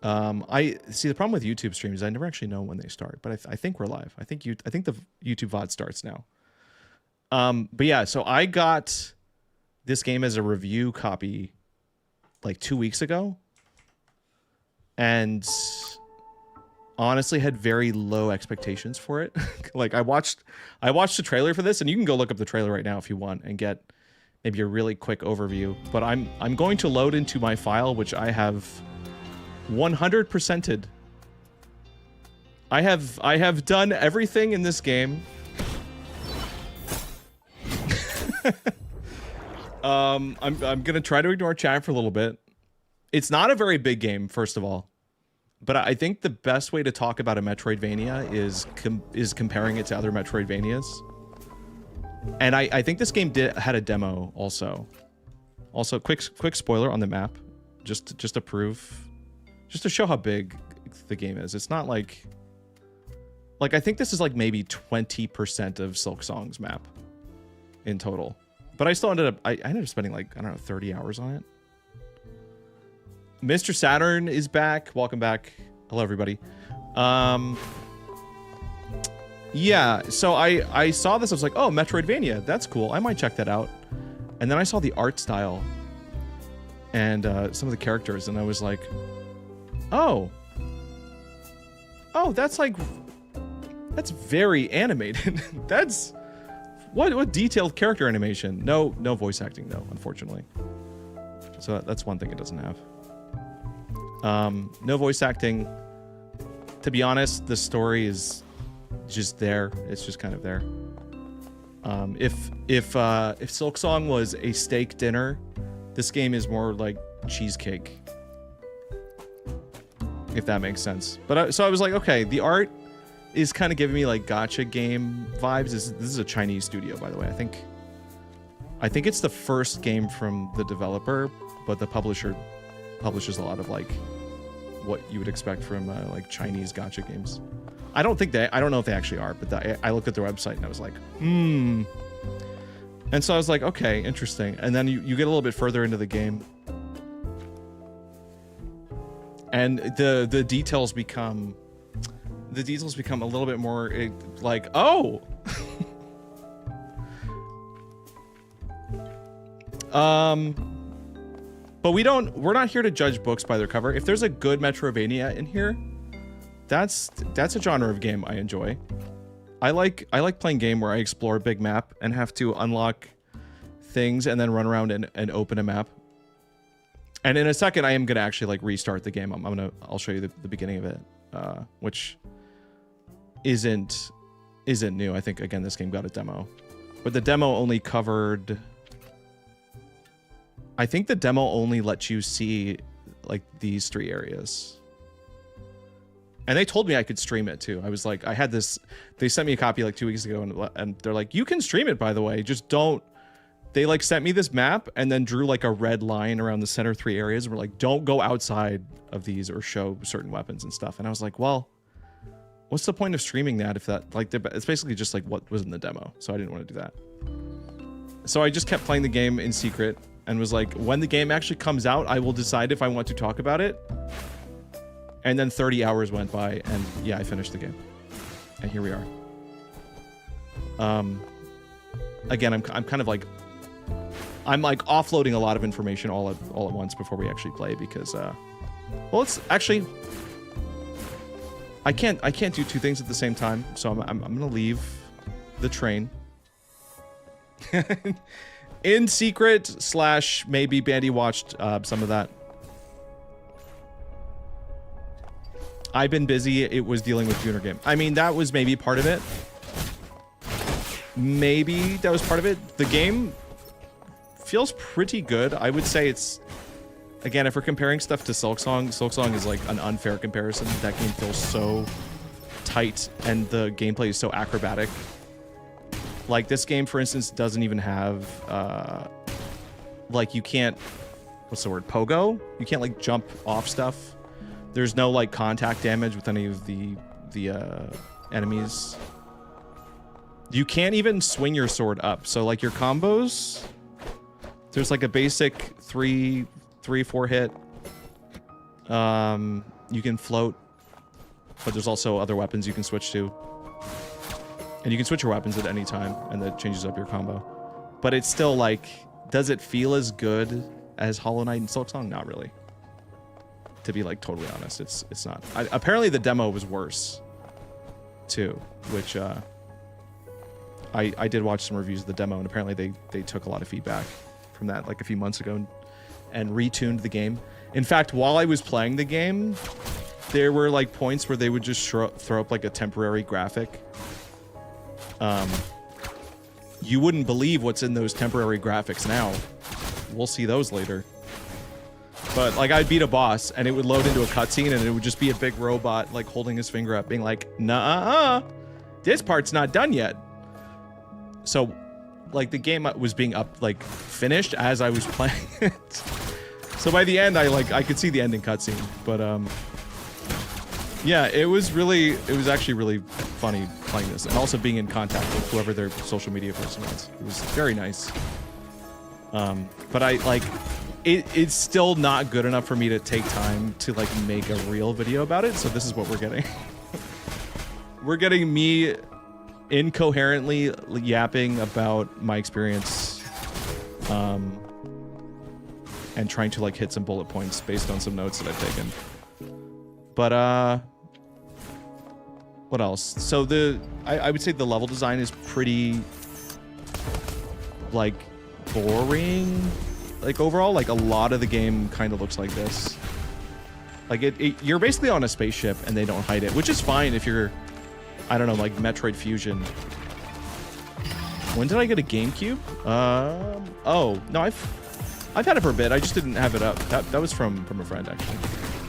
I see the problem with YouTube streams. I never actually know when they start, but I think we're live. I think the YouTube VOD starts now. But yeah, so I got this game as a review copy like 2 weeks ago, and honestly had very low expectations for it. Like I watched the trailer for this, and you can go look up the trailer right now if you want and get maybe a really quick overview. But I'm going to load into my file, which I have 100%ed. I have done everything in this game. I'm gonna try to ignore chat for a little bit. It's not a very big game, first of all, but I think the best way to talk about a Metroidvania is comparing it to other Metroidvanias. And I think this game had a demo also. Also, quick spoiler on the map, just to prove, just to show how big the game is. It's not like I think this is like maybe 20% of Silksong's map in total. But I still ended up spending like, I don't know, 30 hours on it. Mr. Saturn is back. Welcome back. Hello, everybody. Yeah, so I saw this. I was like, oh, Metroidvania. That's cool. I might check that out. And then I saw the art style and some of the characters, and I was like, oh, that's very animated. That's what detailed character animation. No voice acting though, unfortunately. So that's one thing it doesn't have. No voice acting. To be honest, the story is just there. It's just kind of there. If Silksong was a steak dinner, this game is more like cheesecake. If that makes sense. But so I was like, okay, the art is kind of giving me like gacha game vibes. This is a Chinese studio, by the way. I think it's the first game from the developer, but the publisher publishes a lot of like what you would expect from like Chinese gacha games. I don't know if they actually are, but I looked at their website and I was like, And so I was like, okay, interesting. And then you get a little bit further into the game, and the details become a little bit more like, oh. But we're not here to judge books by their cover. If there's a good Metroidvania in here, that's a genre of game I enjoy. I like playing game where I explore a big map and have to unlock things and then run around and open a map. And in a second, I am gonna actually like restart the game. I'll show you the beginning of it, which isn't new. I think again this game got a demo, but the demo only covered. I think the demo only lets you see like these 3 areas. And they told me I could stream it too. I was like, I had this, they sent me a copy like 2 weeks ago, and they're like, you can stream it, by the way, just don't. They like sent me this map and then drew like a red line around the center 3 areas. And we're like, don't go outside of these or show certain weapons and stuff. And I was like, well, what's the point of streaming that if that, like, it's basically just like what was in the demo. So I didn't want to do that. So I just kept playing the game in secret and was like, when the game actually comes out, I will decide if I want to talk about it. And then 30 hours went by, and yeah, I finished the game. And here we are. Again, I'm kind of like, I'm like offloading a lot of information all at once before we actually play, because well, it's actually, I can't do 2 things at the same time, so I'm gonna leave the train in secret / maybe Bandy watched some of that. I've been busy. It was dealing with Junior Game. I mean, that was maybe part of it. Maybe that was part of it. The game feels pretty good. I would say it's, again, if we're comparing stuff to Silksong is like an unfair comparison. That game feels so tight and the gameplay is so acrobatic. Like this game, for instance, doesn't even have like, you can't, what's the word, pogo? You can't like jump off stuff. There's no like contact damage with any of the enemies. You can't even swing your sword up. So like your combos, there's like a basic 3-4 hit. You can float, but there's also other weapons you can switch to. And you can switch your weapons at any time, and that changes up your combo. But it's still like, does it feel as good as Hollow Knight and Silksong? Not really. To be like totally honest, it's not. Apparently the demo was worse too, which I did watch some reviews of the demo, and apparently they took a lot of feedback from that like a few months ago and retuned the game. In fact, while I was playing the game, there were like points where they would just throw up like a temporary graphic. You wouldn't believe what's in those temporary graphics now. We'll see those later. But like I'd beat a boss and it would load into a cutscene and it would just be a big robot like holding his finger up being like, nah, this part's not done yet. So like the game was being finished as I was playing it. So by the end I could see the ending cutscene. But yeah, it was actually really funny playing this and also being in contact with whoever their social media person was. It was very nice. But it's still not good enough for me to take time to like make a real video about it. So this is what we're getting. We're getting me incoherently yapping about my experience, and trying to like hit some bullet points based on some notes that I've taken. But what else? So I would say the level design is pretty like boring. Like overall, like a lot of the game kind of looks like this. Like you're basically on a spaceship and they don't hide it, which is fine if you're, I don't know, like Metroid Fusion. When did I get a GameCube? Oh no, I've had it for a bit. I just didn't have it up. That was from a friend actually.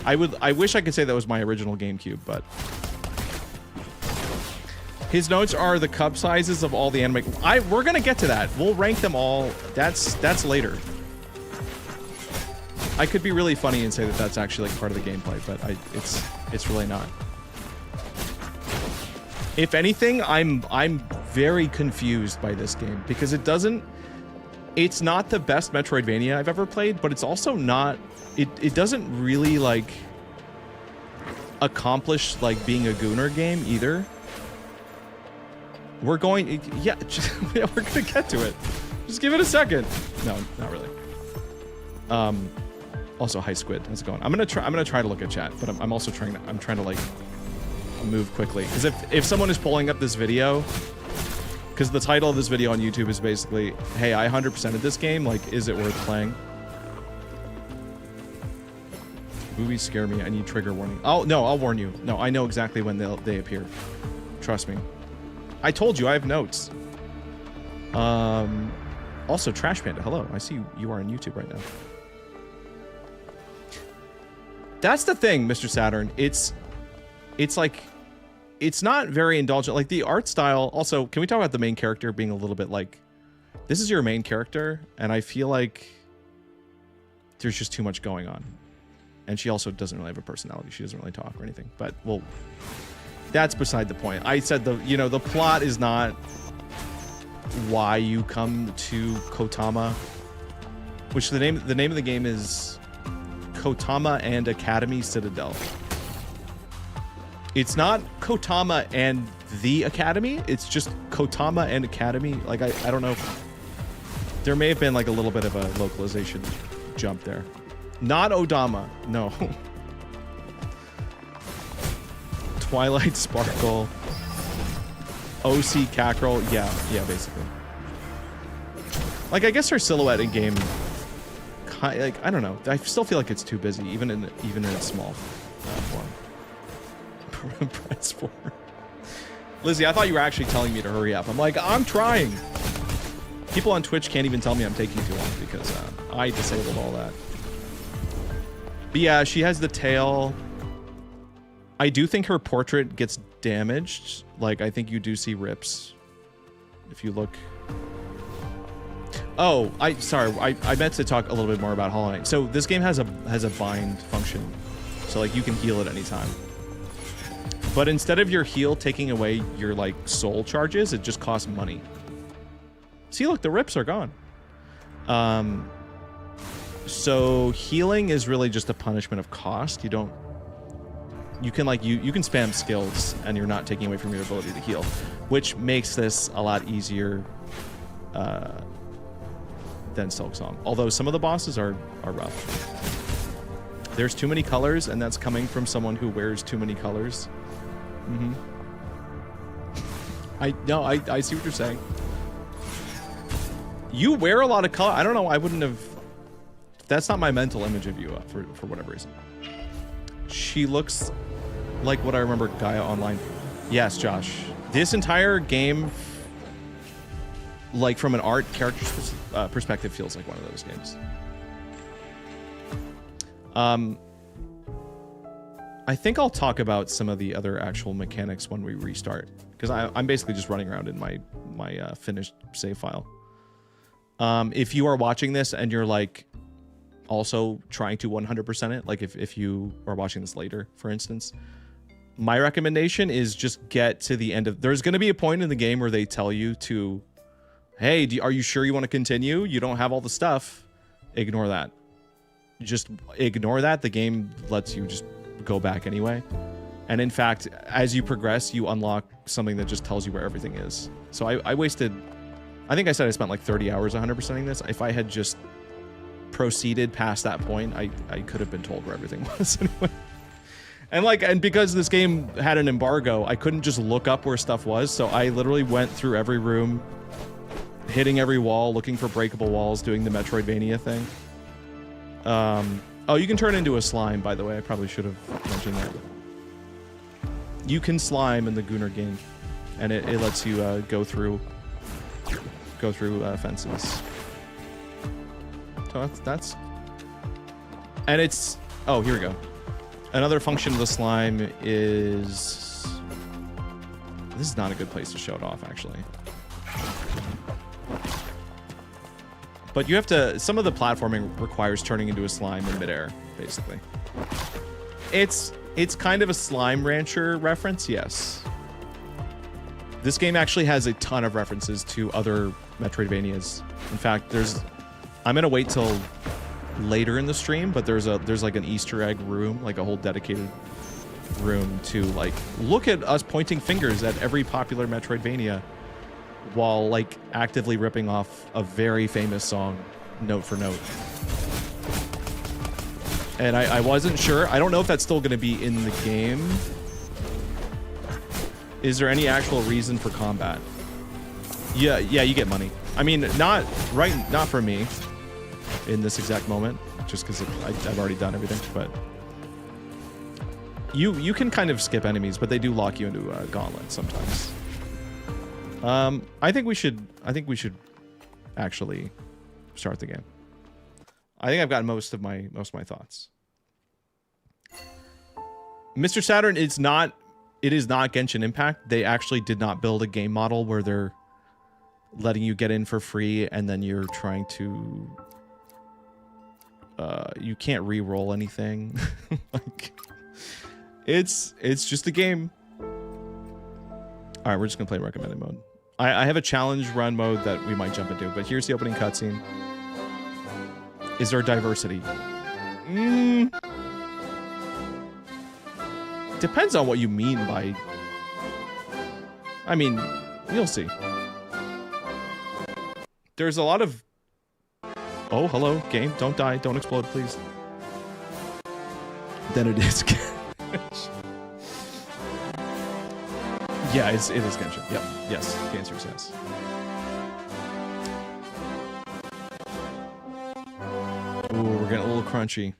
I wish I could say that was my original GameCube, but his notes are the cup sizes of all the anime. We're gonna get to that. We'll rank them all. That's later. I could be really funny and say that that's actually like part of the gameplay, but it's really not. If anything, I'm very confused by this game because it's not the best Metroidvania I've ever played, but it's also not, it doesn't really like accomplish like being a Gooner game either. We're going, yeah, we're gonna get to it. Just give it a second. No, not really. Also, hi Squid, how's it going? I'm gonna try to look at chat, but I'm also trying to like move quickly because if someone is pulling up this video, because the title of this video on YouTube is basically, hey, I 100%ed this game, like, is it worth playing? Boobies scare me. I need trigger warning. Oh no, I'll warn you. No, I know exactly when they appear. Trust me. I told you I have notes. Also, Trash Panda, hello. I see you are on YouTube right now. That's the thing, Mr. Saturn. It's like, it's not very indulgent. Like the art style. Also, can we talk about the main character being a little bit like, this is your main character, and I feel like there's just too much going on. And she also doesn't really have a personality. She doesn't really talk or anything. But well, that's beside the point. I said the plot is not why you come to Kotama, which the name of the game is Kotama and Academy Citadel. It's not Kotama and the Academy. It's just Kotama and Academy. Like I don't know. There may have been like a little bit of a localization jump there. Not Odama. No. Twilight Sparkle. OC Cackerel. Yeah, basically. Like I guess her silhouette in game, like I don't know. I still feel like it's too busy, even in its small form. Press 4. Lizzie, I thought you were actually telling me to hurry up. I'm like, I'm trying. People on Twitch can't even tell me I'm taking too long because I disabled all that. But yeah, she has the tail. I do think her portrait gets damaged. Like, I think you do see rips if you look. Oh, sorry. I meant to talk a little bit more about Hollow Knight. So this game has a bind function. So like you can heal at any time. But instead of your heal taking away your like soul charges, it just costs money. See, look, the rips are gone. So healing is really just a punishment of cost. You don't you can like you can spam skills and you're not taking away from your ability to heal, which makes this a lot easier than Silksong. Although some of the bosses are rough. There's too many colors, and that's coming from someone who wears too many colors. Mm-hmm. I see what you're saying. You wear a lot of color. I don't know. I wouldn't have. That's not my mental image of you for whatever reason. She looks like what I remember Gaia Online. Yes, Josh. This entire game, like from an art character perspective, feels like one of those games. I think I'll talk about some of the other actual mechanics when we restart, because I'm basically just running around in my finished save file. If you are watching this and you're like also trying to 100% it, like if you are watching this later, for instance, my recommendation is just get to the end of. There's going to be a point in the game where they tell you to, hey, are you sure you want to continue? You don't have all the stuff. Ignore that. Just ignore that. The game lets you just go back anyway. And in fact, as you progress, you unlock something that just tells you where everything is. So I wasted, I think I said I spent like 30 hours 100%ing this. If I had just proceeded past that point, I could have been told where everything was anyway. And because this game had an embargo, I couldn't just look up where stuff was. So I literally went through every room, hitting every wall, looking for breakable walls, doing the Metroidvania thing. Oh, you can turn into a slime, by the way. I probably should have mentioned that. You can slime in the Gunnar game, and it lets you go through fences. So that's and it's, oh, here we go. Another function of the slime is, this is not a good place to show it off, actually. But you have to, some of the platforming requires turning into a slime in midair, basically. It's kind of a Slime Rancher reference, yes. This game actually has a ton of references to other Metroidvanias. In fact, I'm gonna wait till later in the stream, but there's like an Easter egg room, like a whole dedicated room to like look at us pointing fingers at every popular Metroidvania, while like actively ripping off a very famous song note for note. And I wasn't sure. I don't know if that's still going to be in the game. Is there any actual reason for combat? Yeah, you get money. I mean, not for me in this exact moment, just because I've already done everything, but you can kind of skip enemies, but they do lock you into a gauntlet sometimes. I think we should actually start the game. I think I've got most of my thoughts. Mr. Saturn, it is not Genshin Impact. They actually did not build a game model where they're letting you get in for free and then you're trying to you can't re-roll anything. Like it's just a game. All right, we're just gonna play recommended mode. I have a challenge run mode that we might jump into, but here's the opening cutscene. Is there diversity? Depends on what you mean by... I mean, you'll see. There's a lot of... Oh, hello, game. Don't die. Don't explode, please. Then it is. Yeah, it is Genshin. Yep. Yes. The answer is yes. Ooh, we're getting a little crunchy.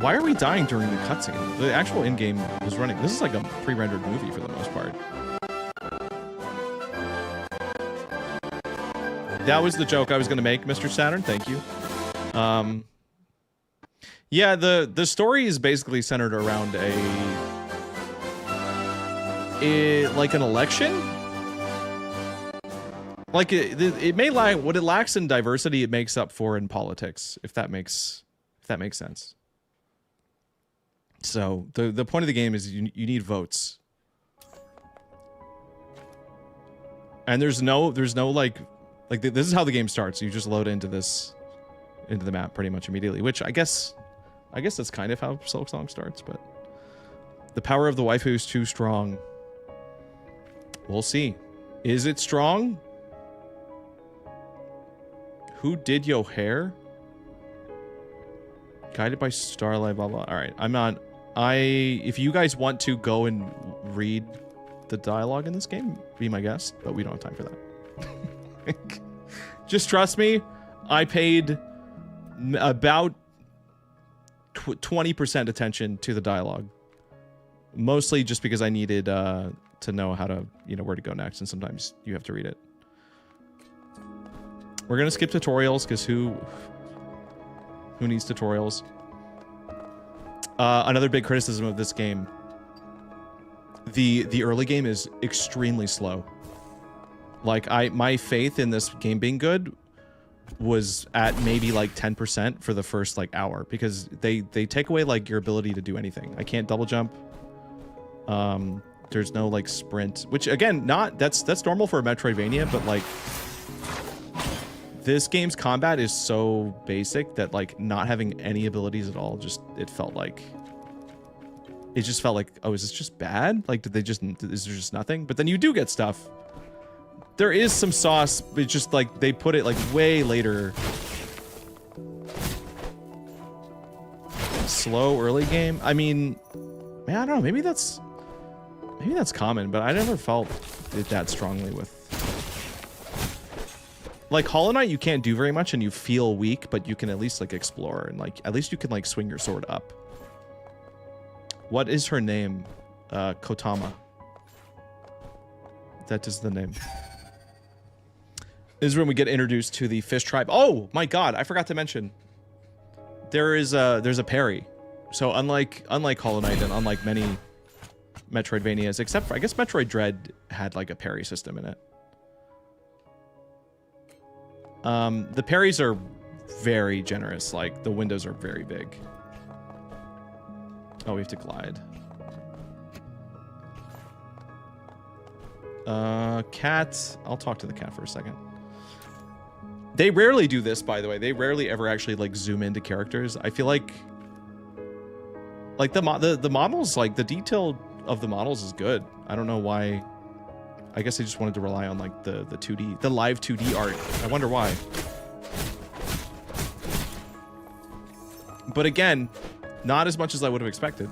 Why are we dying during the cutscene? The actual in-game was running. This is like a pre-rendered movie for the most part. That was the joke I was going to make, Mr. Saturn. Thank you. Yeah, the story is basically centered around like an election. Like it may lack what it lacks in diversity. It makes up for in politics, if that makes sense. So the point of the game is you need votes, and there's no like this is how the game starts. You just load into the map pretty much immediately, which I guess I guess that's kind of how Silksong starts, but the power of the waifu is too strong. We'll see. Is it strong? Who did your hair? Guided by starlight, blah, blah. All right, I'm not... If you guys want to go and read the dialogue in this game, be my guest, but we don't have time for that. Just trust me, I paid about 20% attention to the dialogue. Mostly just because I needed to know how to, where to go next, and sometimes you have to read it. We're gonna skip tutorials, because who needs tutorials? Another big criticism of this game. The early game is extremely slow. Like, my faith in this game being good was at maybe like 10% for the first like hour, because they take away like your ability to do anything. I can't double jump. There's no like sprint, which again, that's normal for a Metroidvania, but like this game's combat is so basic that like not having any abilities at all, just it just felt like, oh, is this just bad? Like, is there just nothing? But then you do get stuff. There is some sauce, but it's just like they put it like way later. Slow early game. I mean, man, I don't know. Maybe that's common, but I never felt it that strongly with. Like Hollow Knight, you can't do very much and you feel weak, but you can at least like explore and like at least you can like swing your sword up. What is her name? Kotama. That is the name. This is when we get introduced to the fish tribe. Oh my god, I forgot to mention. There's a parry. So unlike Hollow Knight and unlike many Metroidvanias, except for I guess Metroid Dread had like a parry system in it. The parries are very generous, like the windows are very big. Oh, we have to glide. Cat. I'll talk to the cat for a second. They rarely do this, by the way. They rarely ever actually like zoom into characters. I feel like the models, like the detail of the models is good. I don't know why. I guess I just wanted to rely on like the 2D, the live 2D art. I wonder why. But again, not as much as I would have expected.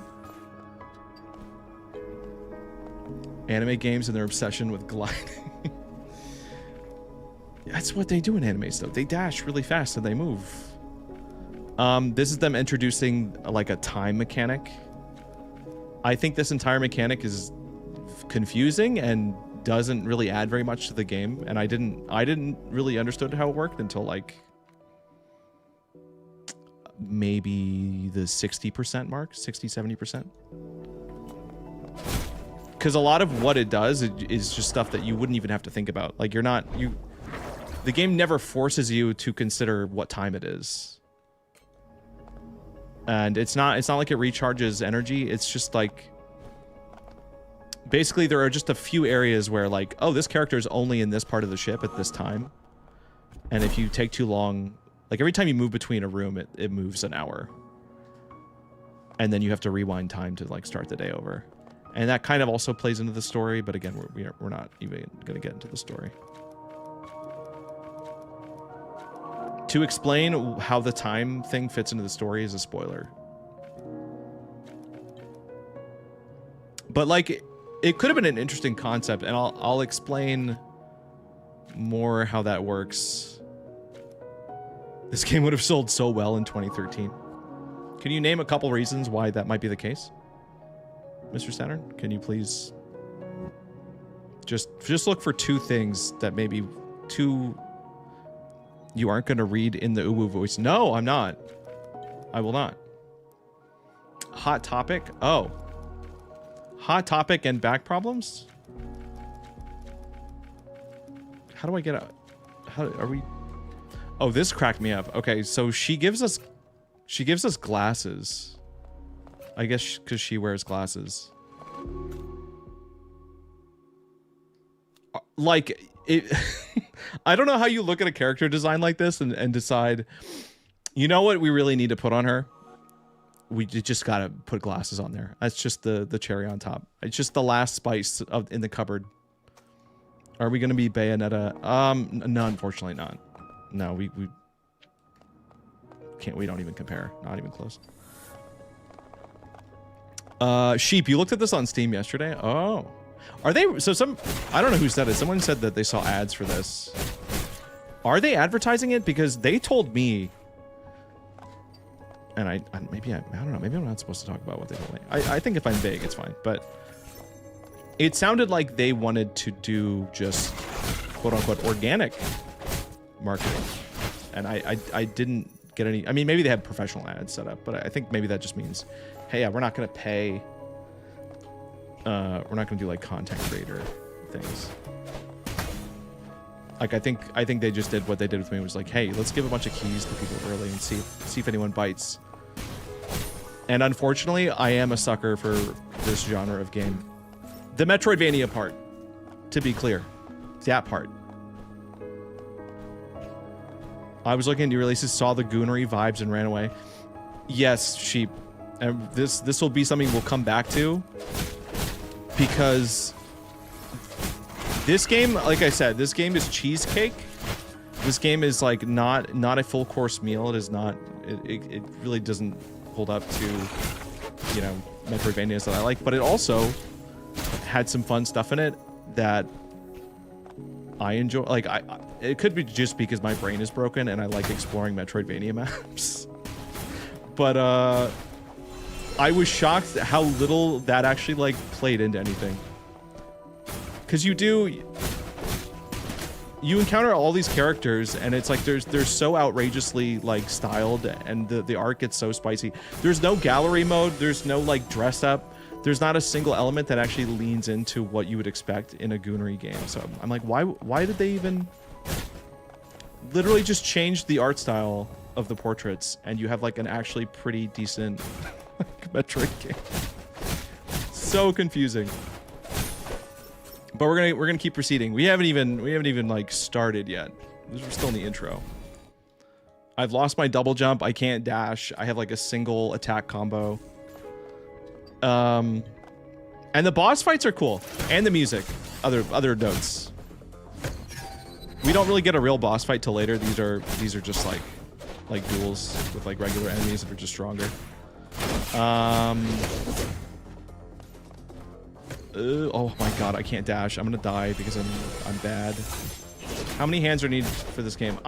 Anime games and their obsession with gliding. That's what they do in anime stuff. They dash really fast and they move. This is them introducing like a time mechanic. I think this entire mechanic is confusing and doesn't really add very much to the game, and I didn't really understood how it worked until like maybe the 60% mark, 60-70%. Because a lot of what it does is just stuff that you wouldn't even have to think about. Like the game never forces you to consider what time it is. And it's not like it recharges energy. It's just like basically there are just a few areas where like, oh, this character is only in this part of the ship at this time. And if you take too long, like every time you move between a room, it moves an hour. And then you have to rewind time to like start the day over. And that kind of also plays into the story, but again, we're not even going to get into the story. To explain how the time thing fits into the story is a spoiler. But like, it could have been an interesting concept, and I'll explain more how that works. This game would have sold so well in 2013. Can you name a couple reasons why that might be the case? Mr. Saturn, can you please just look for two things that maybe you aren't going to read in the uwu voice. No, I'm not. I will not. Hot topic. Oh. Hot topic and back problems? How do I get out? How are we? Oh, this cracked me up. Okay, so she gives us glasses. I guess because she wears glasses. Like it I don't know how you look at a character design like this and decide, you know what we really need to put on her? we just gotta put glasses on there. That's just the cherry on top. It's just the last spice in the cupboard. Are we gonna be Bayonetta? No, unfortunately not. No, we can't. We don't even compare. Not even close. Sheep, you looked at this on Steam yesterday. Oh, are they? So I don't know who said it. Someone said that they saw ads for this. Are they advertising it? Because they told me. And I don't know. Maybe I'm not supposed to talk about what they told me. I think if I'm vague, it's fine. But it sounded like they wanted to do just quote unquote organic marketing, and I didn't get any. I mean, maybe they had professional ads set up, but I think maybe that just means, hey, yeah, we're not gonna pay. We're not gonna do like content creator things. Like I think they just did what they did with me, was like, hey, let's give a bunch of keys to people early and see if anyone bites. And unfortunately, I am a sucker for this genre of game. The Metroidvania part, to be clear. That part. I was looking at new releases, saw the Goonery vibes and ran away. Yes, Sheep. And this will be something we'll come back to. Because this game, like I said, this game is cheesecake. This game is like not a full course meal. It is not. It really doesn't hold up to, you know, Metroidvanias that I like. But it also had some fun stuff in it that I enjoy. Like it could be just because my brain is broken and I like exploring Metroidvania maps. But I was shocked at how little that actually like played into anything. Because you encounter all these characters and it's like they're so outrageously like styled, and the art gets so spicy. There's no gallery mode, there's no like dress up, there's not a single element that actually leans into what you would expect in a Goonery game. So I'm like, why did they even literally just change the art style of the portraits and you have like an actually pretty decent like, Metroid game? So confusing. But we're gonna keep proceeding. We haven't even like started yet. We're still in the intro. I've lost my double jump. I can't dash. I have like a single attack combo. And the boss fights are cool, and the music. Other notes. We don't really get a real boss fight till later. These are just like duels with like regular enemies that are just stronger. Oh my god, I can't dash. I'm gonna die because I'm bad. How many hands are needed for this game?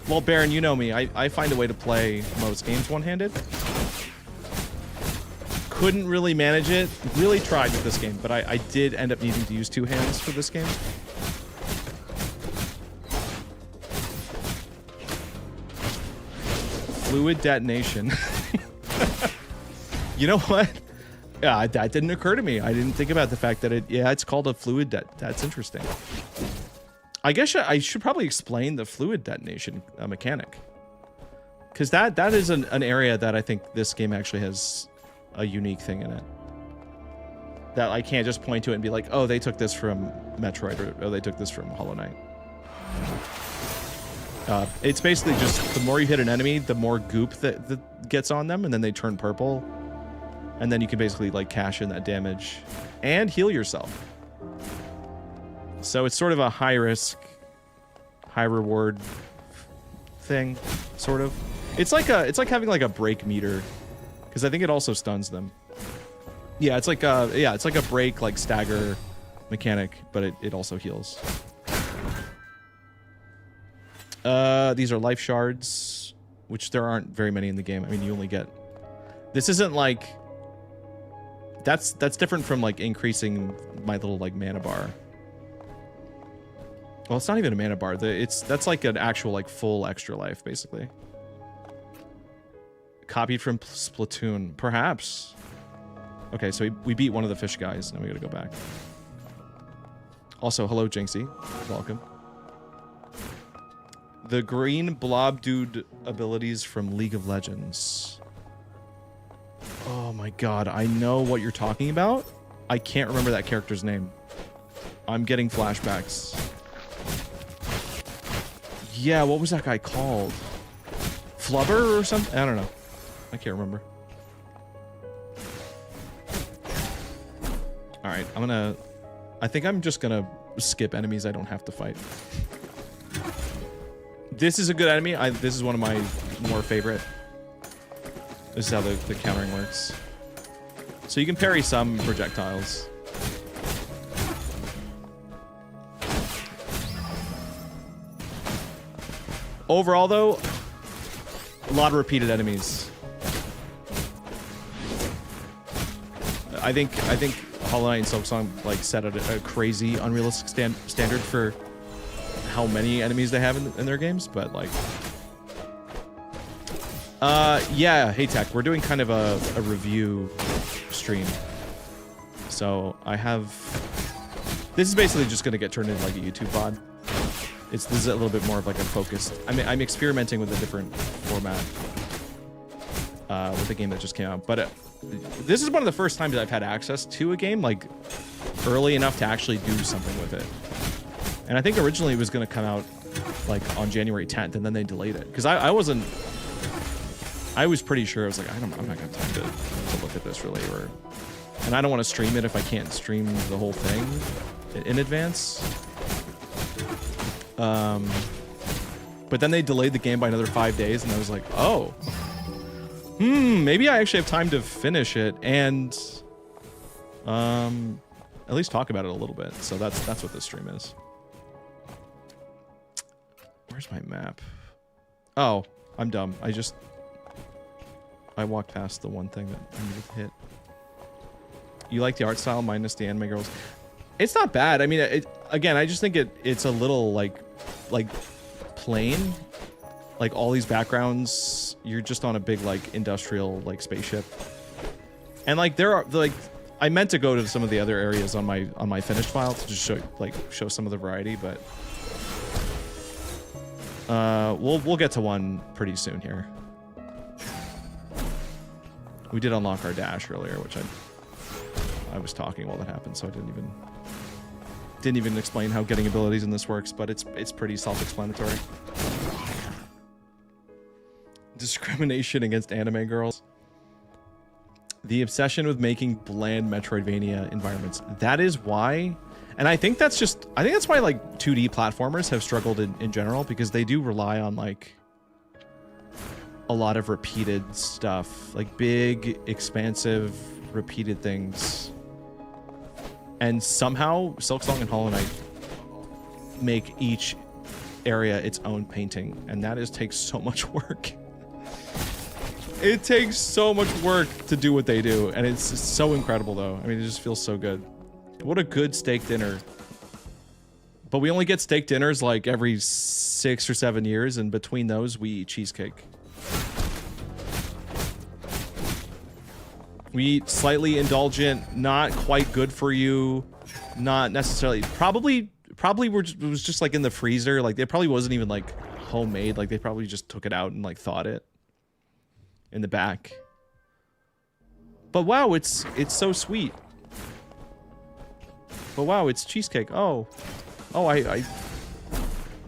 Well, Baron, you know me. I find a way to play most games one-handed. Couldn't really manage it. Really tried with this game, but I did end up needing to use two hands for this game. Fluid detonation. You know what? Yeah, that didn't occur to me. I didn't think about the fact that it's called a fluid that's interesting. I guess I should probably explain the fluid detonation mechanic. Because that is an area that I think this game actually has a unique thing in it. That I can't just point to it and be like, oh, they took this from Metroid, or oh, they took this from Hollow Knight. It's basically just the more you hit an enemy, the more goop that gets on them, and then they turn purple. And then you can basically like cash in that damage and heal yourself. So it's sort of a high risk, high reward thing, sort of. It's like having like a break meter, because I think it also stuns them. Yeah, it's like a break like stagger mechanic, but it also heals. These are life shards, which there aren't very many in the game. I mean, you only get. This isn't like. That's different from like increasing my little like mana bar. Well, it's not even a mana bar. That's like an actual like full extra life basically. Copied from Splatoon, perhaps. Okay, so we beat one of the fish guys. Now we gotta go back. Also, hello Jinxie, welcome. The green blob dude abilities from League of Legends. Oh my god, I know what you're talking about. I can't remember that character's name. I'm getting flashbacks. Yeah, what was that guy called? Flubber or something? I don't know. I can't remember. All right, I think I'm just gonna skip enemies I don't have to fight. This is a good enemy. This is one of my more favorite. This is how the countering works. So you can parry some projectiles. Overall, though, a lot of repeated enemies. I think Hollow Knight and Silksong like set a crazy, unrealistic standard for how many enemies they have in their games, but like, yeah. Hey Tech, we're doing kind of a review stream, so this is basically just gonna get turned into like a YouTube VOD. This is a little bit more of like a focused. I'm experimenting with a different format with the game that just came out, but this is one of the first times that I've had access to a game like early enough to actually do something with it. And I think originally it was going to come out like on January 10th, and then they delayed it because I was pretty sure. I was like, I'm not gonna have time to look at this really, and I don't want to stream it if I can't stream the whole thing in advance. But then they delayed the game by another 5 days, and I was like, oh, maybe I actually have time to finish it and at least talk about it a little bit. So that's what this stream is. Where's my map? Oh, I'm dumb. I walked past the one thing that I needed to hit. You like the art style minus the anime girls? It's not bad. I mean, again, I just think it's a little like plain. Like all these backgrounds, you're just on a big like industrial like spaceship. And like there are like I meant to go to some of the other areas on my finished file to just show some of the variety, but we'll get to one pretty soon here. We did unlock our dash earlier, which I was talking while that happened, so I didn't even explain how getting abilities in this works, but it's pretty self-explanatory. Discrimination against anime girls. The obsession with making bland Metroidvania environments. That is why, and I think that's why like 2D platformers have struggled in general, because they do rely on like a lot of repeated stuff, like big, expansive, repeated things. And somehow Silksong and Hollow Knight make each area its own painting, and that takes so much work. It takes so much work to do what they do, and it's so incredible though. I mean, it just feels so good. What a good steak dinner. But we only get steak dinners like every 6 or 7 years, and between those we eat cheesecake. We eat slightly indulgent, not quite good for you, not necessarily, probably it was just like in the freezer. Like it probably wasn't even like homemade. Like they probably just took it out and like thawed it in the back. But wow, it's so sweet. But wow, it's cheesecake. Oh, I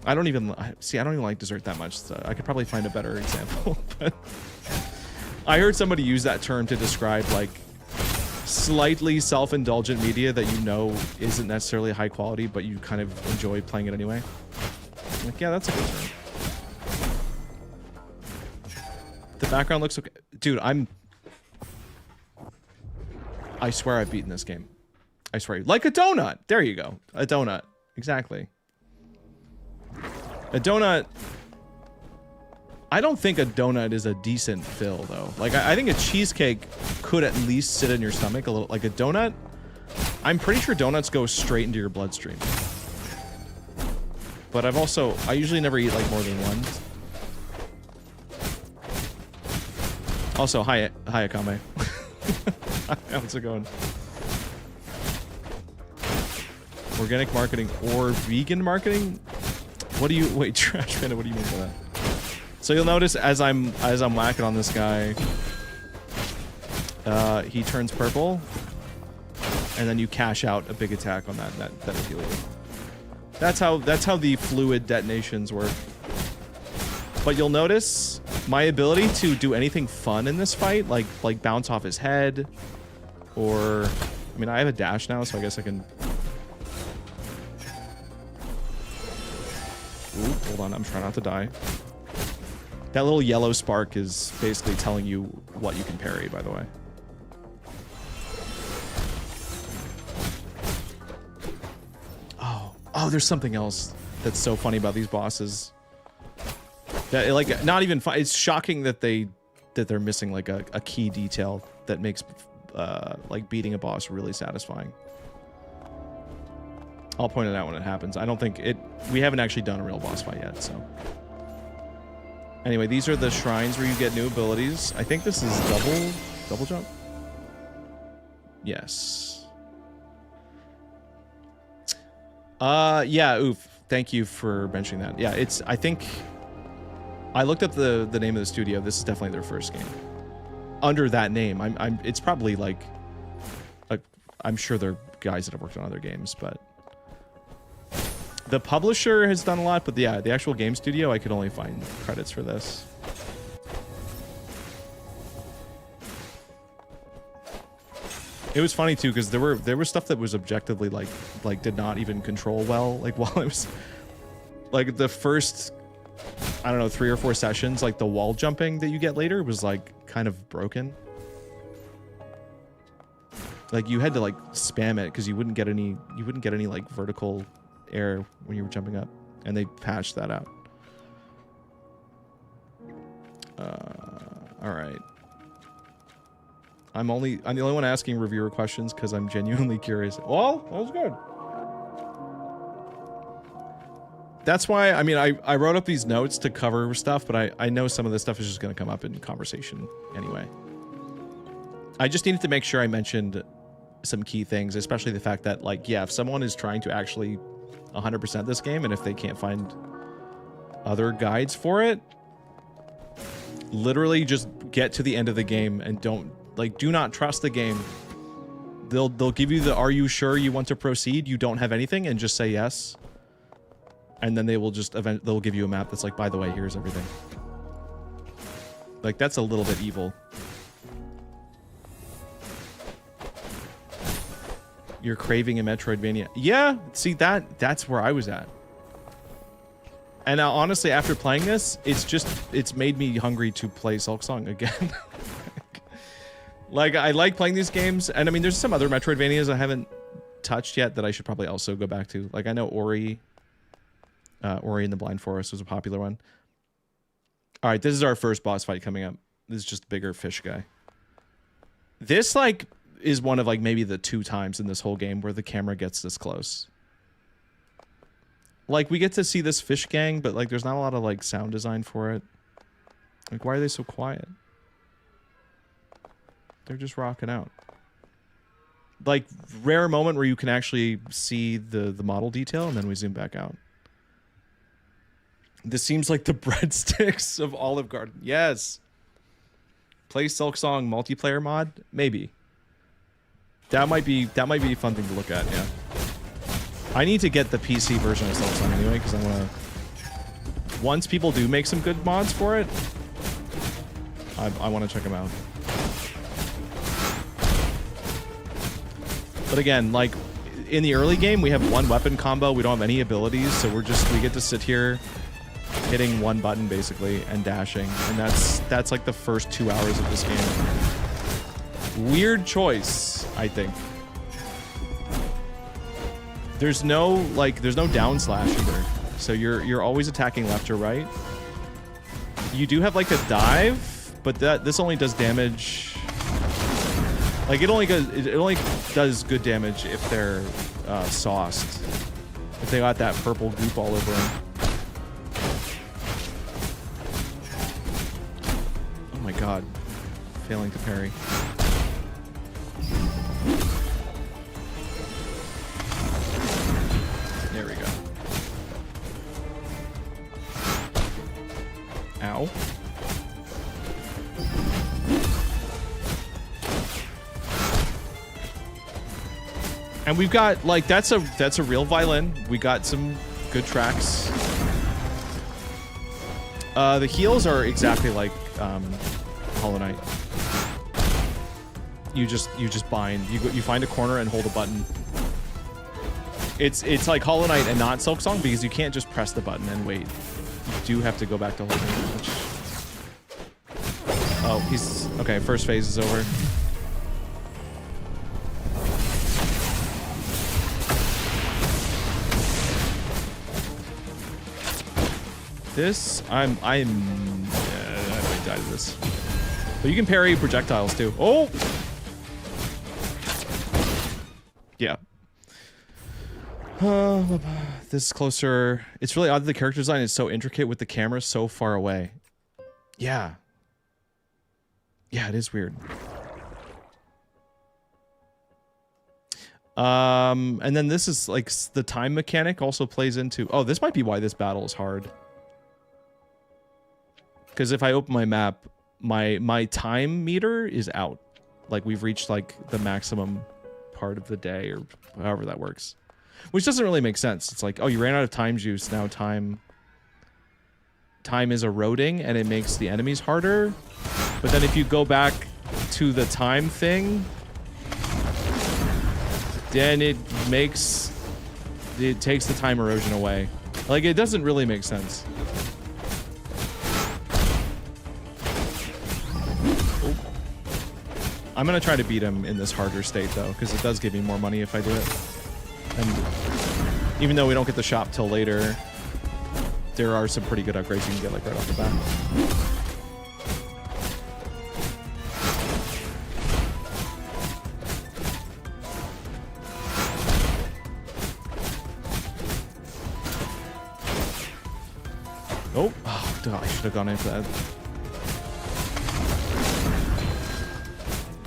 don't even like dessert that much. So I could probably find a better example. But I heard somebody use that term to describe like slightly self-indulgent media that you know isn't necessarily high quality, but you kind of enjoy playing it anyway. I'm like, yeah, that's a good term. The background looks okay. Dude, I swear I've beaten this game. I swear. Like a donut. There you go. A donut. Exactly. A donut. I don't think a donut is a decent fill, though. Like, I think a cheesecake could at least sit in your stomach a little. Like a donut, I'm pretty sure donuts go straight into your bloodstream. But I usually never eat like more than one. Also, hi Akame. How's it going? Organic marketing or vegan marketing? Wait, Trash Panda, what do you mean by that? So you'll notice as I'm whacking on this guy, he turns purple, and then you cash out a big attack on that heal you. That's how the fluid detonations work. But you'll notice My ability to do anything fun in this fight, like bounce off his head, or I mean, I have a dash now, so I guess I can. Ooh, hold on, I'm trying not to die. That little yellow spark is basically telling you what you can parry, by the way. Oh, there's something else that's so funny about these bosses. That, like, not even fun. It's shocking that they're missing like a key detail that makes like beating a boss really satisfying. I'll point it out when it happens. I don't think we haven't actually done a real boss fight yet, so. Anyway, these are the shrines where you get new abilities. I think this is double jump. Yes. Yeah, oof. Thank you for mentioning that. Yeah, I think I looked up the name of the studio. This is definitely their first game. Under that name, it's probably like I'm sure they're guys that have worked on other games, but the publisher has done a lot, but yeah, the actual game studio, I could only find credits for this. It was funny too, because there was stuff that was objectively like did not even control well, like while it was like the first, I don't know, 3 or 4 sessions, like the wall jumping that you get later was like kind of broken. Like you had to like spam it because you wouldn't get any like vertical air when you were jumping up, and they patched that out. All right. I'm the only one asking reviewer questions because I'm genuinely curious. Well, that was good. That's why, I mean, I wrote up these notes to cover stuff, but I know some of this stuff is just going to come up in conversation anyway. I just needed to make sure I mentioned some key things, especially the fact that, like, yeah, if someone is trying to actually 100% this game, and if they can't find other guides for it, literally just get to the end of the game and do not trust the game. They'll give you the "Are you sure you want to proceed? You don't have anything," and just say yes. And then they will just they'll give you a map that's like, by the way, here's everything. Like, that's a little bit evil. You're craving a Metroidvania. Yeah, see, that's where I was at. And now, honestly, after playing this, it's made me hungry to play Silksong again. Like, I like playing these games, and I mean, there's some other Metroidvanias I haven't touched yet that I should probably also go back to. Like, I know Ori in the Blind Forest was a popular one. All right, this is our first boss fight coming up. This is just a bigger fish guy. This, like, is one of, like, maybe the 2 times in this whole game where the camera gets this close. Like, we get to see this fish gang, but, like, there's not a lot of, like, sound design for it. Like, why are they so quiet? They're just rocking out. Like, rare moment where you can actually see the model detail, and then we zoom back out. This seems like the breadsticks of Olive Garden. Yes. Play Silksong multiplayer mod? Maybe. That might be a fun thing to look at, yeah. I need to get the PC version of Silksong anyway, because I want to... Once people do make some good mods for it, I want to check them out. But again, like, in the early game, we have 1 weapon combo. We don't have any abilities, so we get to sit here hitting 1 button, basically, and dashing. And that's like the first 2 hours of this game. Weird choice, I think. There's no down slash either. So you're always attacking left or right. You do have, like, a dive, but this only does damage... Like, it only does good damage if they're sauced. If they got that purple goop all over them. Oh my god. Failing to parry. There we go. Ow. And we've got, like, that's a real violin. We got some good tracks. The heals are exactly like Hollow Knight. You just bind. You find a corner and hold a button. It's like Hollow Knight and not Silksong because you can't just press the button and wait. You do have to go back to holding it. Which... Oh, he's okay. First phase is over. This I might die to this. But you can parry projectiles too. Oh. Yeah. This is closer. It's really odd that the character design is so intricate with the camera so far away. Yeah. Yeah, it is weird. And then this is like the time mechanic also plays into. Oh, this might be why this battle is hard. Because if I open my map, my time meter is out. Like we've reached like the maximum part of the day or however that works. Which doesn't really make sense. It's like, oh, you ran out of time juice. Now time is eroding and it makes the enemies harder. But then if you go back to the time thing, then it takes the time erosion away. Like, it doesn't really make sense. Oh. I'm gonna try to beat him in this harder state though, because it does give me more money if I do it. And even though we don't get the shop till later, there are some pretty good upgrades you can get like right off the bat. Oh, God, I should have gone in for that.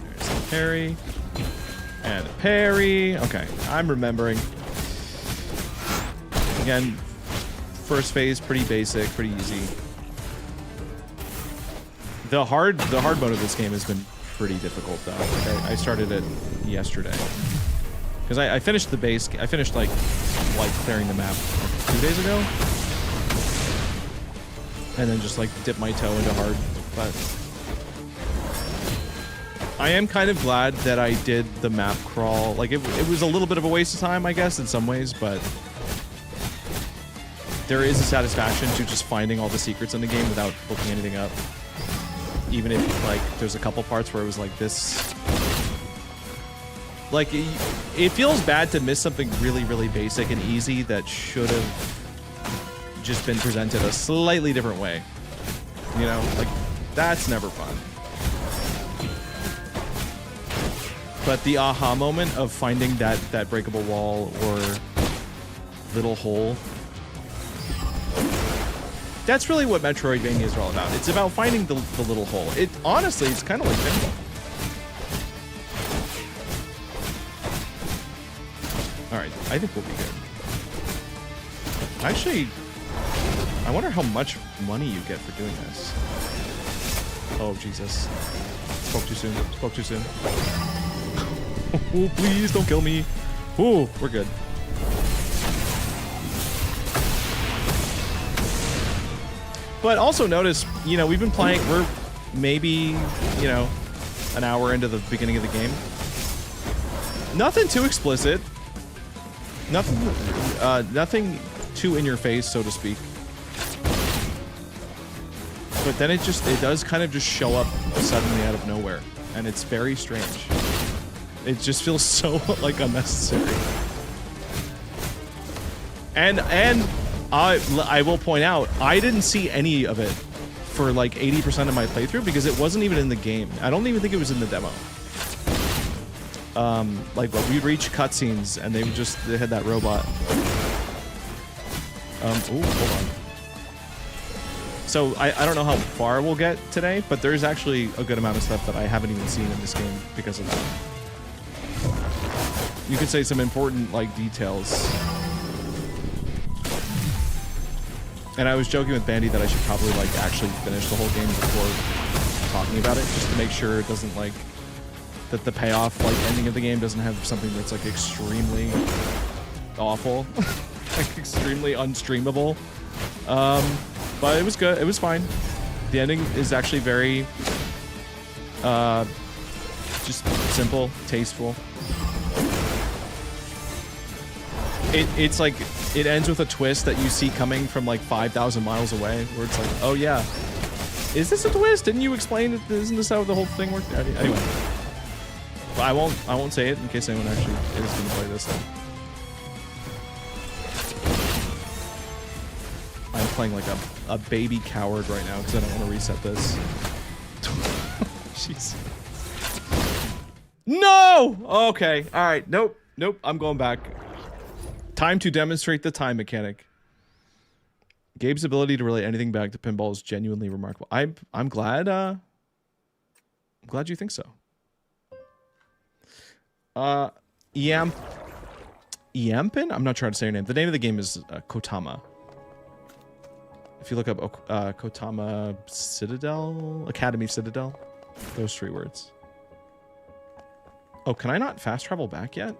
There's a parry. And a parry. Okay, I'm remembering. Again, first phase, pretty basic, pretty easy. The hard mode of this game has been pretty difficult, though. Like I started it yesterday. Because I finished the base... I finished, like clearing the map like 2 days ago. And then just, like, dipped my toe into hard. But... I am kind of glad that I did the map crawl. Like, it was a little bit of a waste of time, I guess, in some ways, but... There is a satisfaction to just finding all the secrets in the game without looking anything up. Even if, like, there's a couple parts where it was like this... Like, it feels bad to miss something really, really basic and easy that should have just been presented a slightly different way. You know? Like, that's never fun. But the aha moment of finding that breakable wall or little hole... That's really what Metroidvanias are all about. It's about finding the little hole. Honestly, it's kind of like pinball. Alright, I think we'll be good. Actually, I wonder how much money you get for doing this. Oh, Jesus. Spoke too soon. Spoke too soon. Oh, please don't kill me. Oh, we're good. But also notice, you know, we've been playing, we're maybe, you know, an hour into the beginning of the game. Nothing too explicit. Nothing too in your face, so to speak. But then it does kind of just show up suddenly out of nowhere. And it's very strange. It just feels so, like, unnecessary. And I will point out, I didn't see any of it for like 80% of my playthrough because it wasn't even in the game. I don't even think it was in the demo. Like, but we'd reach cutscenes and they had that robot. Ooh, hold on. So I don't know how far we'll get today, but there's actually a good amount of stuff that I haven't even seen in this game because of that. You could say some important, like, details. And I was joking with Bandy that I should probably, like, actually finish the whole game before talking about it, just to make sure it doesn't, like, that the payoff, like, ending of the game doesn't have something that's, like, extremely awful. Like, extremely unstreamable. But it was good. It was fine. The ending is actually very, just simple, tasteful. It's like, it ends with a twist that you see coming from like 5,000 miles away, where it's like, oh yeah, is this a twist? Didn't you explain it? Isn't this how the whole thing worked? Anyway, I won't say it in case anyone actually is going to play this thing. I'm playing like a baby coward right now because I don't want to reset this. Jeez. No! Okay. All right. Nope. I'm going back. Time to demonstrate the time mechanic. Gabe's ability to relate anything back to pinball is genuinely remarkable. I'm glad. I'm glad you think so. Yampin? I'm not trying to say your name. The name of the game is Kotama. If you look up Kotama Citadel, Academy Citadel, those 3 words. Oh, can I not fast travel back yet?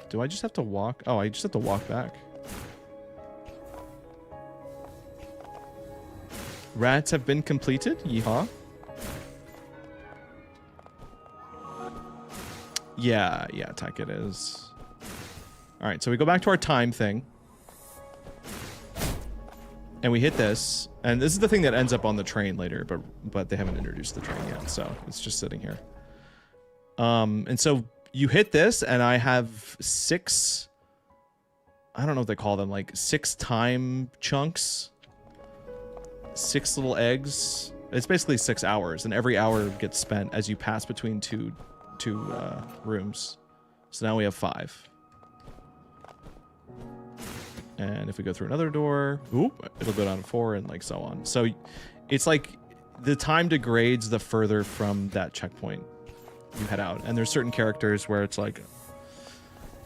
Do I just have to walk? Oh, I just have to walk back. Rats have been completed? Yeehaw. Yeah, tech it is. All right, so we go back to our time thing. And we hit this. And this is the thing that ends up on the train later, but they haven't introduced the train yet, so it's just sitting here. And so you hit this, and I have 6... I don't know what they call them, like 6 time chunks. 6 little eggs. It's basically 6 hours, and every hour gets spent as you pass between two rooms. So now we have 5. And if we go through another door, it'll go down to 4 and like so on. So it's like the time degrades the further from that checkpoint you head out. And there's certain characters where it's like,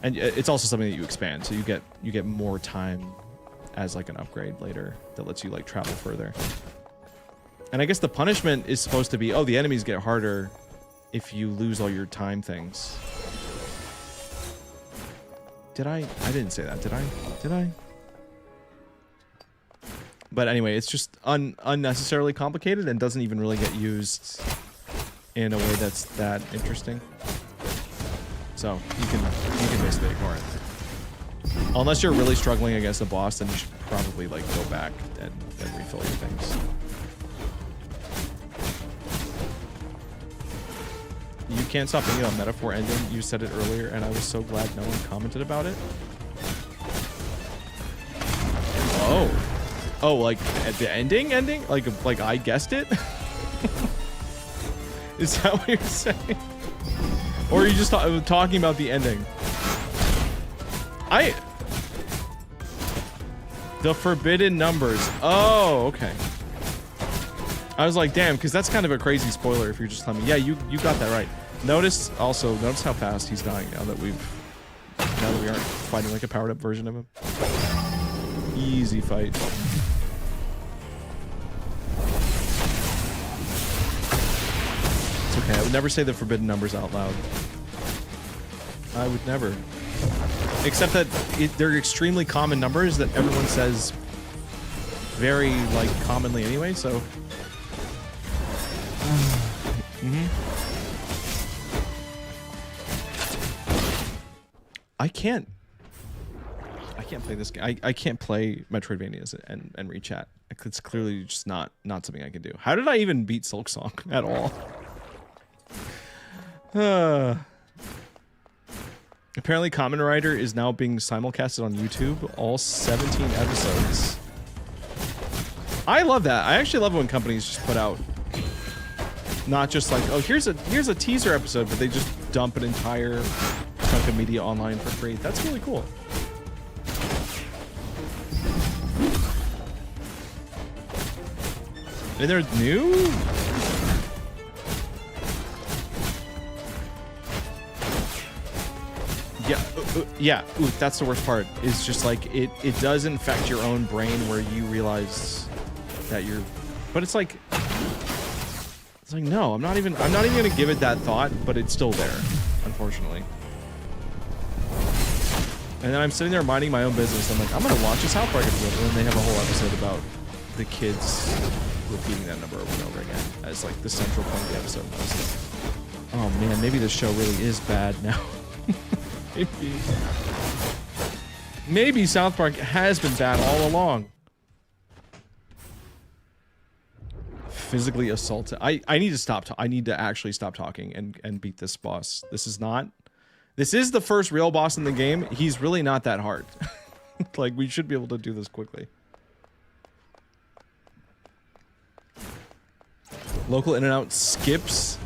and it's also something that you expand. So you get more time as like an upgrade later that lets you like travel further. And I guess the punishment is supposed to be, oh, the enemies get harder if you lose all your time things. Did I? I didn't say that, did I? Did I? But anyway, it's just unnecessarily complicated and doesn't even really get used in a way that's that interesting. So you can basically ignore it. Unless you're really struggling against a boss, then you should probably like go back and refill your things. You can't stop thinking about metaphor ending. You said it earlier, and I was so glad no one commented about it. Oh, like at the ending? Like I guessed it? Is that what you're saying? Or are you just talking about the ending? The forbidden numbers. Oh, okay. I was like, damn, because that's kind of a crazy spoiler if you're just telling me. Yeah, you got that right. Notice how fast he's dying now that we aren't fighting like a powered up version of him. Easy fight. It's okay. I would never say the forbidden numbers out loud. I would never. Except that they're extremely common numbers that everyone says very like commonly anyway, so. I can't play this game. I can't play Metroidvanias and rechat. It's clearly just not something I can do. How did I even beat Silksong at all? Apparently Kamen Rider is now being simulcasted on YouTube, all 17 episodes. I love that. I actually love when companies just put out not just like, oh, here's a teaser episode, but they just dump an entire chunk of media online for free. That's really cool. And they're new? Yeah, ooh, that's the worst part. Is just like it does infect your own brain where you realize that you're, but it's like no, I'm not even gonna give it that thought, but it's still there, unfortunately. And then I'm sitting there minding my own business. I'm like, I'm gonna watch a South Park episode, and then they have a whole episode about the kids repeating that number over and over again as like the central point of the episode. And I was like, oh man, maybe this show really is bad now. Maybe South Park has been bad all along. Physically assaulted. I need to stop. I need to actually stop talking and beat this boss. This is the first real boss in the game. He's really not that hard. Like, we should be able to do this quickly. Local in and out skips.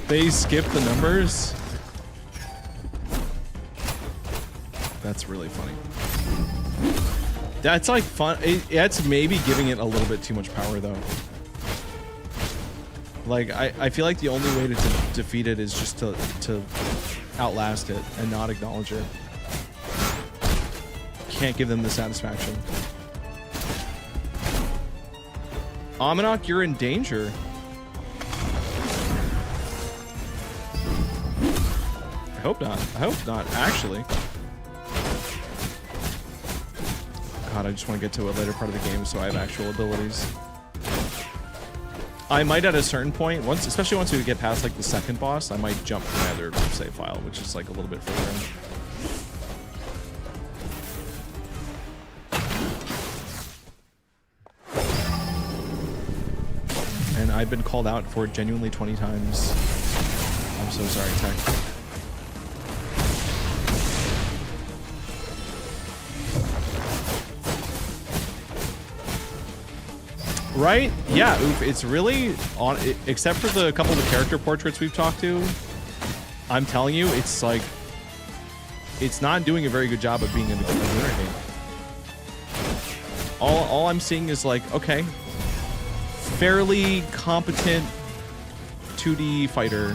They skip the numbers. That's really funny. That's like fun. It's maybe giving it a little bit too much power though. Like, I feel like the only way to defeat it is just to outlast it and not acknowledge it. Can't give them the satisfaction. Aminok, you're in danger. I hope not. I hope not, actually. God, I just want to get to a later part of the game so I have actual abilities. I might at a certain point, especially once we get past like the second boss, I might jump to my other save file, which is like a little bit further in. And I've been called out for it genuinely 20 times. I'm so sorry, Tech. Right? Yeah, oof, it's really on it, except for the couple of the character portraits we've talked to. I'm telling you, it's like it's not doing a very good job of being a winner game. All I'm seeing is like, okay, fairly competent 2D fighter,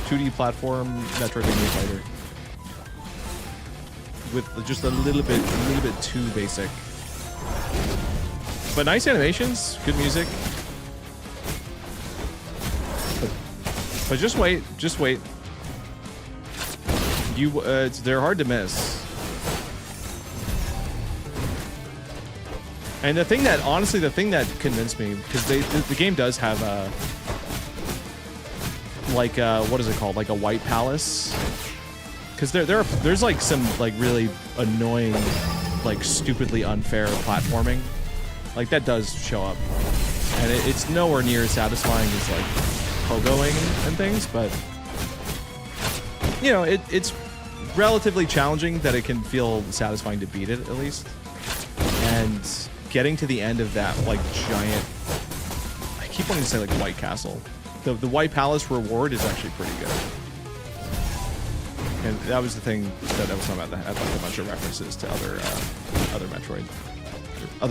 2D platform metroidvania fighter with just a little bit too basic. But nice animations, good music. But just wait, just wait. They're hard to miss. And the thing that, honestly, the thing that convinced me, because the game does have a, like, what is it called? Like a white palace. Because there's like some like really annoying, like stupidly unfair platforming. Like, that does show up. And it's nowhere near as satisfying as, like, pogoing and things, but... You know, it's relatively challenging that it can feel satisfying to beat it, at least. And getting to the end of that, like, giant... I keep wanting to say, like, White Castle. The White Palace reward is actually pretty good. And that was the thing that I was talking about. I had, like, a bunch of references to other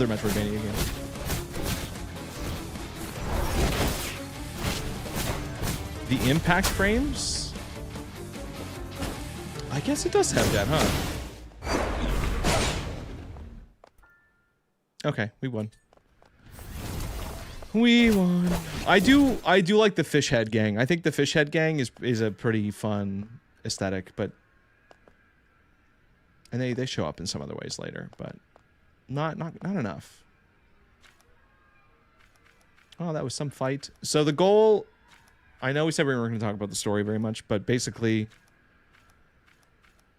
Metroidvania games. The impact frames? I guess it does have that, huh? Okay, we won. We won. I do like the fish head gang. I think the fish head gang is a pretty fun aesthetic, but and they show up in some other ways later, but not enough. Oh, that was some fight. So the goal, I know we said we weren't going to talk about the story very much, but basically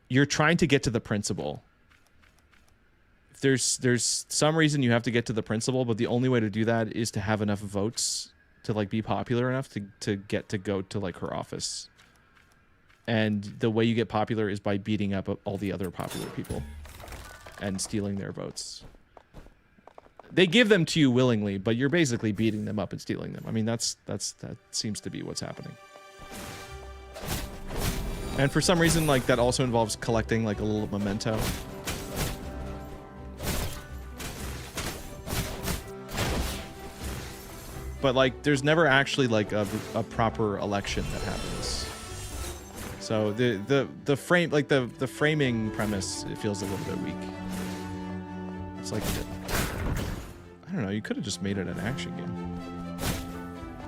you're trying to get to the principal. If there's some reason you have to get to the principal, but the only way to do that is to have enough votes to like be popular enough to get to go to like her office. And the way you get popular is by beating up all the other popular people and stealing their votes. They give them to you willingly, but you're basically beating them up and stealing them. I mean, that seems to be what's happening. And for some reason, like, that also involves collecting like a little memento. But like, there's never actually like a proper election that happens. So the frame, like the framing premise, it feels a little bit weak. It's like, I don't know, you could have just made it an action game.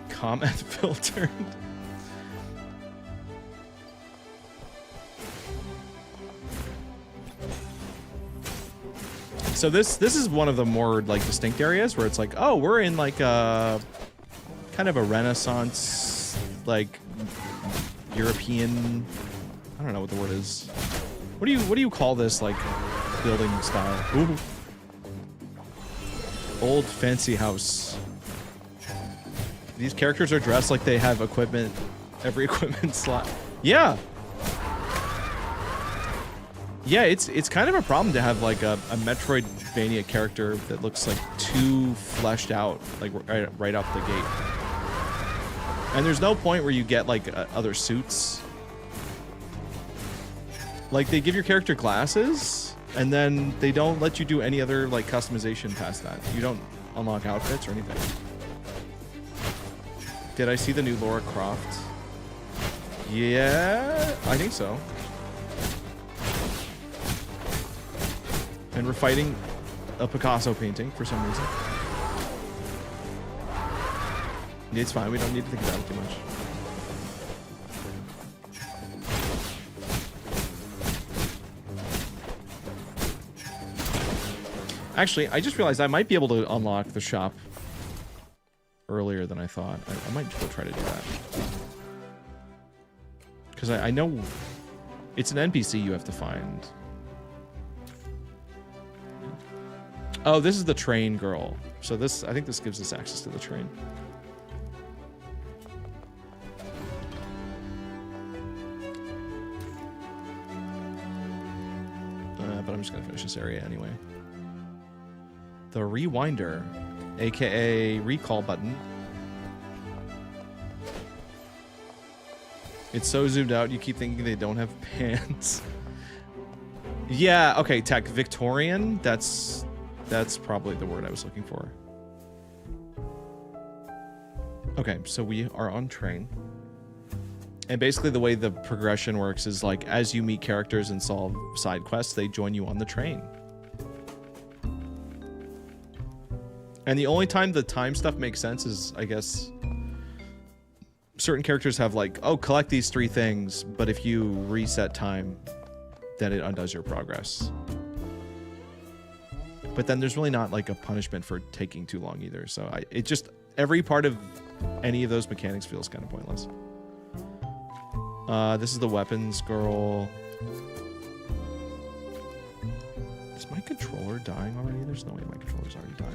Comment filtered. So this is one of the more like distinct areas where it's like, oh, we're in like a kind of a Renaissance, like European. I don't know what the word is. What do you call this like building style? Ooh. Old fancy house. These characters are dressed like they have equipment, every equipment slot. Yeah. Yeah, it's kind of a problem to have like a Metroidvania character that looks like too fleshed out, like right off the gate. And there's no point where you get like other suits. Like they give your character glasses, and then they don't let you do any other like customization past that. You don't unlock outfits or anything. Did I see the new Lara Croft? Yeah, I think so. And we're fighting a Picasso painting for some reason. It's fine, we don't need to think about it too much. Actually, I just realized I might be able to unlock the shop earlier than I thought. I might go try to do that. Because I know it's an NPC you have to find. Oh, this is the train girl. So I think this gives us access to the train. But I'm just gonna finish this area anyway. The rewinder, aka recall button. It's so zoomed out, you keep thinking they don't have pants. Yeah, okay, tech. Victorian, that's probably the word I was looking for. Okay, so we are on train. And basically the way the progression works is like, as you meet characters and solve side quests, they join you on the train. And the only time the time stuff makes sense is, I guess, certain characters have like, oh, collect these 3 things, but if you reset time, then it undoes your progress. But then there's really not like a punishment for taking too long either. So it just, every part of any of those mechanics feels kind of pointless. This is the weapons girl. Is my controller dying already? There's no way my controller's already dying.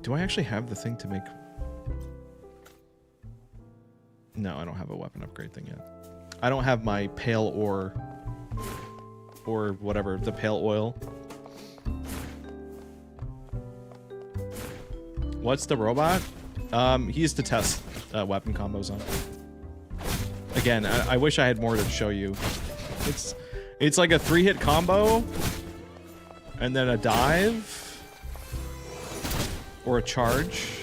Do I actually have the thing to make... No, I don't have a weapon upgrade thing yet. I don't have my pale ore, or whatever, the pale oil. What's the robot? He is to test weapon combos on. Again, I wish I had more to show you. It's like a 3-hit combo, and then a dive, or a charge.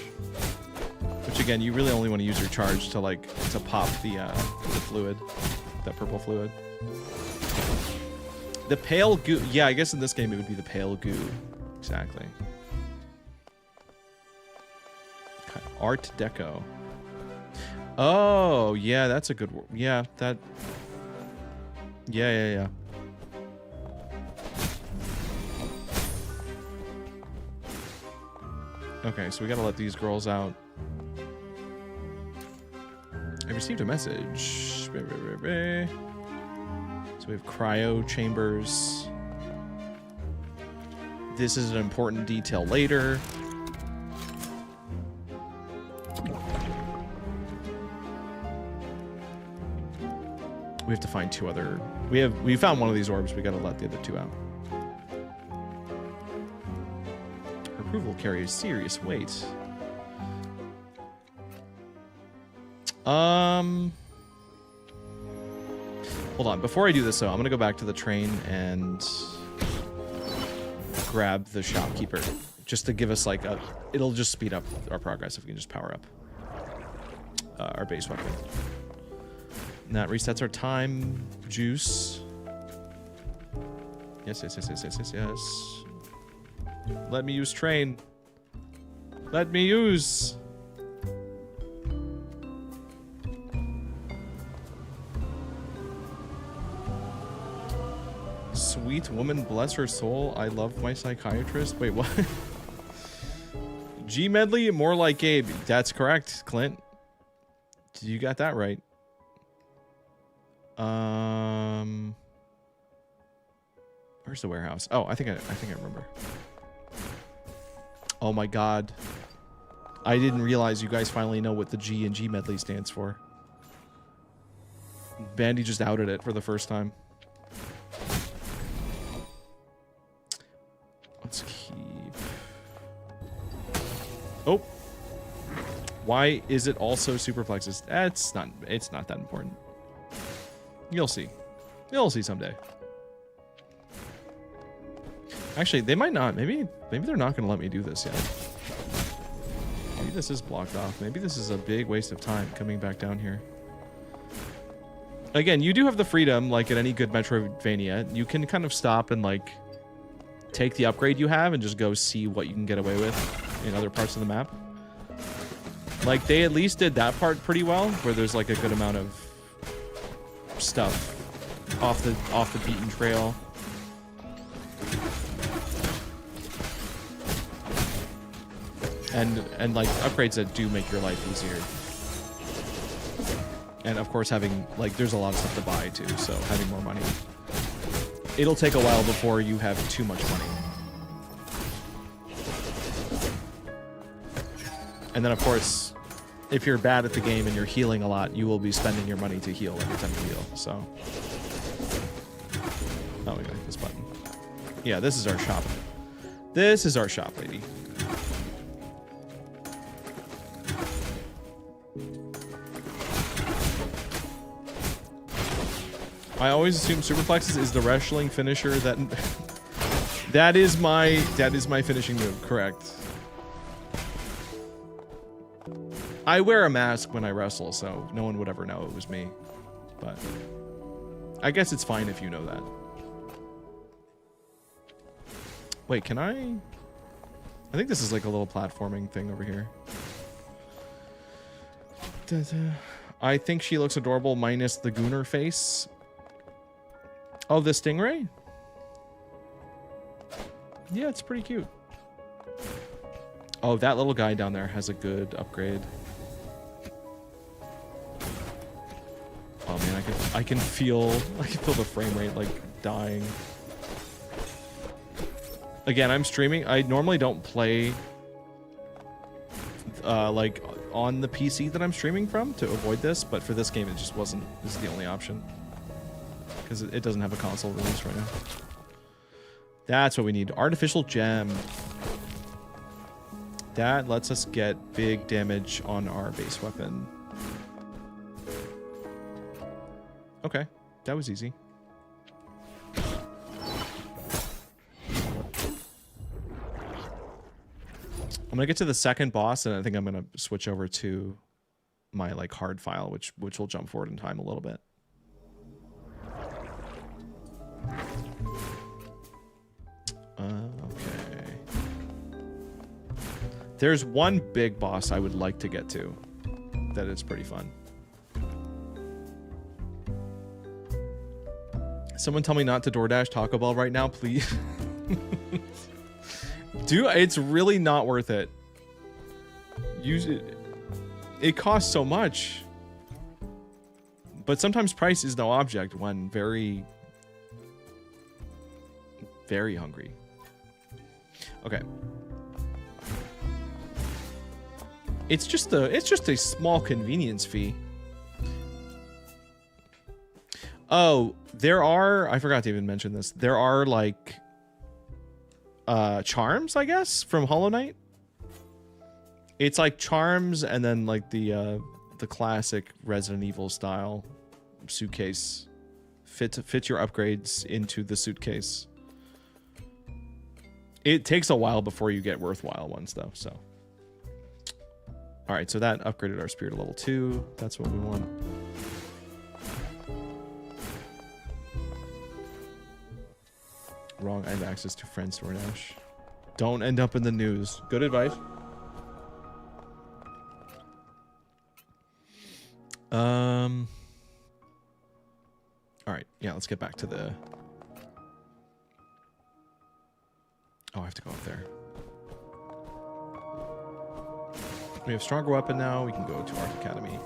Which again, you really only want to use your charge to pop the fluid, that purple fluid. The pale goo. Yeah, I guess in this game it would be the pale goo. Exactly. Art Deco. Oh, yeah, that's a good word. Yeah, that. Yeah. Okay, so we gotta let these girls out. I received a message. So we have cryo chambers. This is an important detail later. We have to find 2 other... We found one of these orbs. We gotta let the other 2 out. Her approval carries serious weight. Hold on. Before I do this, though, I'm gonna go back to the train and grab the shopkeeper, just to give us like a... It'll just speed up our progress if we can just power up our base weapon. And that resets our time juice. Yes. Let me use train. Let me use. sweet woman, bless her soul. I love my psychiatrist. Wait, what? Gmedley, more like Gabe. That's correct, Clint. You got that right. Where's the warehouse? Oh, I think I remember. Oh my god. I didn't realize you guys finally know what the G in Gmedley stands for. Bandy just outed it for the first time. Let's keep... Oh. Why is it also superplexes? It's not that important. You'll see. You'll see someday. Actually, they might not. Maybe they're not going to let me do this yet. Maybe this is blocked off. Maybe this is a big waste of time coming back down here. Again, you do have the freedom, like at any good metroidvania. You can kind of stop and like take the upgrade you have and just go see what you can get away with in other parts of the map. Like they at least did that part pretty well, where there's like a good amount of stuff off the beaten trail. And like upgrades that do make your life easier. And of course having like there's a lot of stuff to buy too, so having more money. It'll take a while before you have too much money. And then of course, if you're bad at the game and you're healing a lot, you will be spending your money to heal every time you heal, so. Oh, we got this button. Yeah, this is our shop. This is our shop, lady. I always assume superplexes is the wrestling finisher that that is my finishing move, correct. I wear a mask when I wrestle, so no one would ever know it was me. But I guess it's fine if you know that. Wait, can I think this is like a little platforming thing over here. I think she looks adorable minus the Gooner face. Oh, the stingray? Yeah, it's pretty cute. Oh, that little guy down there has a good upgrade. Oh man, I can feel the frame rate like dying. Again, I'm streaming. I normally don't play like on the PC that I'm streaming from to avoid this, but for this game it just wasn't. This is the only option. Because it doesn't have a console release right now. That's what we need. Artificial gem. That lets us get big damage on our base weapon. Okay, that was easy. I'm gonna get to the second boss, and I think I'm gonna switch over to my like hard file, which will jump forward in time a little bit. Okay. There's one big boss I would like to get to. That is pretty fun. Someone tell me not to DoorDash Taco Bell right now, please. Dude, it's really not worth it. Use it. It costs so much. But sometimes price is no object when very hungry. Okay. It's just a small convenience fee. Oh, I forgot to even mention this. There are like charms, I guess, from Hollow Knight. It's like charms and then like the classic Resident Evil style suitcase. Fit your upgrades into the suitcase. It takes a while before you get worthwhile ones, though, so. Alright, so that upgraded our spear to level 2. That's what we want. Wrong, I have access to friends DoorDash. Don't end up in the news. Good advice. Alright, yeah, let's get back to the Oh, I have to go up there. We have stronger weapon now. We can go to Art Academy.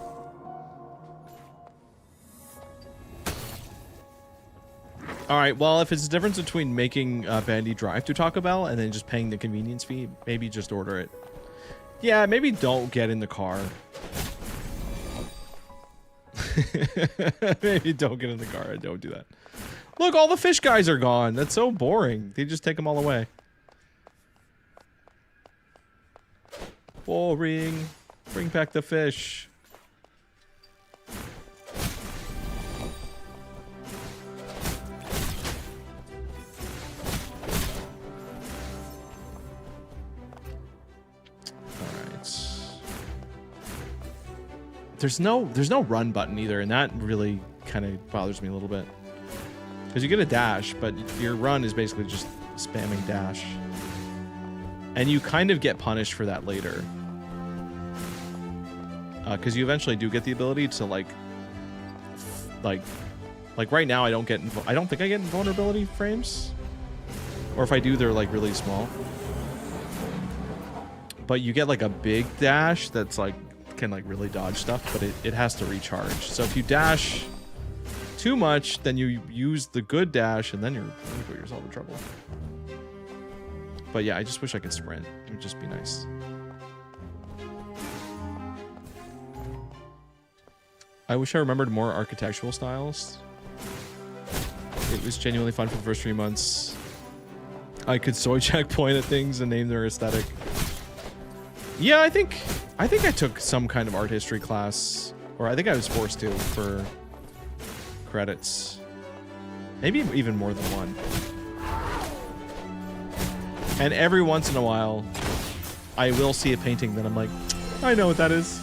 All right. Well, if it's the difference between making Bandy drive to Taco Bell and then just paying the convenience fee, maybe just order it. Yeah, maybe don't get in the car. Maybe don't get in the car. Don't do that. Look, all the fish guys are gone. That's so boring. They just take them all away. Boring. Bring back the fish. There's no run button either, and that really kind of bothers me a little bit. Because you get a dash, but your run is basically just spamming dash. And you kind of get punished for that later. Because you eventually do get the ability to like right now I don't think I get invulnerability frames. Or if I do, they're like really small. But you get like a big dash that's like can like really dodge stuff, but it has to recharge. So if you dash too much, then you use the good dash and then you put yourself in trouble. But yeah, I just wish I could sprint. It would just be nice. I wish I remembered more architectural styles. It was genuinely fun for the first 3 months. I could soy checkpoint at things and name their aesthetic. Yeah, I think I took some kind of art history class, or I think I was forced to for credits. Maybe even more than one. And every once in a while, I will see a painting that I'm like, I know what that is.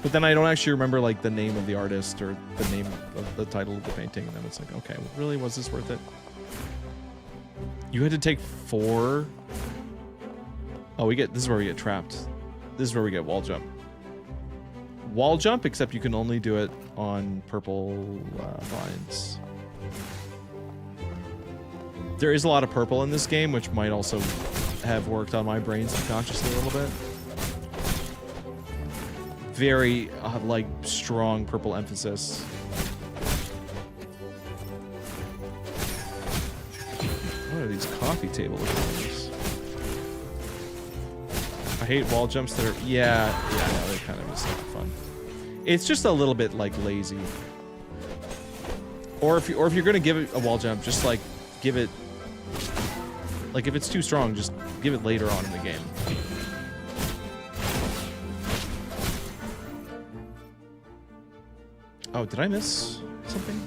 But then I don't actually remember like the name of the artist or the name of the title of the painting. And then it's like, okay, well, really, was this worth it? You had to take 4. Oh, this is where we get trapped. This is where we get wall jump. Wall jump, except you can only do it on purple vines. There is a lot of purple in this game, which might also have worked on my brain subconsciously a little bit. Very, like, strong purple emphasis. What are these coffee table things? I hate wall jumps that are... Yeah, no, they're kind of just not fun. It's just a little bit, like, lazy. Or if you're gonna give it a wall jump, just, like, give it... Like, if it's too strong, just give it later on in the game. Oh, did I miss something?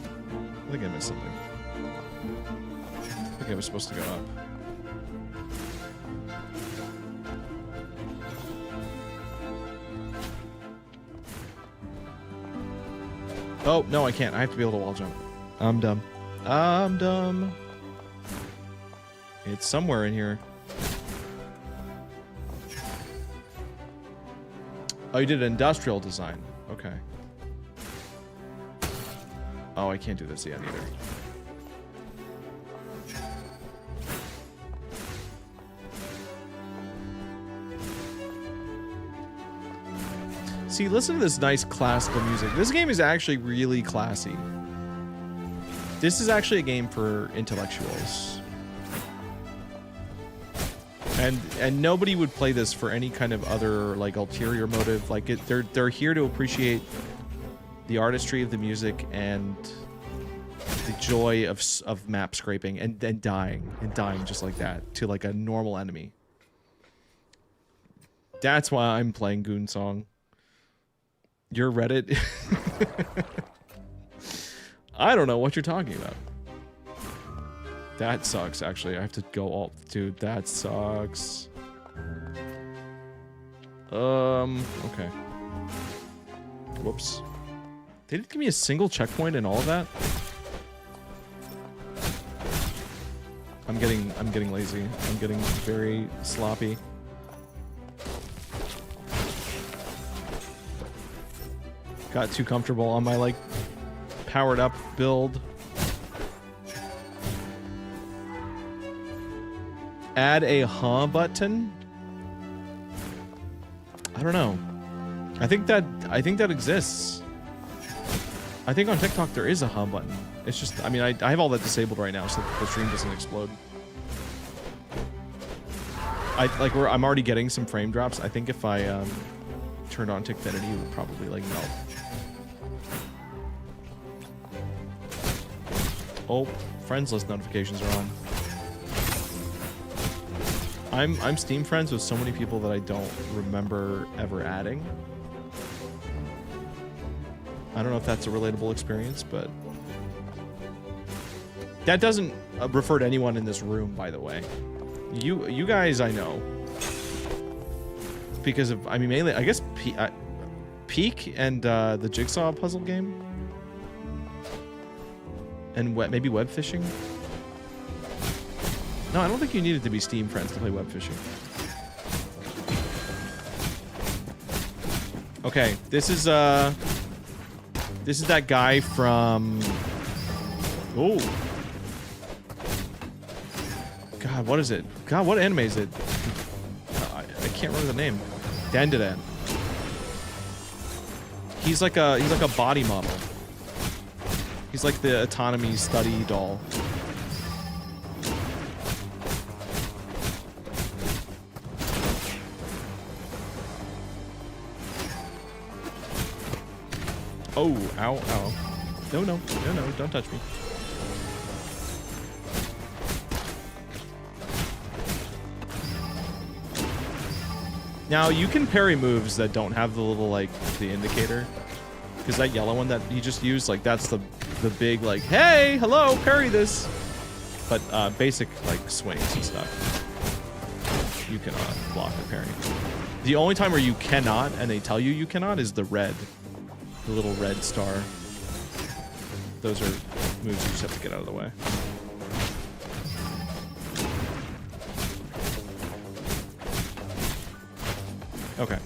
I think I missed something. I think I was supposed to go up. Oh, no, I can't. I have to be able to wall jump. I'm dumb. I'm dumb. It's somewhere in here. Oh, you did industrial design. Okay. Oh, I can't do this yet either. See, listen to this nice classical music. This game is actually really classy. This is actually a game for intellectuals. And nobody would play this for any kind of other like ulterior motive. Like they're here to appreciate the artistry of the music and the joy of map scraping and dying just like that to like a normal enemy. That's why I'm playing Goon Song. Your Reddit. I don't know what you're talking about. That sucks, actually. I have to go all... Dude, that sucks. Okay. Whoops. They didn't give me a single checkpoint in all of that? I'm getting lazy. I'm getting very sloppy. Got too comfortable on my, like, powered up build. Add a huh button. I don't know. I think that exists. I think on TikTok there is a huh button. It's just, I mean, I have all that disabled right now so the stream doesn't explode. I'm already getting some frame drops. I think if I turned on Tickfinity, it would probably like melt. Oh, friends list notifications are on. I'm Steam friends with so many people that I don't remember ever adding. I don't know if that's a relatable experience, but that doesn't refer to anyone in this room, by the way. You guys, I know, because of, I mean, mainly, I guess, Peak and the Jigsaw puzzle game, and maybe web fishing. No, I don't think you needed to be Steam friends to play web fishing. Okay, this is that guy from. Oh. God, what is it? God, what anime is it? I can't remember the name. Dandadan. He's like a body model. He's like the autonomy study doll. Oh, ow, ow. No, don't touch me. Now, you can parry moves that don't have the little, like, the indicator. Because that yellow one that he just used, like, that's the big, like, hey, hello, parry this. But basic, like, swings and stuff, you cannot block or parry. The only time where you cannot, and they tell you you cannot, is the red. The little red star. Those are moves you just have to get out of the way. Okay.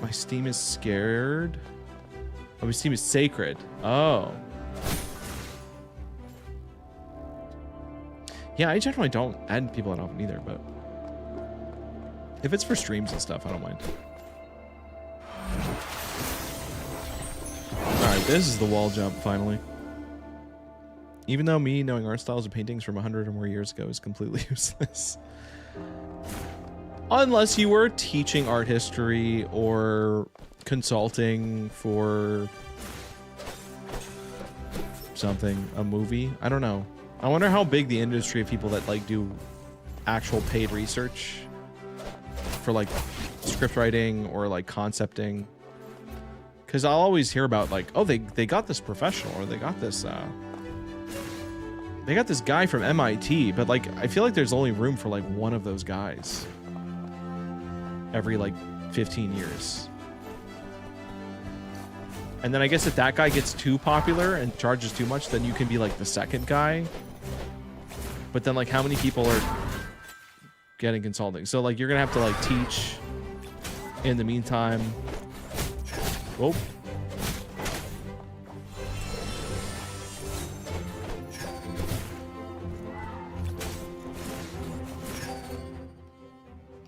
My Steam is scared. Oh, my Steam is sacred. Oh. Yeah, I generally don't add people that often either, but if it's for streams and stuff, I don't mind. Alright, this is the wall jump, finally. Even though me knowing art styles and paintings from 100 or more years ago is completely useless. Unless you were teaching art history or consulting for something, a movie. I don't know. I wonder how big the industry of people that like do actual paid research for like script writing or like concepting. Because I'll always hear about like, oh, they got this professional, or they got this guy from MIT, but like I feel like there's only room for like one of those guys every like 15 years. And then I guess if that guy gets too popular and charges too much, then you can be like the second guy. But then like how many people are getting consulting? So like you're gonna have to like teach in the meantime. Whoa.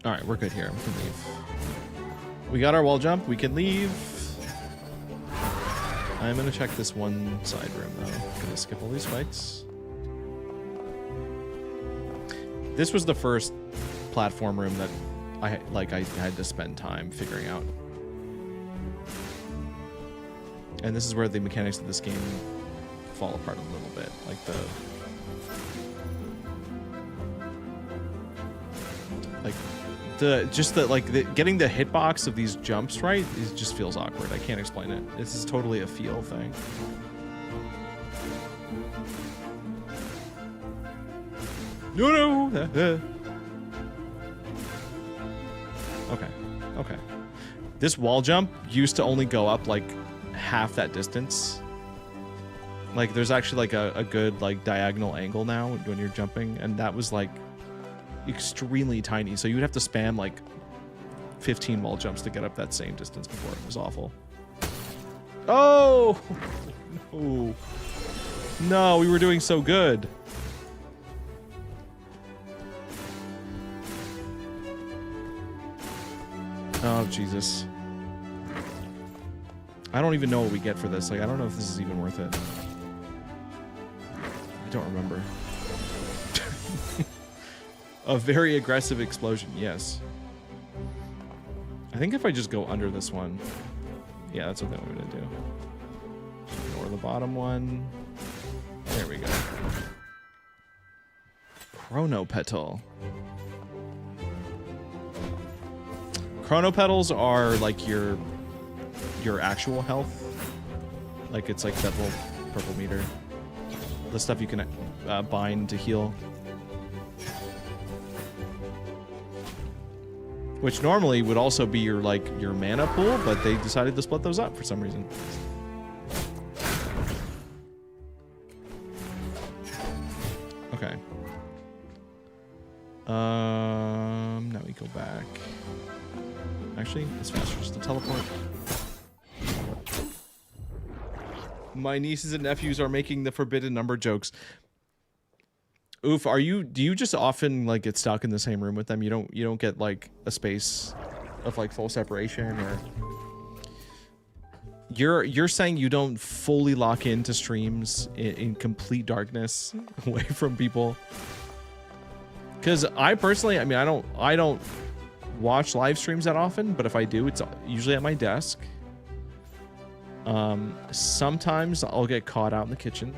All right, we're good here. We can leave. We got our wall jump. We can leave. I'm gonna check this one side room though. I'm gonna skip all these fights. This was the first platform room that I had to spend time figuring out. And this is where the mechanics of this game fall apart a little bit. Like getting the hitbox of these jumps right just feels awkward. I can't explain it. This is totally a feel thing. No. Okay. This wall jump used to only go up like half that distance. Like there's actually like a good like diagonal angle now when you're jumping, and that was like extremely tiny, so you would have to spam like 15 wall jumps to get up that same distance before. It was awful. Oh no. No, we were doing so good. Oh, Jesus. I don't even know what we get for this. Like, I don't know if this is even worth it. I don't remember. A very aggressive explosion, yes. I think if I just go under this one... Yeah, that's what I'm going to do. Ignore the bottom one. There we go. Chronopetal. Chronopetals are like your actual health. Like it's like that little purple meter. The stuff you can bind to heal. Which normally would also be your your mana pool, but they decided to split those up for some reason. Okay. Now we go back. Actually, it's faster just to teleport. My nieces and nephews are making the forbidden number jokes. Oof, do you just often like get stuck in the same room with them? You don't get like a space of like full separation, or you're saying you don't fully lock into streams in complete darkness away from people? Because I personally, I mean, I don't watch live streams that often, but if I do, it's usually at my desk. Sometimes I'll get caught out in the kitchen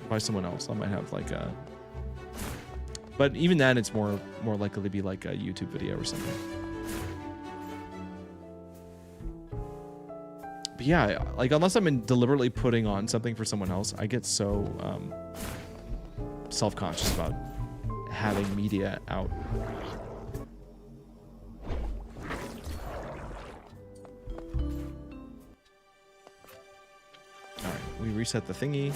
by someone else. I might have like a, but even then it's more likely to be like a YouTube video or something. But yeah, like unless I'm deliberately putting on something for someone else, I get so self-conscious about having media out. Alright, we reset the thingy.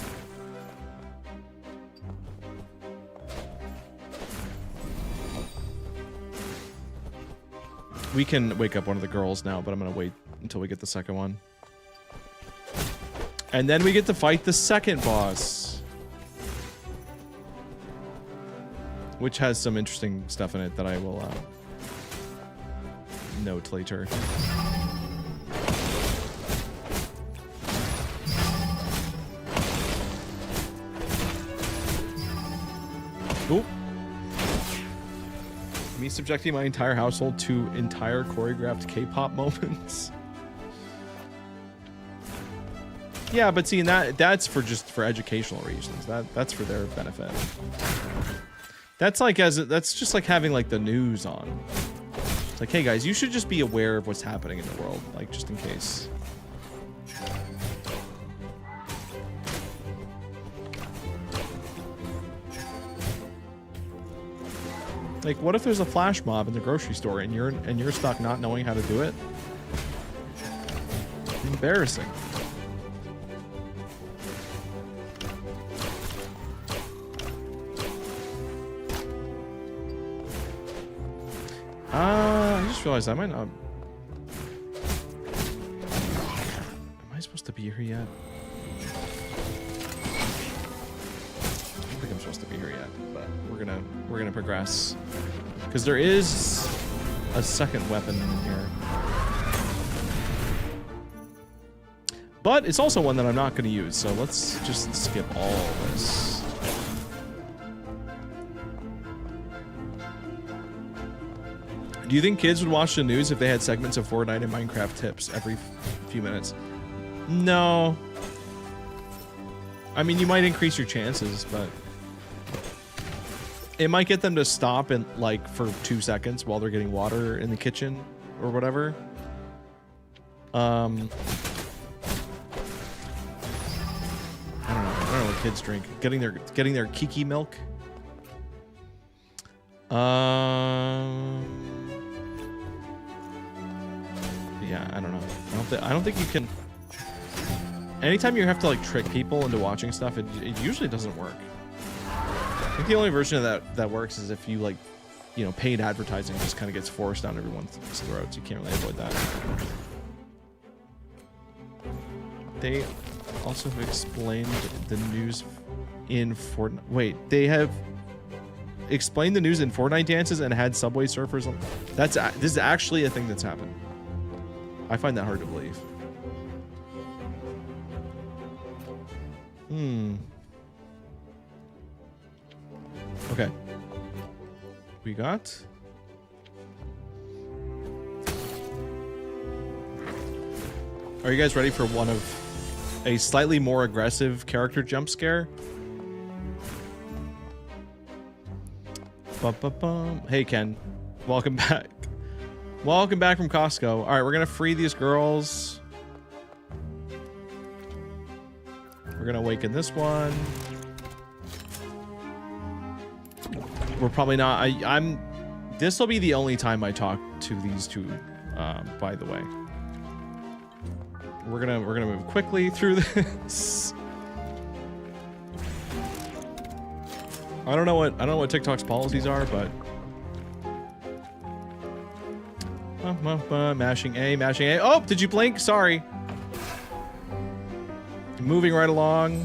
We can wake up one of the girls now, but I'm gonna wait until we get the second one. And then we get to fight the second boss, which has some interesting stuff in it that I will note later. Oop. Me subjecting my entire household to entire choreographed K-pop moments. Yeah, but see, that's for educational reasons. That's for their benefit. That's just like having like the news on. It's like, hey guys, you should just be aware of what's happening in the world, like just in case. Like, what if there's a flash mob in the grocery store and you're stuck not knowing how to do it? Embarrassing. I just realized I might not. Am I supposed to be here yet? I don't think I'm supposed to be here yet, but we're gonna progress because there is a second weapon in here, but it's also one that I'm not going to use. So let's just skip all this. Do you think kids would watch the news if they had segments of Fortnite and Minecraft tips every few minutes? No. I mean, you might increase your chances, but it might get them to stop and like for 2 seconds while they're getting water in the kitchen or whatever. I don't know what kids drink. Getting their Kiki milk. Yeah, I don't know. I don't think you can. Anytime you have to like trick people into watching stuff, it usually doesn't work. I think the only version of that works is if you like, you know, paid advertising just kind of gets forced down everyone's throats. You can't really avoid that. They also have explained the news in Fortnite. Wait, they have explained the news in Fortnite dances and had Subway Surfers on. This is actually a thing that's happened. I find that hard to believe. Okay. We got. Are you guys ready for one of a slightly more aggressive character jump scare? Bum. Hey, Ken. Welcome back. Welcome back from Costco. All right, we're going to free these girls. We're going to awaken this one. We're probably not... This will be the only time I talk to these two, by the way. We're gonna move quickly through this. I don't know what TikTok's policies are, but mashing A. Oh, did you blink? Sorry. Moving right along.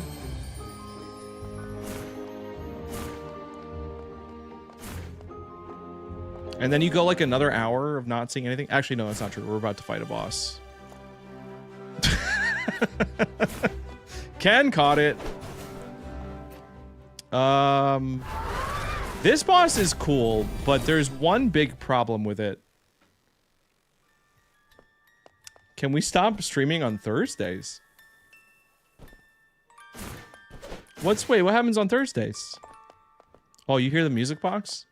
And then you go like another hour of not seeing anything. Actually, no, that's not true. We're about to fight a boss. Ken caught it. This boss is cool, but there's one big problem with it. Can we stop streaming on Thursdays? What happens on Thursdays? Oh, you hear the music box?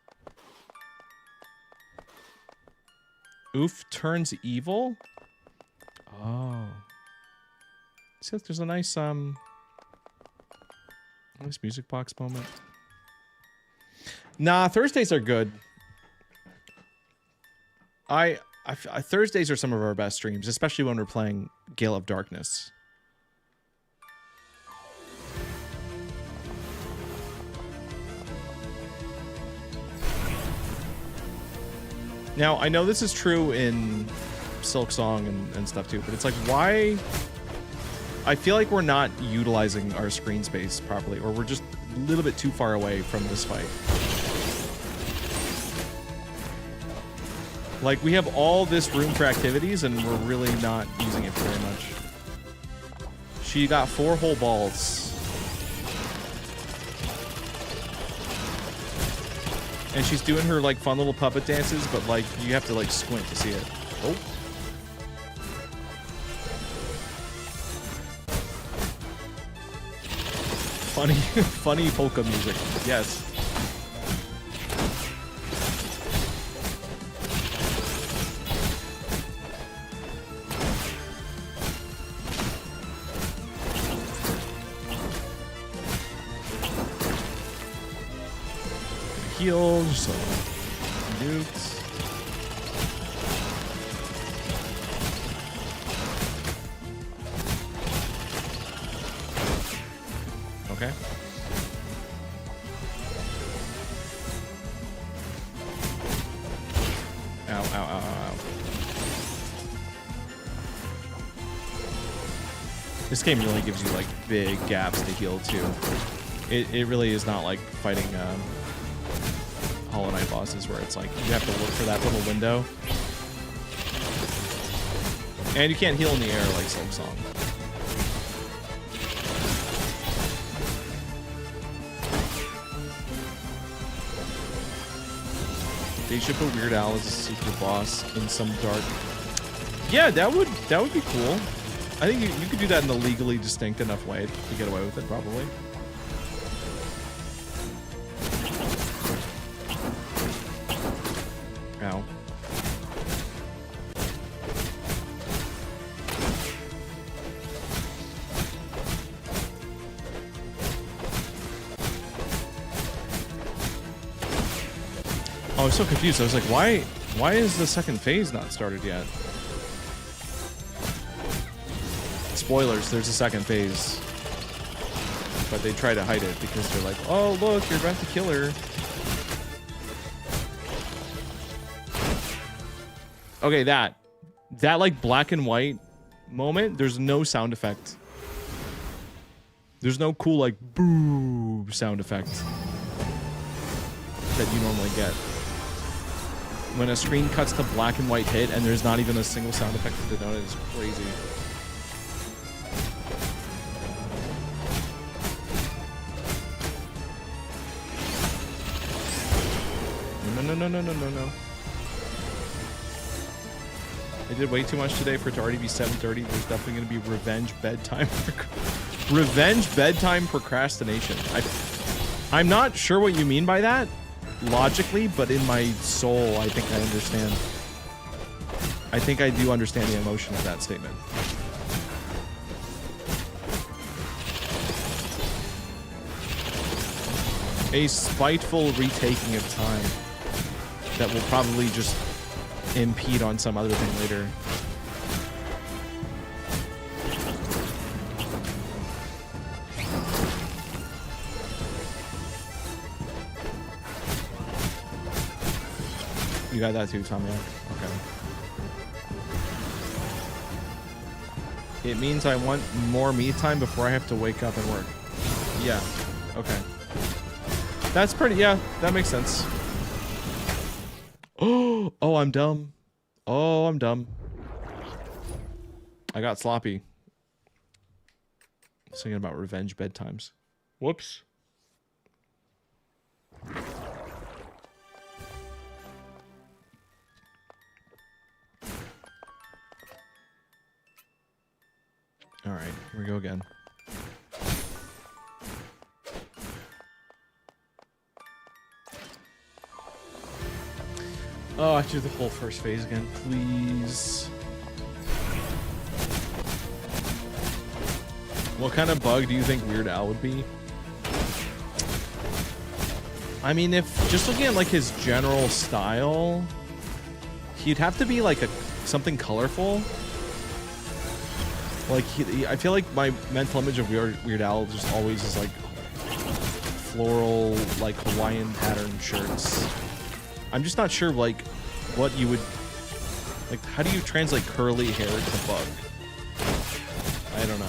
Oof turns evil? Oh. See, there's a nice nice music box moment. Nah, Thursdays are good. Thursdays are some of our best streams, especially when we're playing Gale of Darkness. Now, I know this is true in Silksong and stuff too, but it's like, why... I feel like we're not utilizing our screen space properly, or we're just a little bit too far away from this fight. Like, we have all this room for activities, and we're really not using it very much. She got 4 whole balls. And she's doing her, like, fun little puppet dances, but, like, you have to, like, squint to see it. Oh. Funny polka music. Yes. Heal, so nukes. Okay. Ow. This game really gives you like big gaps to heal too. It really is not like fighting Hollow Knight bosses where it's like you have to look for that little window. And you can't heal in the air like Silksong. They should put Weird Al as a secret boss in some dark... Yeah, that would be cool. I think you could do that in a legally distinct enough way to get away with it, probably. Ow. I was so confused. I was like, why is the second phase not started yet? Spoilers, there's a second phase. But they try to hide it because they're like, oh, look, you're about to kill her. Okay, that like black and white moment, there's no sound effect. There's no cool, like, boo sound effect that you normally get. When a screen cuts to black and white hit and there's not even a single sound effect to denote it, it's crazy. No. I did way too much today for it to already be 7:30. There's definitely going to be revenge bedtime. Revenge bedtime procrastination. I'm not sure what you mean by that, logically, but in my soul, I think I understand. I think I do understand the emotion of that statement. A spiteful retaking of time that will probably just impede on some other thing later. You got that too, Tommy. Okay. It means I want more me time before I have to wake up and work. Yeah. Okay. That's pretty, yeah, that makes sense. Oh, I'm dumb. Oh, I'm dumb. I got sloppy. I was thinking about revenge bedtimes. Whoops. All right, here we go again. Oh, I have to do the whole first phase again, please. What kind of bug do you think Weird Al would be? I mean, if just looking at like his general style, he'd have to be like something colorful. Like I feel like my mental image of Weird Al just always is like floral, like Hawaiian pattern shirts. I'm just not sure, like, what you would... Like, how do you translate curly hair to bug? I don't know.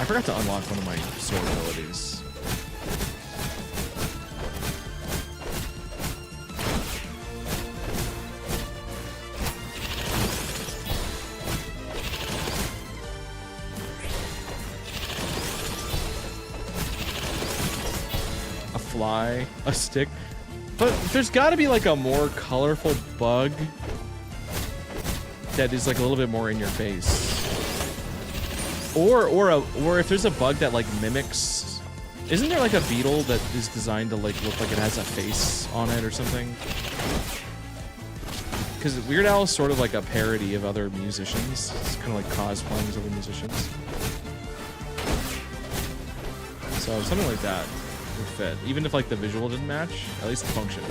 I forgot to unlock one of my sword abilities. A stick, but there's got to be like a more colorful bug that is like a little bit more in your face, or if there's a bug that like mimics. Isn't there like a beetle that is designed to like look like it has a face on it or something? Because Weird Al is sort of like a parody of other musicians. It's kind of like cosplaying as other musicians. So something like that would fit. Even if like the visual didn't match, at least the function.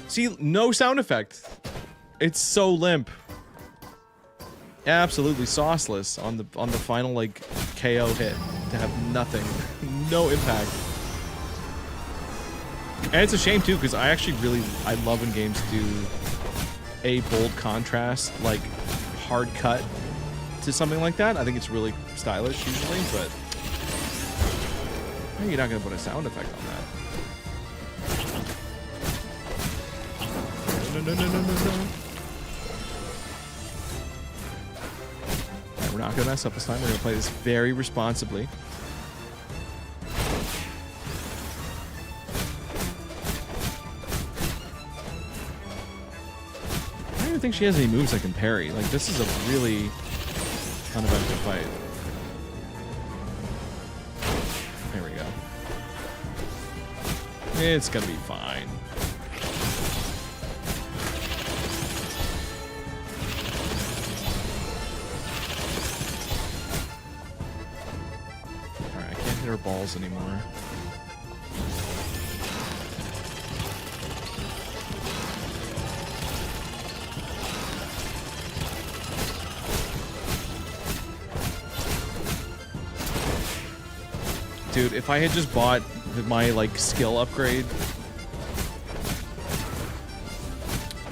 See, no sound effect. It's so limp. Absolutely sauceless on the final like KO hit to have nothing, no impact. And it's a shame too, because I love when games do a bold contrast, like hard cut to something like that. I think it's really stylish usually, but you're not gonna put a sound effect on that. No. Right, we're not gonna mess up this time. We're gonna play this very responsibly. I don't even think she has any moves I can parry. Like, this is a really uneventful fight. There we go. It's gonna be fine. Alright, I can't hit her balls anymore. Dude, if I had just bought my, like, skill upgrade...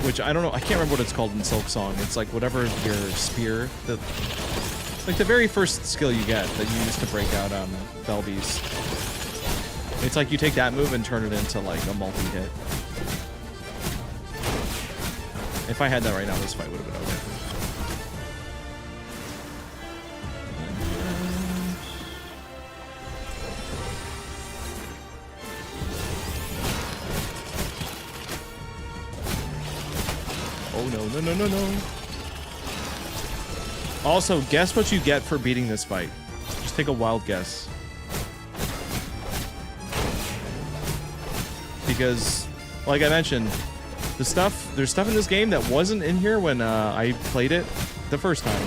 Which, I don't know, I can't remember what it's called in Silksong. It's like whatever your spear... Like the very first skill you get that you use to break out Belvies. It's like you take that move and turn it into, like, a multi-hit. If I had that right now, this fight would have been over. Oh, no. Also, guess what you get for beating this fight. Just take a wild guess. Because, like I mentioned, there's stuff in this game that wasn't in here when I played it the first time.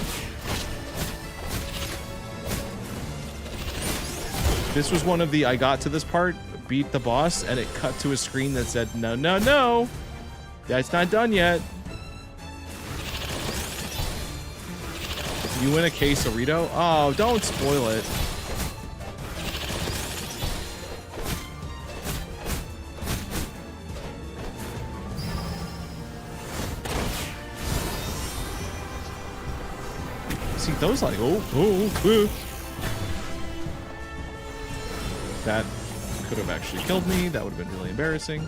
This was one of the, I got to this part, beat the boss, and it cut to a screen that said, no, that's not done yet. You win a quesarito? Oh, don't spoil it. See, those like, oh. That could have actually killed me. That would have been really embarrassing.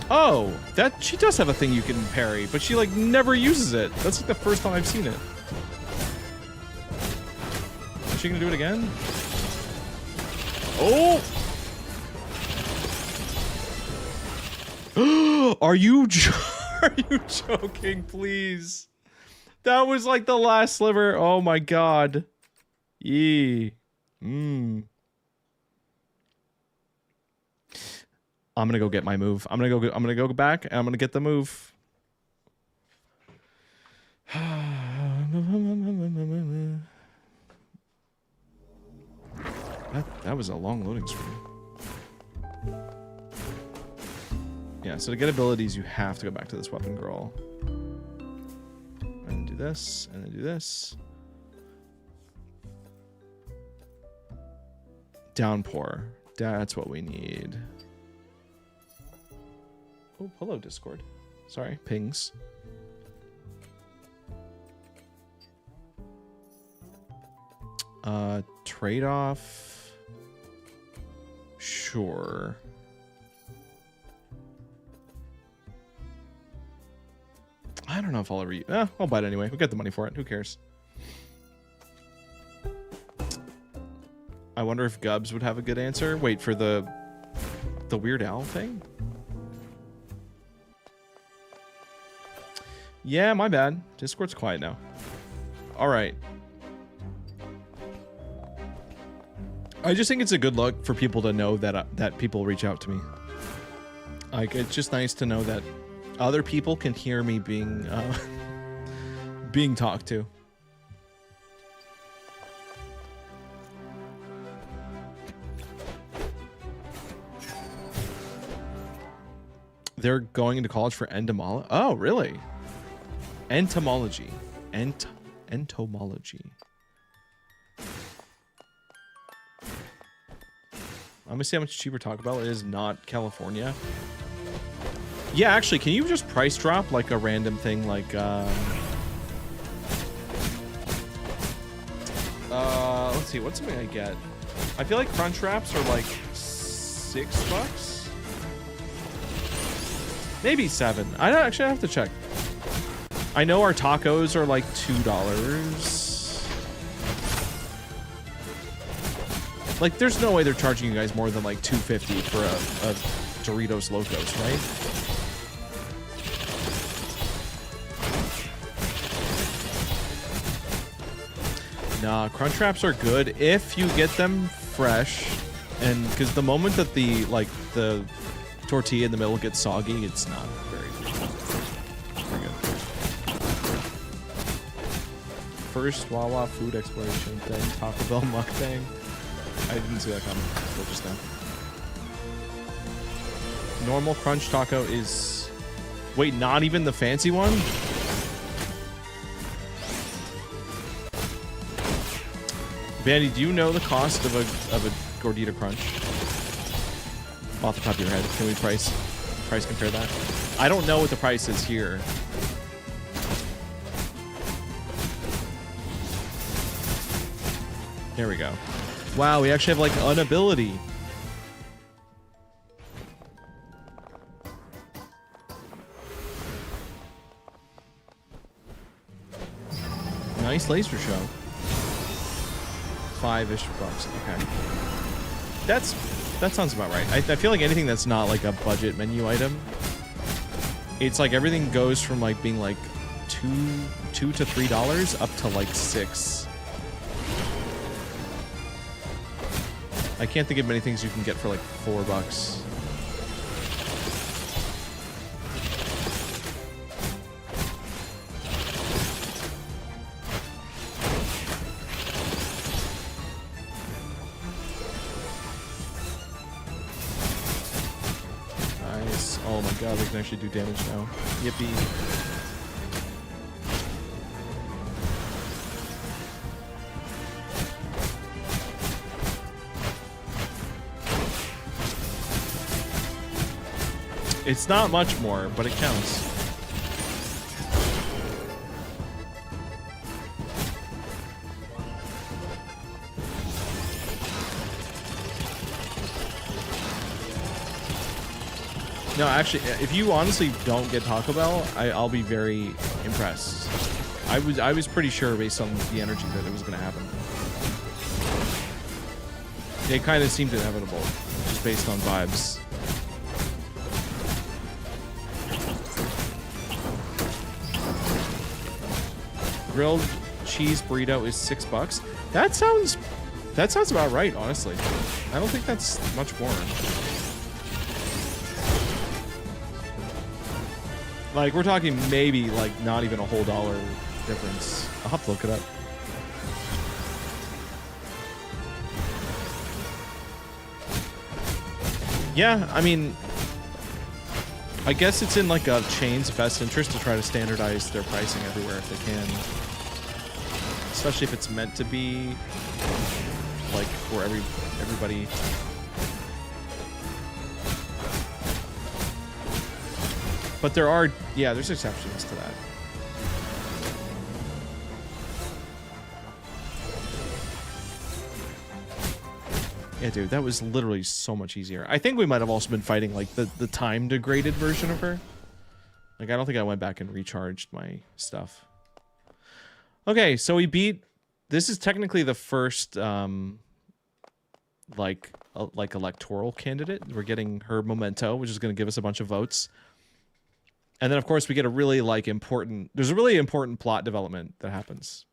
Oh, that she does have a thing you can parry, but she like never uses it. That's like the first time I've seen it. Is she gonna do it again? Oh! Are you joking? Please. That was like the last sliver. Oh my god. Yee. I'm gonna go get my move. I'm gonna go back and I'm gonna get the move. That was a long loading screen. Yeah, so to get abilities, you have to go back to this weapon girl. And do this, and then do this. Downpour. That's what we need. Oh, hello, Discord. Sorry, pings. Trade-off. Sure. I don't know if I'll ever... I'll buy it anyway. We'll get the money for it. Who cares? I wonder if Gubs would have a good answer. Wait, for the Weird Al thing? Yeah, my bad. Discord's quiet now. All right. I just think it's a good look for people to know that that people reach out to me. Like, it's just nice to know that other people can hear me being being talked to. They're going into college for entomology. Oh, really? Entomology. Entomology. I'm gonna see how much cheaper Taco Bell is, not California. Yeah, actually, can you just price drop like a random thing like let's see, what's something I get? I feel like crunch wraps are like $6. Maybe $7. I don't actually have to check. I know our tacos are like $2. Like, there's no way they're charging you guys more than like $2.50 for a Doritos Locos, right? Nah, crunch wraps are good if you get them fresh, and because the moment that the tortilla in the middle gets soggy, it's not very good. First Wawa food exploration, then Taco Bell mukbang. I didn't see that coming until just now. Normal crunch taco is Wait, not even the fancy one? Vandy, do you know the cost of a Gordita Crunch? Off the top of your head, can we price compare that? I don't know what the price is here. There we go. Wow, we actually have like an ability. Nice laser show. 5-ish bucks. Okay. That sounds about right. I feel like anything that's not like a budget menu item, it's like everything goes from like being like $2 to $3 up to like $6. I can't think of many things you can get for like $4. Nice. Oh my god, we can actually do damage now. Yippee. It's not much more, but it counts. No, actually, if you honestly don't get Taco Bell, I'll be very impressed. I was pretty sure based on the energy that it was going to happen. It kind of seemed inevitable, just based on vibes. Grilled cheese burrito is $6. That sounds about right, honestly. I don't think that's much more. Like, we're talking maybe like not even a whole dollar difference. I'll have to look it up. Yeah, I mean, I guess it's in like a chain's best interest to try to standardize their pricing everywhere if they can. Especially if it's meant to be like for everybody. But there are, yeah, there's exceptions to that. Yeah, dude, that was literally so much easier. I think we might have also been fighting like the time degraded version of her. Like, I don't think I went back and recharged my stuff. Okay, so we beat. This is technically the first like electoral candidate. We're getting her memento, which is going to give us a bunch of votes. And then of course we get a really like important. There's a really important plot development that happens.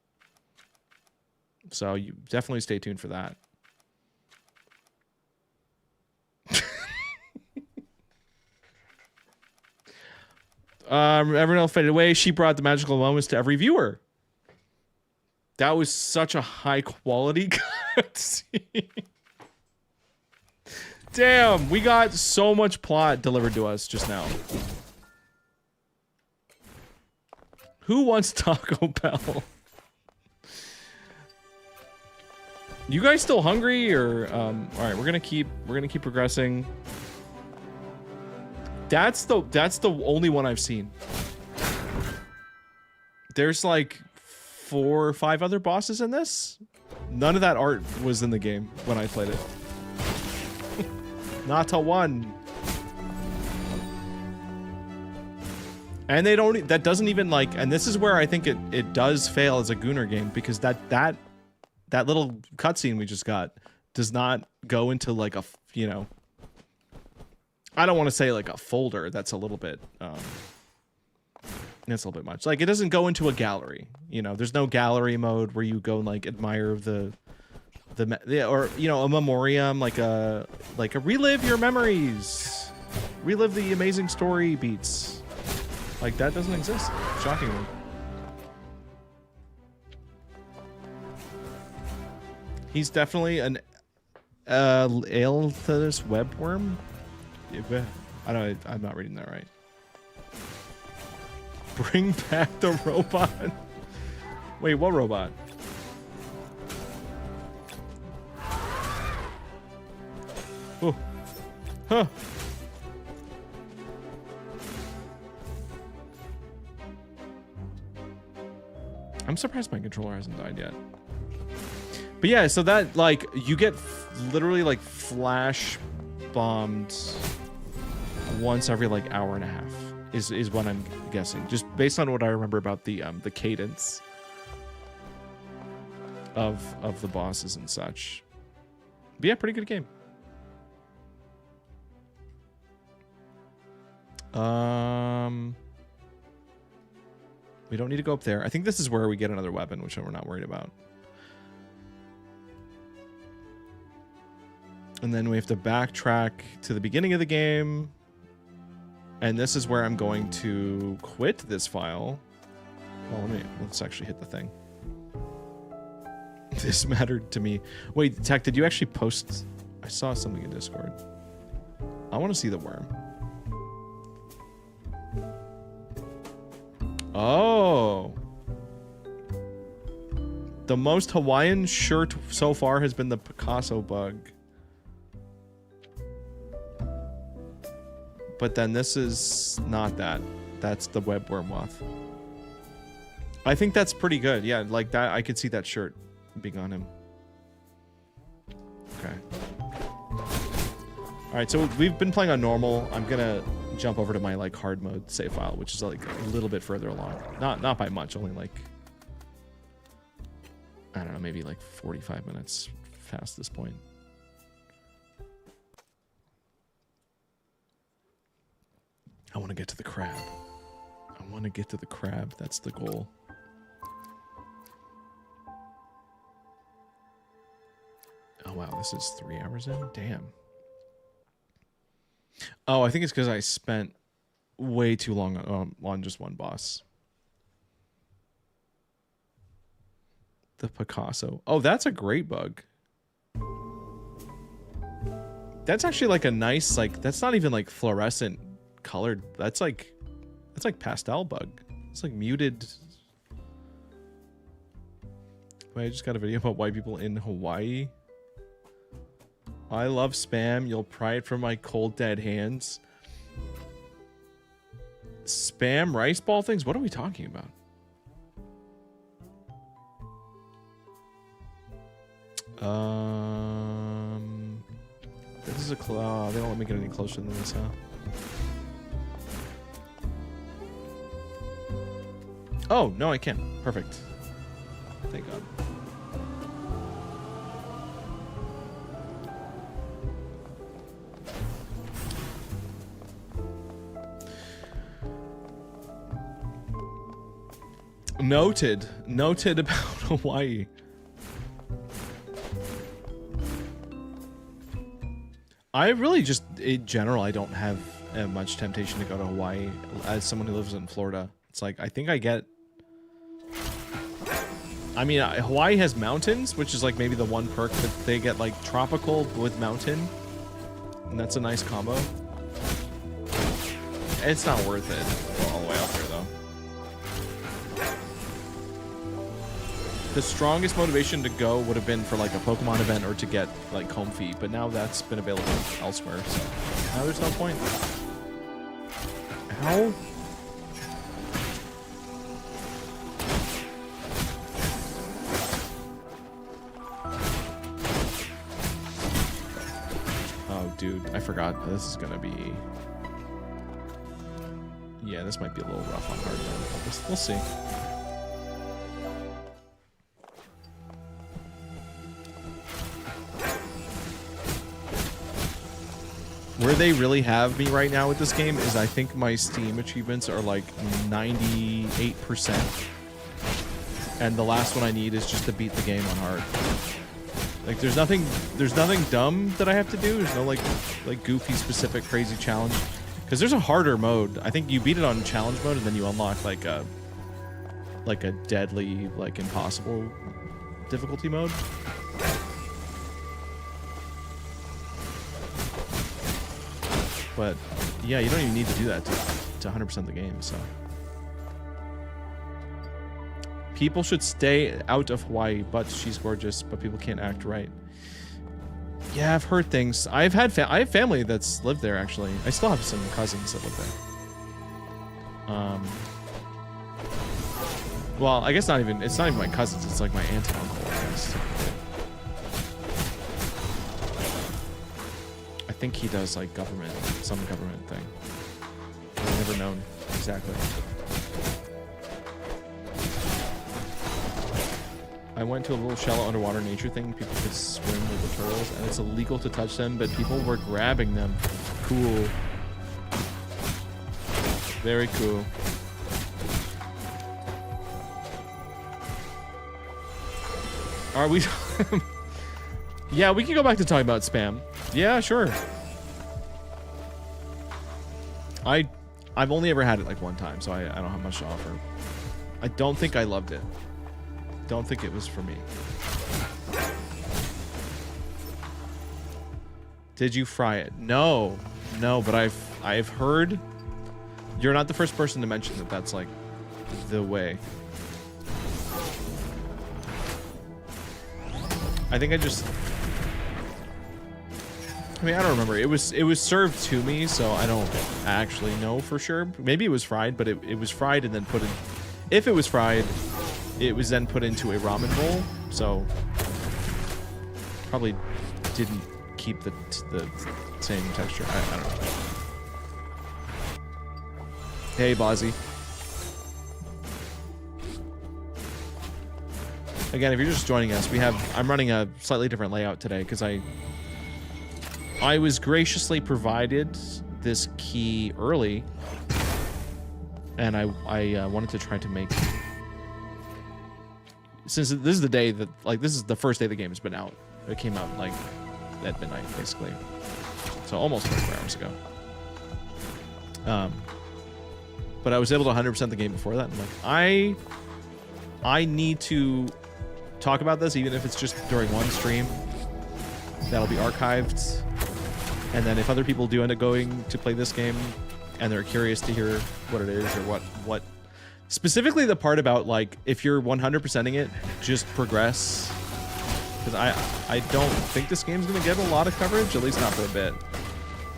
So you definitely stay tuned for that. Everyone else faded away. She brought the magical moments to every viewer. That was such a high quality cutscene. Damn, we got so much plot delivered to us just now. Who wants Taco Bell? You guys still hungry or all right, we're gonna keep progressing. That's the only one I've seen. There's like 4 or 5 other bosses in this. None of that art was in the game when I played it. Not a one. And they don't, that doesn't even like, and this is where I think it does fail as a Gooner game, because that little cutscene we just got does not go into like a, you know, I don't want to say like a folder. That's a little bit, that's a little bit much. Like, it doesn't go into a gallery, you know, there's no gallery mode where you go and like admire the or, you know, a memoriam, like a relive your memories, relive the amazing story beats. Like, that doesn't exist, shockingly. He's definitely an Aelthus webworm. I'm not reading that right. Bring back the robot. Wait, what robot? Oh. Huh. I'm surprised my controller hasn't died yet. But yeah, so that, like, you get literally, like, flash bombed once every, like, hour and a half is what I'm guessing. Just based on what I remember about the cadence of the bosses and such. But yeah, pretty good game. We don't need to go up there. I think this is where we get another weapon, which we're not worried about. And then we have to backtrack to the beginning of the game. And this is where I'm going to quit this file. Well, let's actually hit the thing. This mattered to me. Wait, Tech, did you actually post? I saw something in Discord. I want to see the worm. Oh. The most Hawaiian shirt so far has been the Picasso bug. But then this is not that. That's the webworm moth. I think that's pretty good. Yeah, like that. I could see that shirt being on him. Okay. All right, so we've been playing on normal. I'm gonna jump over to my like hard mode save file, which is like a little bit further along. Not by much, only like, I don't know, maybe like 45 minutes past this point. I want to get to the crab. I want to get to the crab. That's the goal. Oh wow, this is 3 hours in? Damn. Oh, I think it's because I spent way too long on just one boss. The Picasso. Oh, that's a great bug. That's actually like a nice, like, that's not even like fluorescent colored. That's like pastel bug. It's like muted. Wait, I just got a video about white people in Hawaii. I love spam. You'll pry it from my cold dead hands. Spam rice ball things? What are we talking about? This is a claw. They don't let me get any closer than this, huh? Oh, no, I can't. Perfect. Thank God. Noted. Noted about Hawaii. I really just, in general, I don't have much temptation to go to Hawaii as someone who lives in Florida. It's like, I think I get... I mean, Hawaii has mountains, which is like maybe the one perk, that they get like tropical with mountain. And that's a nice combo. It's not worth it all the way out there, though. The strongest motivation to go would have been for like a Pokemon event or to get like home feed, but now that's been available elsewhere, so now there's no point. Ow. Oh, dude, I forgot. This is gonna be... Yeah, this might be a little rough on hard mode. We'll see. Where they really have me right now with this game is I think my Steam achievements are like 98%. And the last one I need is just to beat the game on hard. Like there's nothing dumb that I have to do. There's no like goofy specific crazy challenge. Because there's a harder mode. I think you beat it on challenge mode and then you unlock like a deadly, like impossible difficulty mode. But yeah, you don't even need to do that to 100% the game, so. People should stay out of Hawaii, but she's gorgeous, but people can't act right. Yeah, I've heard things. I have family that's lived there, actually. I still have some cousins that live there. Well, I guess it's not even my cousins, it's like my aunt and uncle, I guess. I think he does like some government thing. I've never known exactly. I went to a little shallow underwater nature thing. People could swim with the turtles, and it's illegal to touch them, but people were grabbing them. Cool. Very cool. Are we? Yeah, we can go back to talking about spam. Yeah, sure. I've only ever had it like one time, so I don't have much to offer. I don't think I loved it. Don't think it was for me. Did you fry it? No, but I've heard. You're not the first person to mention that that's like the way. I think I mean, I don't remember. It was served to me, so I don't actually know for sure. Maybe it was fried, but it was fried and then put in. If it was fried, it was then put into a ramen bowl, so probably didn't keep the same texture. I don't know. Hey, Bozzy. Again, if you're just joining us, I'm running a slightly different layout today because I was graciously provided this key early, and I wanted to try to make, since this is the day that, like, this is the first day the game has been out. It came out like at midnight, basically, so almost 24 hours ago. But I was able to 100% the game before that. I'm like, I need to talk about this, even if it's just during one stream. That'll be archived, and then if other people do end up going to play this game and they're curious to hear what it is, or what specifically the part about, like, if you're 100%ing it, just progress, because I don't think this game's gonna get a lot of coverage, at least not for a bit,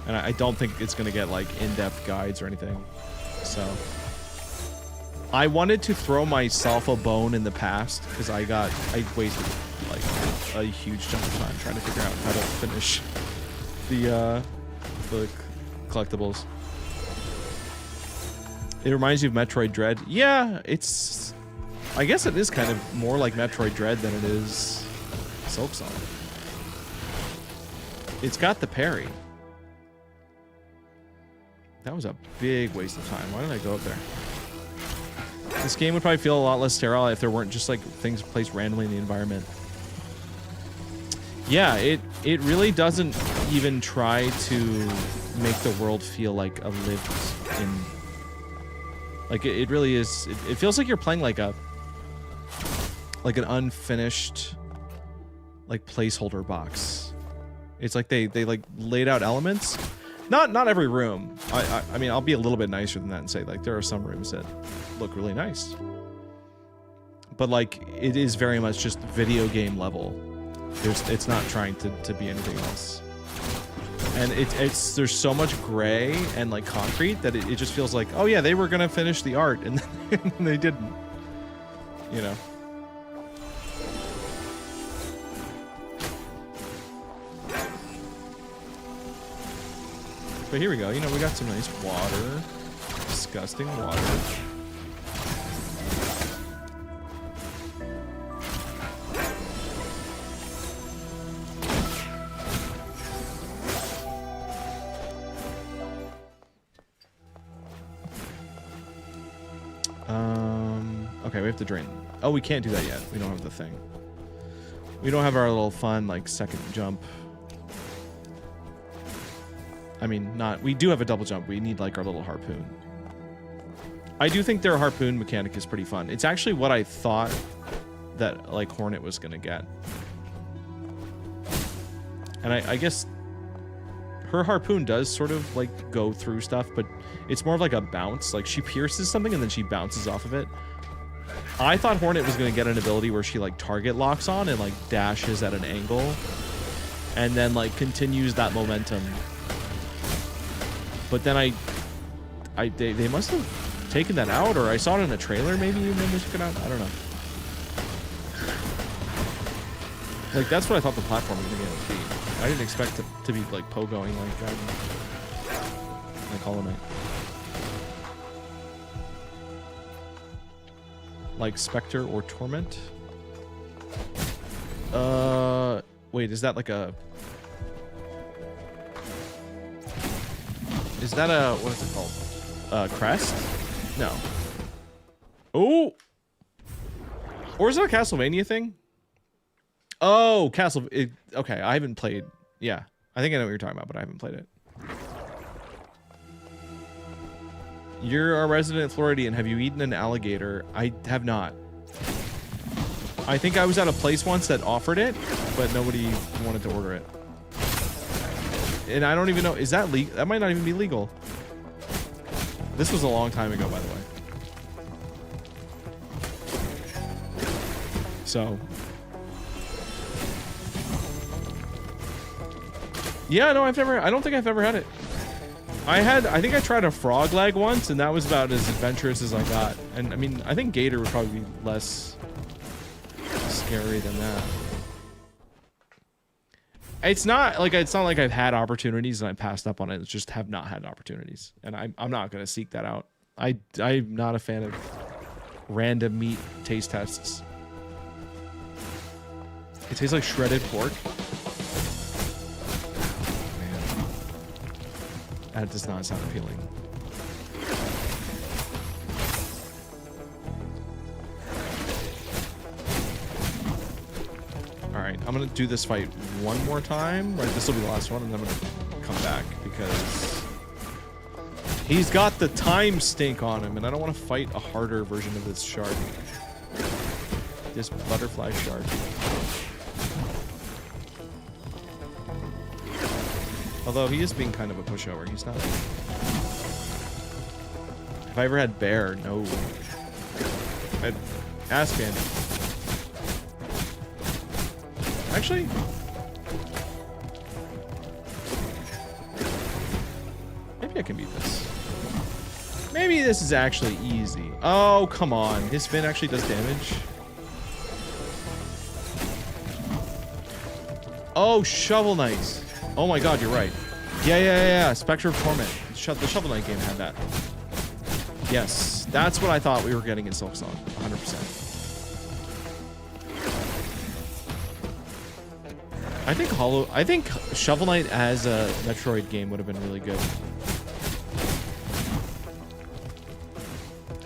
and I don't think it's gonna get like in-depth guides or anything. So I wanted to throw myself a bone in the past because I wasted like a huge chunk of time trying to figure out how to finish the collectibles. It reminds you of Metroid Dread. Yeah, I guess it is kind of more like Metroid Dread than it is Silksong. It's got the parry. That was a big waste of time. Why did I go up there? This game would probably feel a lot less sterile if there weren't just like things placed randomly in the environment. Yeah, it really doesn't even try to make the world feel like a lived in. Like it really is. It feels like you're playing like an unfinished like placeholder box. It's like they like laid out elements. Not every room. I mean, I'll be a little bit nicer than that and say, like, there are some rooms that look really nice. But, like, it is very much just video game level. It's not trying to be anything else. And there's so much gray and, like, concrete that it just feels like, oh, yeah, they were going to finish the art, and they didn't. You know? But here we go. You know, we got some nice water. Disgusting water. Okay, we have to drain. Oh, we can't do that yet. We don't have the thing. We don't have our little fun, like, second jump. I mean, we do have a double jump. We need, like, our little harpoon. I do think their harpoon mechanic is pretty fun. It's actually what I thought that, like, Hornet was gonna get. And I guess her harpoon does sort of, like, go through stuff, but it's more of like a bounce. Like, she pierces something and then she bounces off of it. I thought Hornet was going to get an ability where she like target locks on and like dashes at an angle and then like continues that momentum. But then they must have taken that out, or I saw it in a trailer maybe, and then they took it out. I don't know. Like, that's what I thought the platform was going to be. I didn't expect it to be like pogoing like Hollow Knight. Like Spectre or Torment. Wait, is that like a... Is that a... What is it called? Crest? No. Oh! Or is that a Castlevania thing? Oh, okay, I haven't played... Yeah, I think I know what you're talking about, but I haven't played it. You're a resident Floridian. Have you eaten an alligator? I have not. I think I was at a place once that offered it, but nobody wanted to order it. And I don't even know, is that legal? That might not even be legal. This was a long time ago, by the way. So. Yeah, no, I don't think I've ever had it. I think I tried a frog leg once, and that was about as adventurous as I got. And I mean, I think gator would probably be less scary than that. It's not like I've had opportunities and I passed up on it. It's just have not had opportunities, and I'm not gonna seek that out. I'm not a fan of random meat taste tests. It tastes like shredded pork. That does not sound appealing. Alright, I'm gonna do this fight one more time. Right, this will be the last one, and then I'm gonna come back because he's got the time stink on him, and I don't want to fight a harder version of this shark. This butterfly shark. Although he is being kind of a pushover. He's not. Have I ever had bear? No. I'd ask Andy. Actually. Maybe I can beat this. Maybe this is actually easy. Oh, come on. His spin actually does damage. Oh, Shovel Knight. Oh my god, you're right. Yeah. Spectre of Torment. The Shovel Knight game had that. Yes, that's what I thought we were getting in Silksong. 100%. I think Shovel Knight as a Metroid game would have been really good.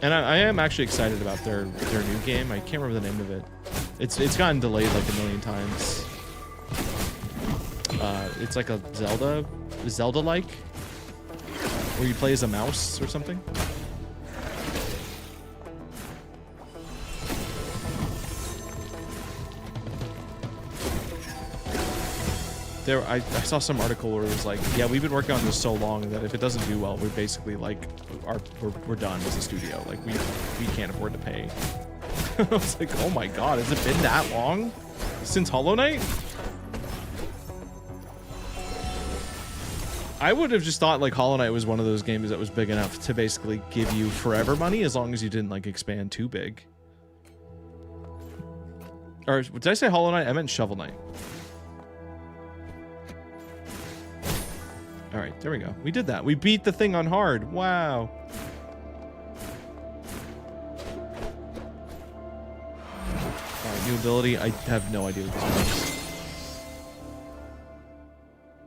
And I am actually excited about their new game. I can't remember the name of it. It's gotten delayed like a million times. It's like a Zelda-like, where you play as a mouse or something. I saw some article where it was like, yeah, we've been working on this so long that if it doesn't do well, we're basically like, we're done as a studio. Like we can't afford to pay. I was like, oh my god, has it been that long since Hollow Knight? I would have just thought like Hollow Knight was one of those games that was big enough to basically give you forever money as long as you didn't like expand too big. Or did I say Hollow Knight? I meant Shovel Knight. All right, there we go. We did that. We beat the thing on hard. Wow. All right, new ability. I have no idea what this means.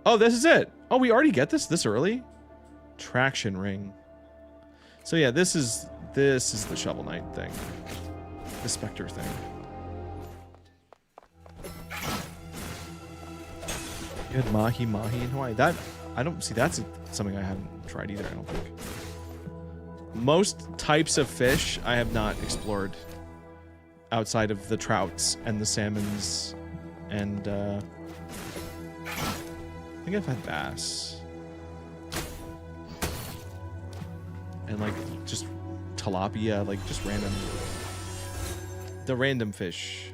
Oh, this is it. Oh, we already get this early? Traction ring. So yeah, this is the Shovel Knight thing. The Spectre thing. You had Mahi in Hawaii. That I don't see, that's something I haven't tried either, I don't think. Most types of fish I have not explored outside of the trouts and the salmons and I think I've had bass. And like just tilapia, like just random The random fish.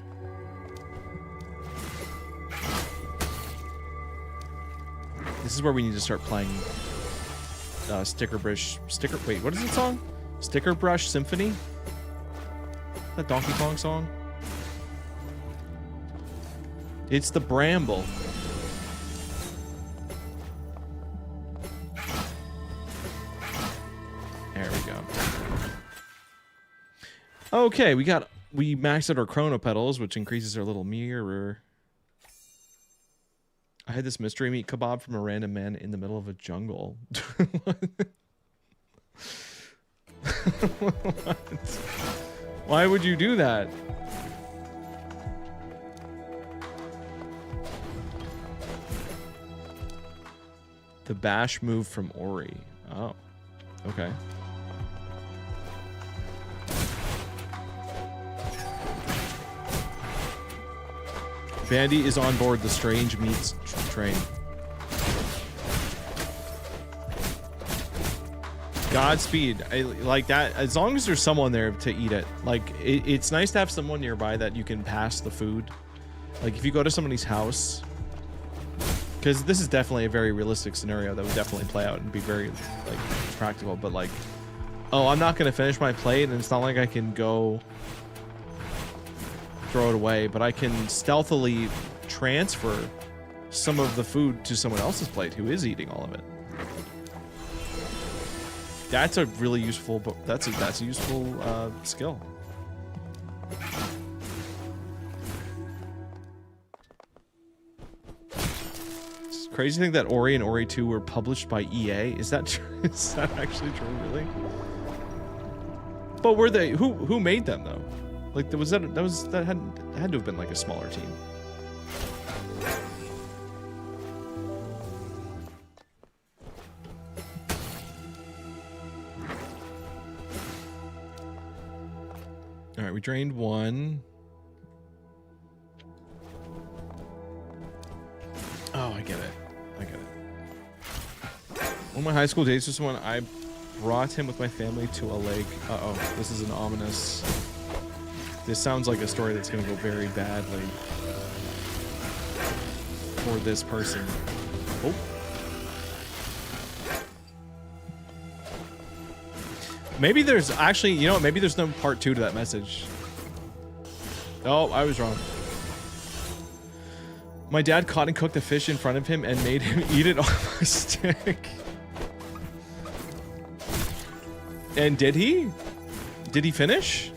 This is where we need to start playing wait, what is the song? Sticker Brush Symphony? That Donkey Kong song? It's the Bramble. There we go. Okay, we maxed out our chrono pedals, which increases our little mirror. I had this mystery meat kebab from a random man in the middle of a jungle. What? Why would you do that? The bash move from Ori. Oh, okay. Bandy is on board the Strange Meats train. Godspeed. I like that. As long as there's someone there to eat it. Like, it's nice to have someone nearby that you can pass the food. Like, if you go to somebody's house, because this is definitely a very realistic scenario that would definitely play out and be very, like, practical. But, like, oh, I'm not going to finish my plate, and it's not like I can go throw it away, but I can stealthily transfer some of the food to someone else's plate who is eating all of it. That's a really useful, that's a useful skill. It's crazy to think that Ori and Ori 2 were published by EA. Is that true? Is that actually true? Really? But were they? Who made them though? Like, that had to have been like a smaller team. All right, we drained one. Oh, I get it. I get it. One of my high school days was when I brought him with my family to a lake. Uh-oh, this is an ominous... This sounds like a story that's going to go very badly for this person. Oh. Maybe there's actually, you know what, maybe there's no part 2 to that message. Oh, I was wrong. My dad caught and cooked a fish in front of him and made him eat it off a stick. And did he? Did he finish?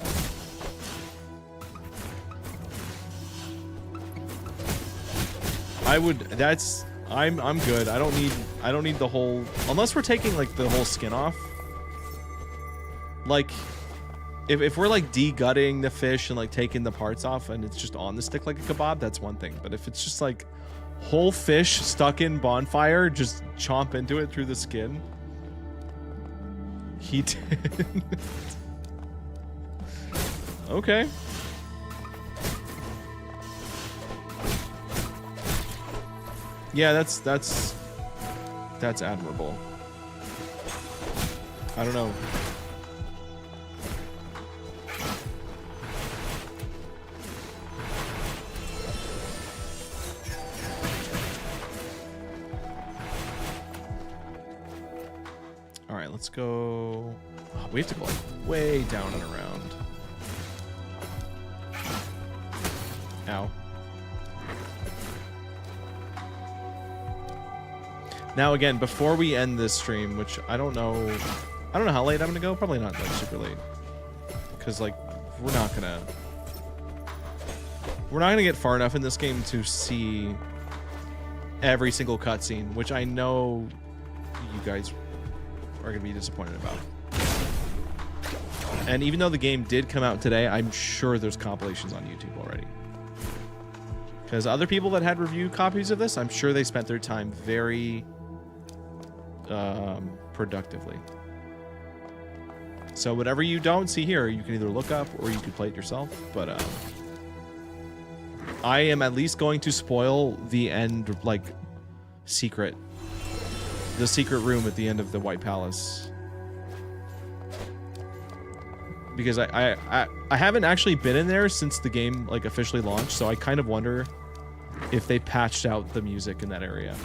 I'm good. I don't need the whole, unless we're taking like the whole skin off. Like, if we're like de-gutting the fish and like taking the parts off and it's just on the stick like a kebab, that's one thing. But if it's just like whole fish stuck in bonfire, just chomp into it through the skin. He did. Okay. Yeah, that's admirable. I don't know. All right, let's go. Oh, we have to go like way down and around. Ow. Now again, before we end this stream, which I don't know how late I'm gonna go. Probably not like super late, because like we're not gonna get far enough in this game to see every single cutscene, which I know you guys are gonna be disappointed about. And even though the game did come out today, I'm sure there's compilations on YouTube already. Because other people that had review copies of this, I'm sure they spent their time very productively. So whatever you don't see here, you can either look up or you can play it yourself. But I am at least going to spoil the end, like, secret. The secret room at the end of the White Palace. because I haven't actually been in there since the game like officially launched, so I kind of wonder if they patched out the music in that area.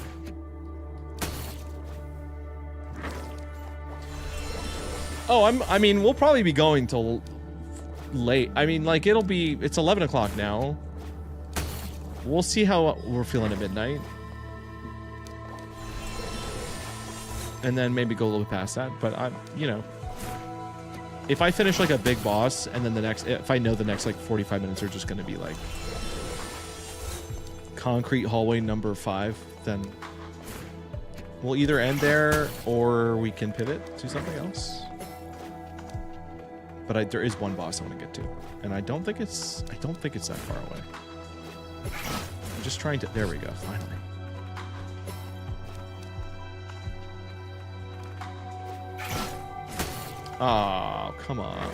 Oh, I mean, we'll probably be going till late. I mean, like, it's 11 o'clock now. We'll see how we're feeling at midnight. And then maybe go a little bit past that. But you know, if I finish like a big boss and then if I know the next like 45 minutes are just going to be like concrete hallway number 5, then we'll either end there or we can pivot to something else. But there is one boss I want to get to, and I don't think it's that far away. I'm just trying to. There we go. Finally. Oh, come on.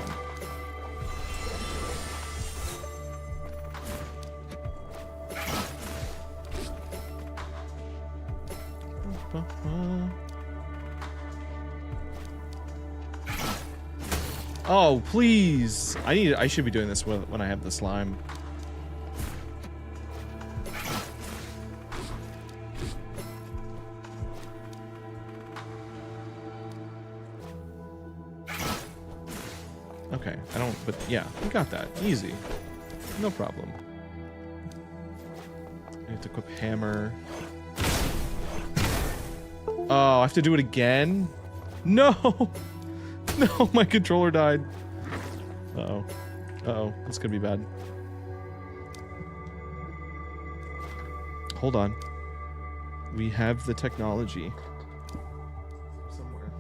Oh, please. I should be doing this when I have the slime. Okay, but yeah, we got that. Easy. No problem. I have to equip hammer. Oh, I have to do it again? No! No, my controller died. Uh-oh. Uh-oh, that's gonna be bad. Hold on. We have the technology. Somewhere.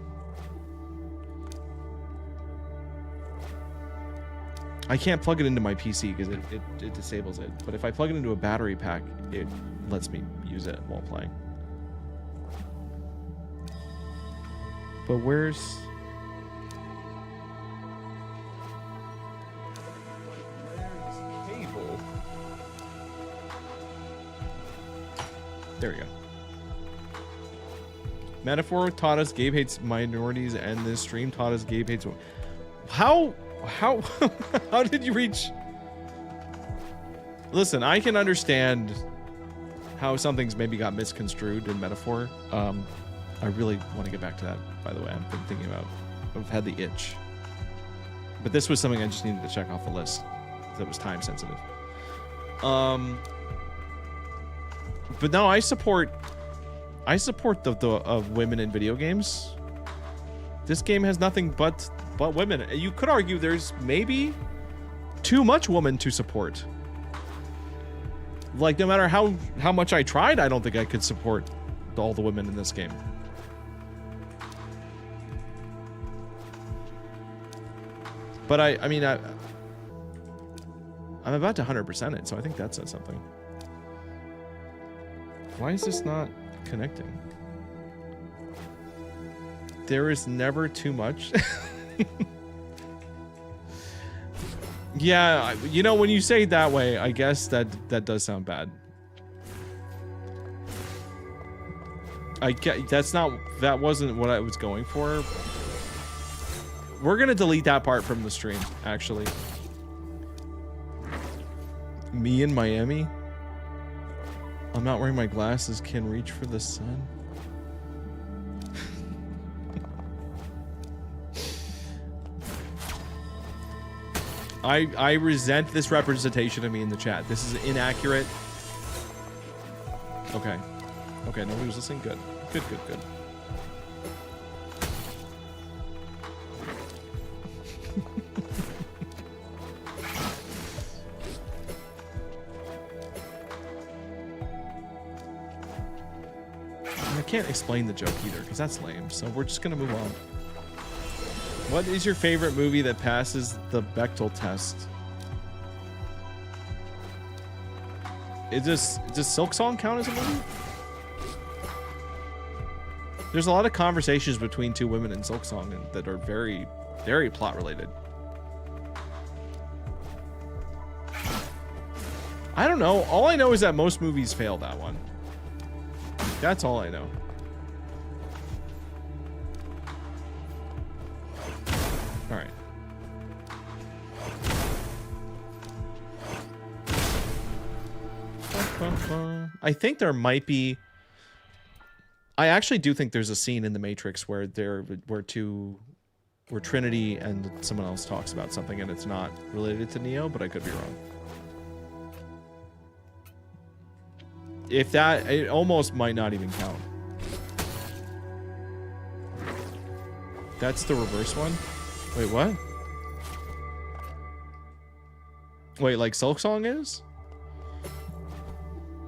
I can't plug it into my PC because it disables it. But if I plug it into a battery pack, it lets me use it while playing. But where's... There we go. Metaphor taught us Gabe hates minorities, and this stream taught us Gabe hates... How how did you reach... Listen, I can understand how something's maybe got misconstrued in metaphor. I really want to get back to that, by the way. I've been thinking about... I've had the itch. But this was something I just needed to check off the list. That was time sensitive. But no, I support the women in video games. This game has nothing but women. You could argue there's maybe too much woman to support. Like, no matter how much I tried, I don't think I could support all the women in this game. But I mean, I'm about to 100% it, so I think that says something. Why is this not connecting? There is never too much. Yeah, you know, when you say it that way, I guess that does sound bad. That wasn't what I was going for. We're gonna delete that part from the stream, actually. Me in Miami? I'm not wearing my glasses, can reach for the sun. I resent this representation of me in the chat. This is inaccurate. Okay. Okay, nobody was listening. Good. Good. I can't explain the joke either, because that's lame. So we're just gonna move on. What is your favorite movie that passes the Bechdel test? Does Silksong count as a movie? There's a lot of conversations between two women in Silksong that are very, very plot related. I don't know. All I know is that most movies fail that one. That's all I know. All right. I think there might be. I actually do think there's a scene in The Matrix where where Trinity and someone else talks about something and it's not related to Neo, but I could be wrong. If that, it almost might not even count. That's the reverse one? Wait, what? Wait, like Silksong is?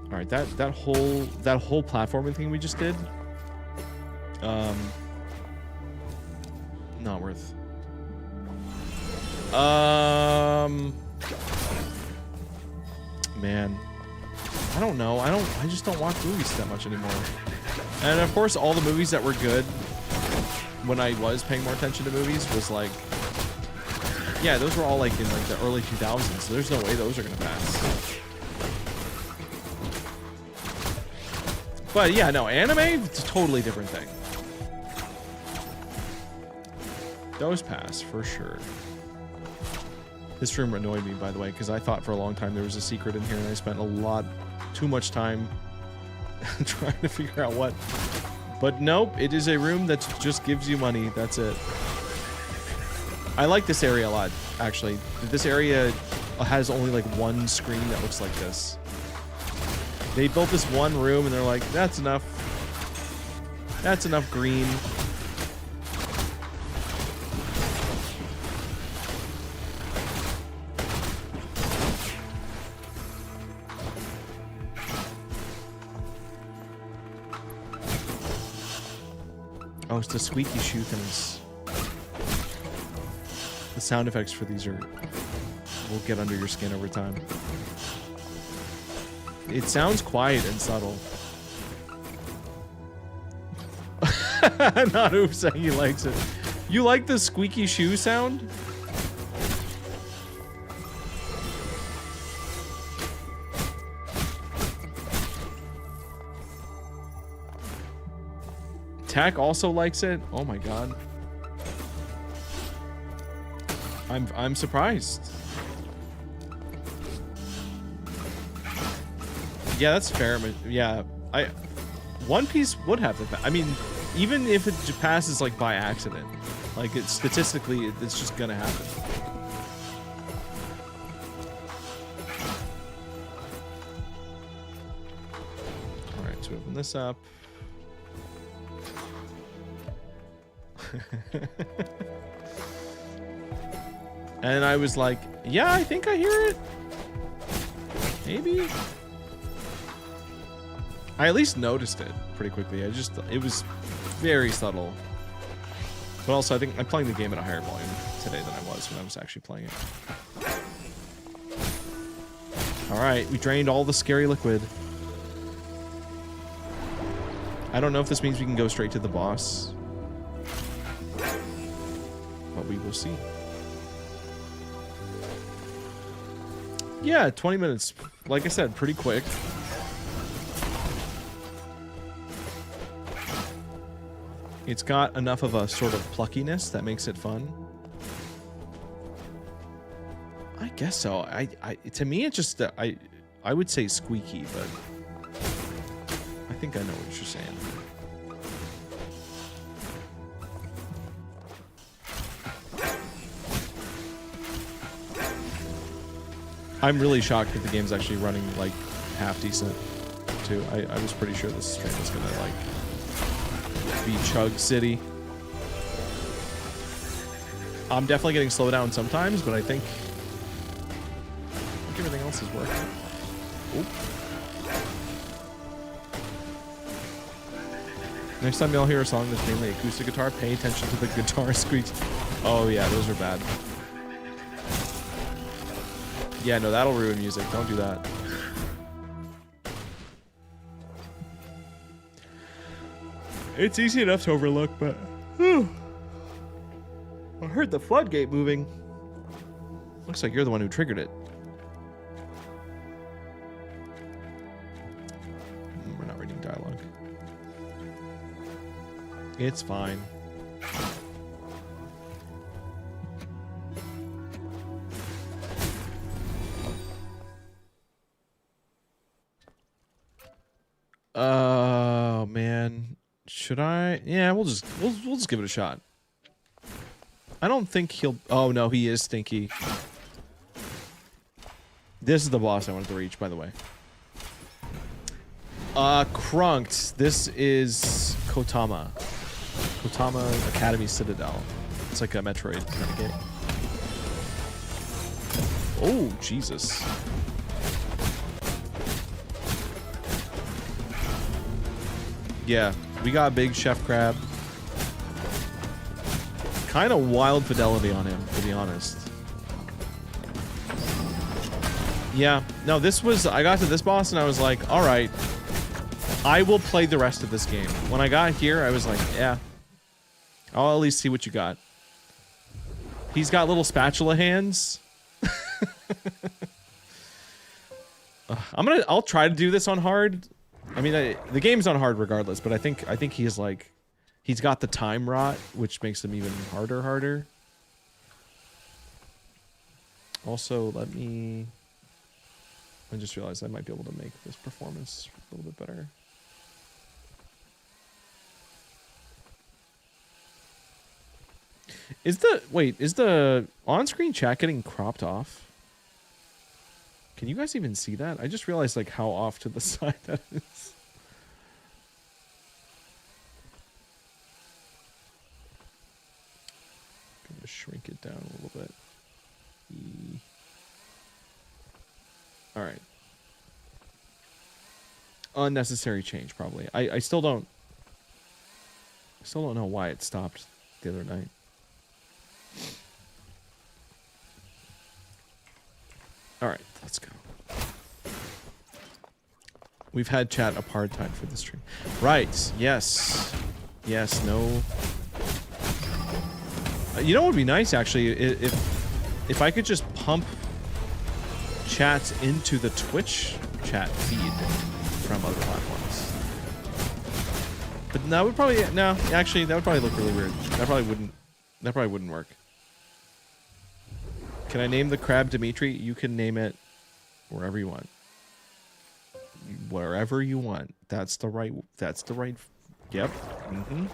All right, that whole platforming thing we just did, not worth. Man, I don't know. I just don't watch movies that much anymore. And of course, all the movies that were good when I was paying more attention to movies was like, yeah, those were all like in like the early 2000s. So there's no way those are gonna pass. But yeah, no, anime, it's a totally different thing. Those pass, for sure. This room annoyed me, by the way, because I thought for a long time there was a secret in here, and I spent too much time trying to figure out what. But nope, it is a room that just gives you money, that's it. I like this area a lot, actually. This area has only like one screen that looks like this. They built this one room and they're like, that's enough. That's enough green. Oh, it's the squeaky shoe things. The sound effects for these will get under your skin over time. It sounds quiet and subtle. Not Oops saying he likes it. You like the squeaky shoe sound? Tack also likes it. Oh my god. I'm surprised. Yeah, that's fair. Yeah, One Piece would have the. I mean, even if it passes like by accident, like it's statistically, it's just gonna happen. All right, so we open this up. And I was like, yeah, I think I hear it. Maybe. I at least noticed it pretty quickly. It was very subtle. But also, I think I'm playing the game at a higher volume today than I was when I was actually playing it. All right, we drained all the scary liquid. I don't know if this means we can go straight to the boss. But we will see. Yeah, 20 minutes. Like I said, pretty quick. It's got enough of a sort of pluckiness that makes it fun. I guess so. To me, it's just I would say squeaky, but I think I know what you're saying. I'm really shocked that the game's actually running like half decent too. I was pretty sure this stream was gonna like be Chug City. I'm definitely getting slowed down sometimes, but I think everything else is working. Oop. Next time y'all hear a song that's mainly acoustic guitar, pay attention to the guitar squeaks. Oh yeah, those are bad. Yeah, no, that'll ruin music. Don't do that. It's easy enough to overlook, but... Whew. I heard the floodgate moving. Looks like you're the one who triggered it. We're not reading dialogue. It's fine. Should I? Yeah, we'll just give it a shot. I don't think he'll. Oh no, he is stinky. This is the boss I wanted to reach, by the way. Crunked. This is Kotama. Kotama Academy Citadel. It's like a Metroid kind of game. Oh, Jesus. Yeah, we got a big Chef Crab. Kind of wild fidelity on him, to be honest. Yeah, no, this was... I got to this boss and I was like, alright, I will play the rest of this game. When I got here, I was like, yeah, I'll at least see what you got. He's got little spatula hands. I'll try to do this on hard. I mean, the game's on hard regardless, but I think he's like, he's got the time rot, which makes him even harder. Also, I just realized I might be able to make this performance a little bit better. Is the on-screen chat getting cropped off? Can you guys even see that? I just realized like how off to the side that is. Gonna shrink it down a little bit. All right. Unnecessary change, probably. I still don't know why it stopped the other night. All right, let's go. We've had chat apartheid for the stream. Right, yes. Yes, no. You know what would be nice, actually, if I could just pump chats into the Twitch chat feed from other platforms. But that would probably... No, actually, that would probably look really weird. That probably wouldn't work. Can I name the crab Dimitri? You can name it wherever you want. Wherever you want. That's the right... Yep. Mm-hmm.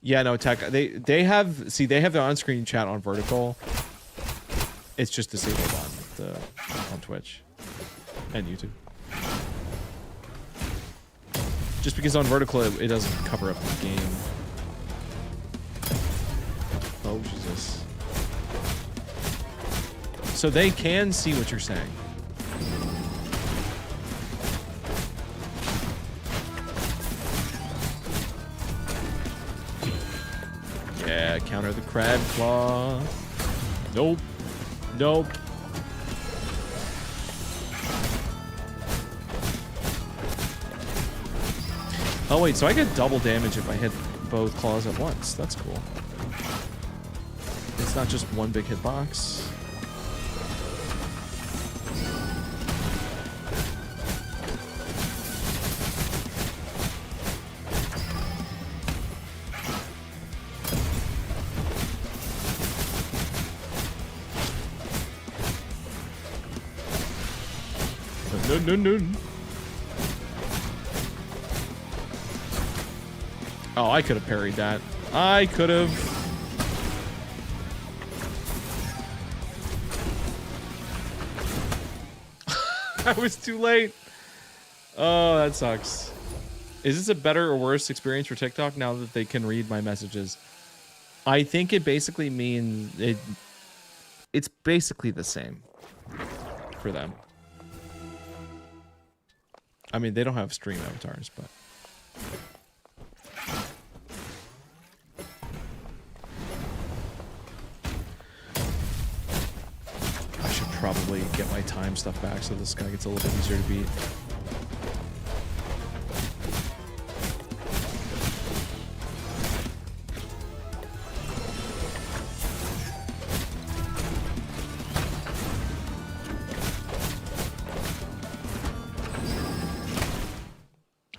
Yeah, no, Tech. They have the on-screen chat on vertical. It's just disabled on Twitch and YouTube. Just because on vertical it doesn't cover up the game. Oh, Jesus. So they can see what you're saying. Yeah, counter the crab claw. Nope. Nope. Oh, wait, so I get double damage if I hit both claws at once. That's cool. It's not just one big hitbox. No. Oh, I could have parried that. I could have. I was too late. Oh, that sucks. Is this a better or worse experience for TikTok now that they can read my messages? I think it basically means it's basically the same for them. I mean, they don't have stream avatars, but... I should probably get my time stuff back so this guy gets a little bit easier to beat.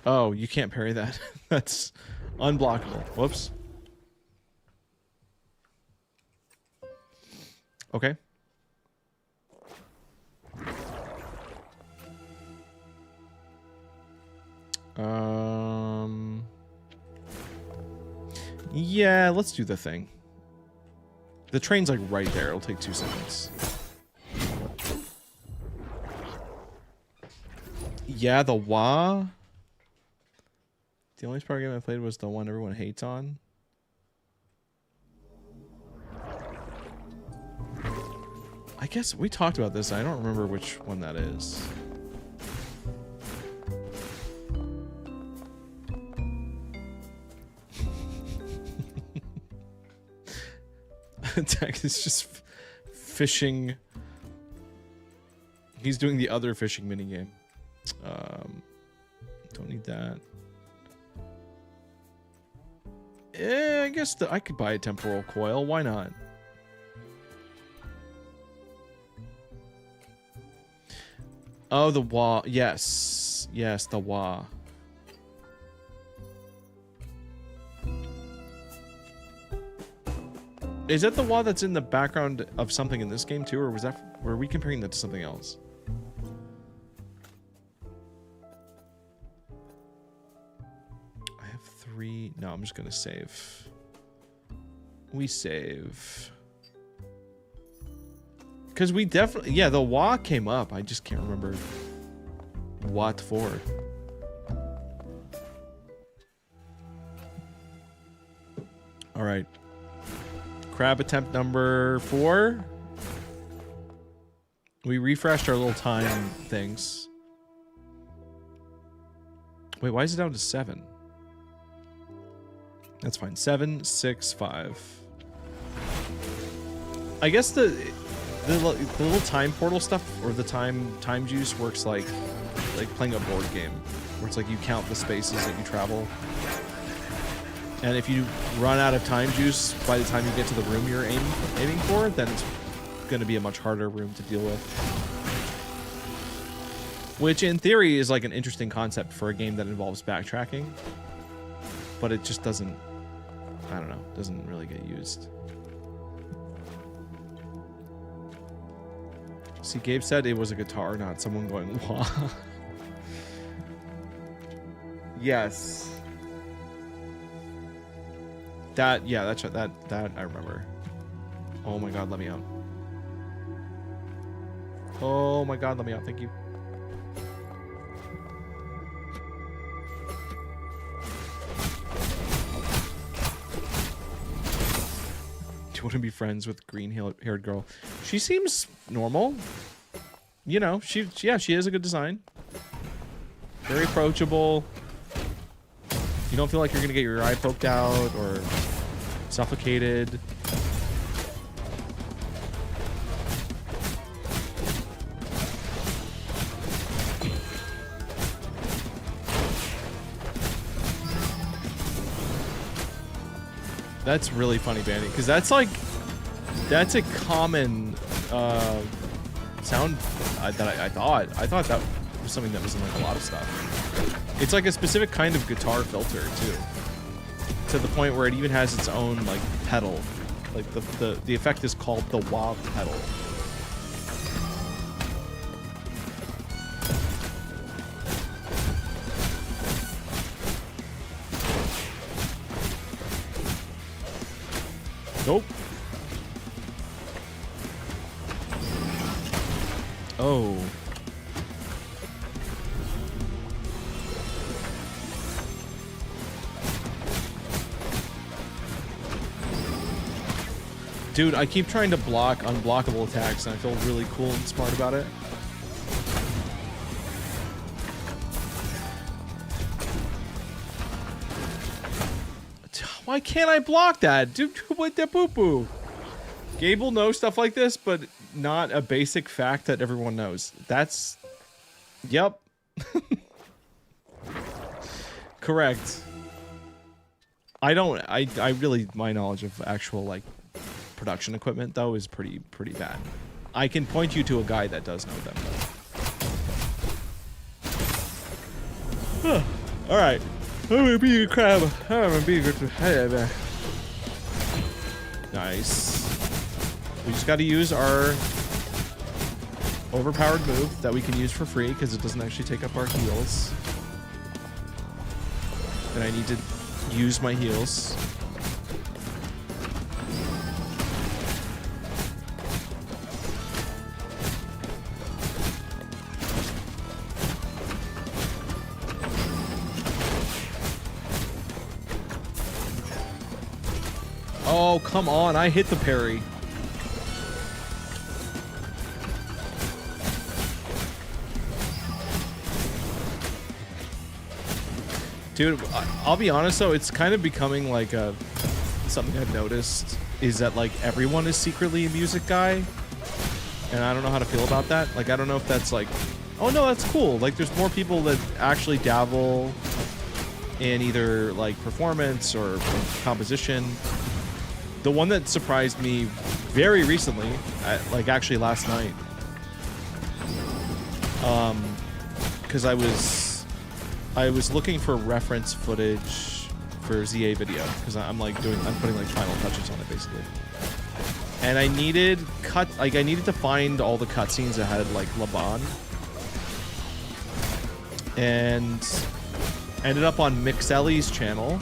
Oh, you can't parry that. That's unblockable. Whoops. Okay. Yeah, let's do the thing. The train's like right there. It'll take 2 seconds. Yeah, the wah. The only Spyro game I played was the one everyone hates on. I guess we talked about this. I don't remember which one that is. Tech is just fishing. He's doing the other fishing minigame. Don't need that. I guess I could buy a temporal coil. Why not? Oh, the wah. Yes. Yes, the wah. Is that the wah that's in the background of something in this game too, or were we comparing that to something else? I have 3. No, I'm just gonna save. We save. Because we definitely, yeah, the wah came up. I just can't remember what for. All right. Crab attempt number 4. We refreshed our little time things. Wait, why is it down to 7? That's fine. 7, 6, 5. I guess the little time portal stuff, or the time juice, works like playing a board game, where it's like you count the spaces that you travel, and if you run out of time juice by the time you get to the room you're aiming for, then it's going to be a much harder room to deal with. Which in theory is like an interesting concept for a game that involves backtracking, but it just doesn't, I don't know, doesn't really get used. See, Gabe said it was a guitar, not someone going, wah. Yes. That, yeah, that I remember. Oh my god, let me out. Oh my god, let me out, thank you. Do you want to be friends with green-haired girl? She seems normal. You know, she is a good design. Very approachable. You don't feel like you're gonna get your eye poked out or suffocated. That's really funny, Bandy, because that's a common sound that I thought that was something that was in like a lot of stuff. It's like a specific kind of guitar filter too, to the point where it even has its own like pedal. Like the effect is called the wah pedal. Nope. Oh. Dude, I keep trying to block unblockable attacks, and I feel really cool and smart about it. Why can't I block that? Dude, what the poo-poo? Gable knows stuff like this, but not a basic fact that everyone knows. That's... Yep. Correct. I really, my knowledge of actual, like, production equipment, though, is pretty bad. I can point you to a guy that does know them, though. Alright. I'm gonna be a crab. I'm gonna be a good... Nice. We just gotta use our overpowered move that we can use for free, because it doesn't actually take up our heals. and I need to use my heals. Oh, come on. I hit the parry. Dude, I'll be honest though, it's kind of becoming like something I've noticed is that like everyone is secretly a music guy. And I don't know how to feel about that. Like, I don't know if that's like, oh no, that's cool. Like, there's more people that actually dabble in either like performance or composition. The one that surprised me very recently, like actually last night, because I was looking for reference footage for ZA video because I'm putting like final touches on it basically, and I needed to find all the cutscenes that had like Laban, and ended up on Mixelli's channel.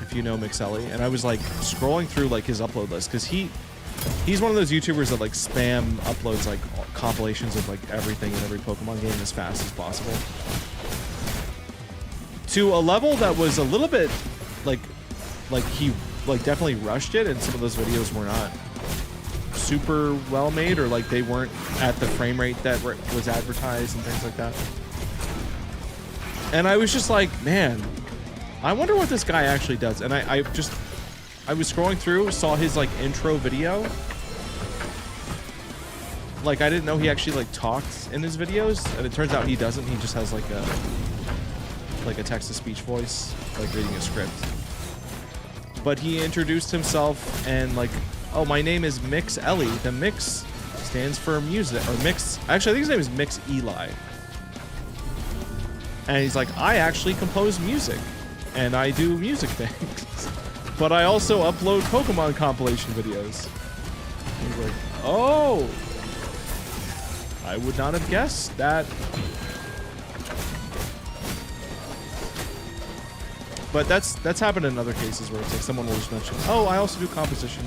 If you know Mixelli, and I was like scrolling through like his upload list because he's one of those YouTubers that like spam uploads like compilations of like everything in every Pokemon game as fast as possible, to a level that was a little bit like he like definitely rushed it, and some of those videos were not super well made, or like they weren't at the frame rate that was advertised and things like that. And I was just like, man, I wonder what this guy actually does. And I was scrolling through, saw his like intro video. Like, I didn't know he actually like talks in his videos, and it turns out he doesn't. He just has like a text-to-speech voice, like reading a script. But he introduced himself and like, oh, my name is Mix Ellie. The Mix stands for music, or Mix. Actually, I think his name is Mix Eli. And he's like, I actually compose music. And I do music things, but I also upload Pokemon compilation videos. And he's like, oh, I would not have guessed that. But that's happened in other cases where it's like someone will just mention, oh, I also do composition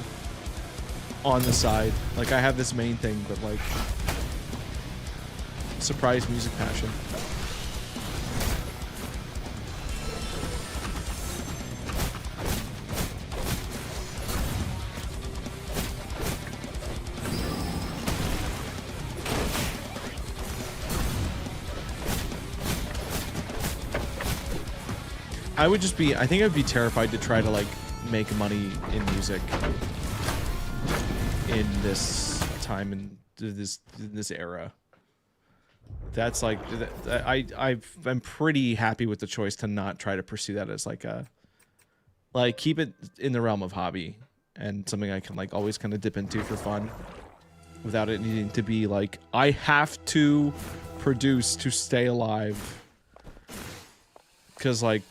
on the side. Like, I have this main thing, but like surprise music passion. I think I'd be terrified to try to like make money in music in this time and this era. That's like, I'm pretty happy with the choice to not try to pursue that as like keep it in the realm of hobby and something I can like always kind of dip into for fun without it needing to be like, I have to produce to stay alive. Because like,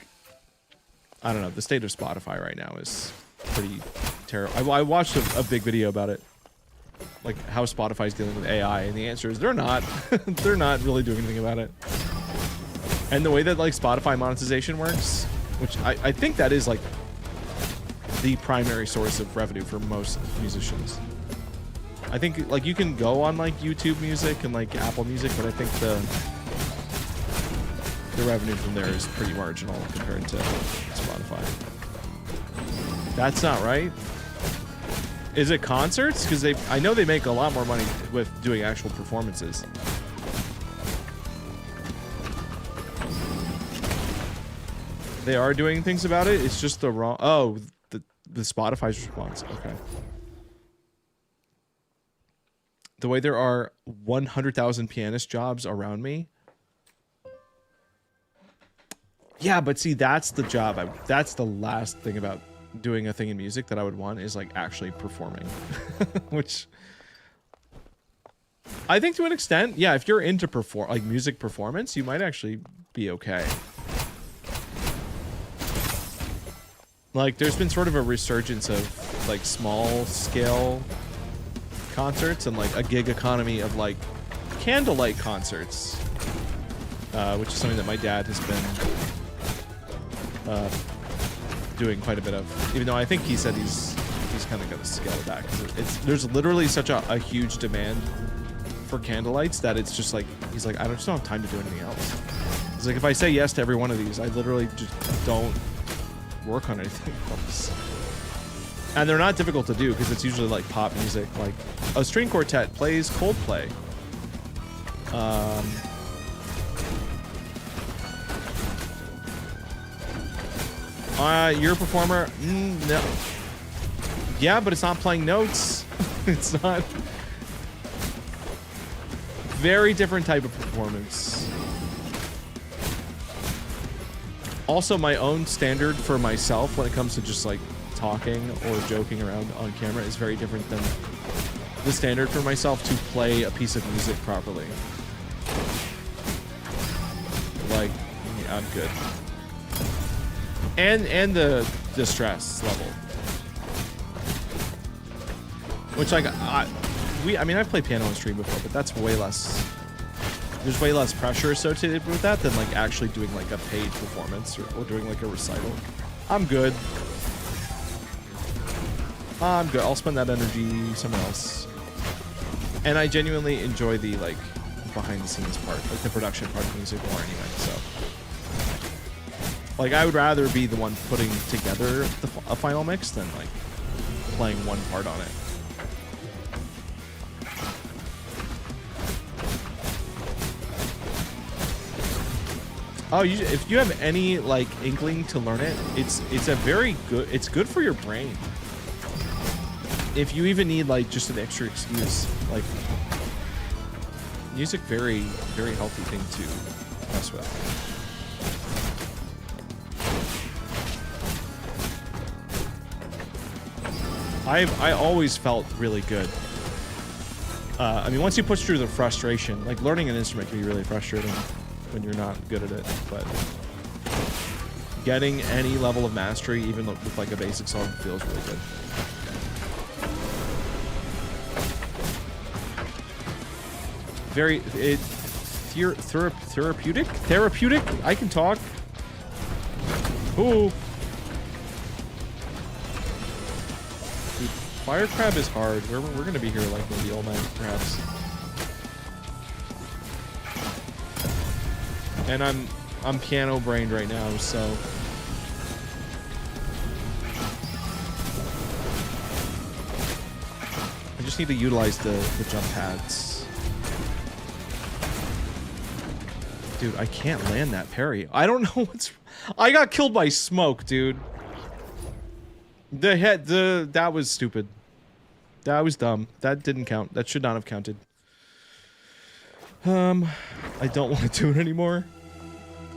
I don't know, the state of Spotify right now is pretty terrible. I watched a big video about it, like how Spotify's dealing with AI, and the answer is they're not. They're not really doing anything about it. And the way that like Spotify monetization works, which I think that is like the primary source of revenue for most musicians. I think like you can go on like YouTube Music and like Apple Music, but I think the revenue from there is pretty marginal compared to Spotify. That's not right. Is it concerts? Because I know they make a lot more money with doing actual performances. They are doing things about it. It's just the wrong. Oh, the Spotify's response. Okay. The way there are 100,000 pianist jobs around me. Yeah, but see, that's the job. That's the last thing about doing a thing in music that I would want, is like actually performing. Which I think to an extent, yeah, if you're into like music performance, you might actually be okay. Like, there's been sort of a resurgence of like small scale concerts and like a gig economy of like candlelight concerts, which is something that my dad has been doing quite a bit of. Even though I think he said he's kind of going to scale it back. There's literally such a huge demand for candlelights that it's just like, he's like, I just don't have time to do anything else. It's like, if I say yes to every one of these, I literally just don't work on anything else. And they're not difficult to do because it's usually like pop music. Like a string quartet plays Coldplay. You're a performer? No. Yeah, but it's not playing notes. It's not. Very different type of performance. Also, my own standard for myself when it comes to just like talking or joking around on camera is very different than the standard for myself to play a piece of music properly. Like, yeah, I'm good. And the stress level. Which like I mean I've played piano on stream before, but that's way less. There's way less pressure associated with that than like actually doing like a paid performance or doing like a recital. I'm good. I'm good. I'll spend that energy somewhere else. And I genuinely enjoy the like behind the scenes part, like the production part of music more anyway. So like I would rather be the one putting together a final mix than like playing one part on it. Oh, if you have any like inkling to learn it, it's a very good. It's good for your brain. If you even need like just an extra excuse, like music, very very healthy thing to mess with. I always felt really good. I mean, once you push through the frustration, like learning an instrument can be really frustrating when you're not good at it, but getting any level of mastery, even with like a basic song, feels really good. Very therapeutic. I can talk. Ooh. Dude, fire crab is hard. We're gonna be here like maybe all night, perhaps. And I'm piano brained right now, so I just need to utilize the jump pads. Dude, I can't land that parry. I don't know what's. I got killed by smoke, dude. That was stupid. That was dumb. That didn't count. That should not have counted. I don't want to do it anymore.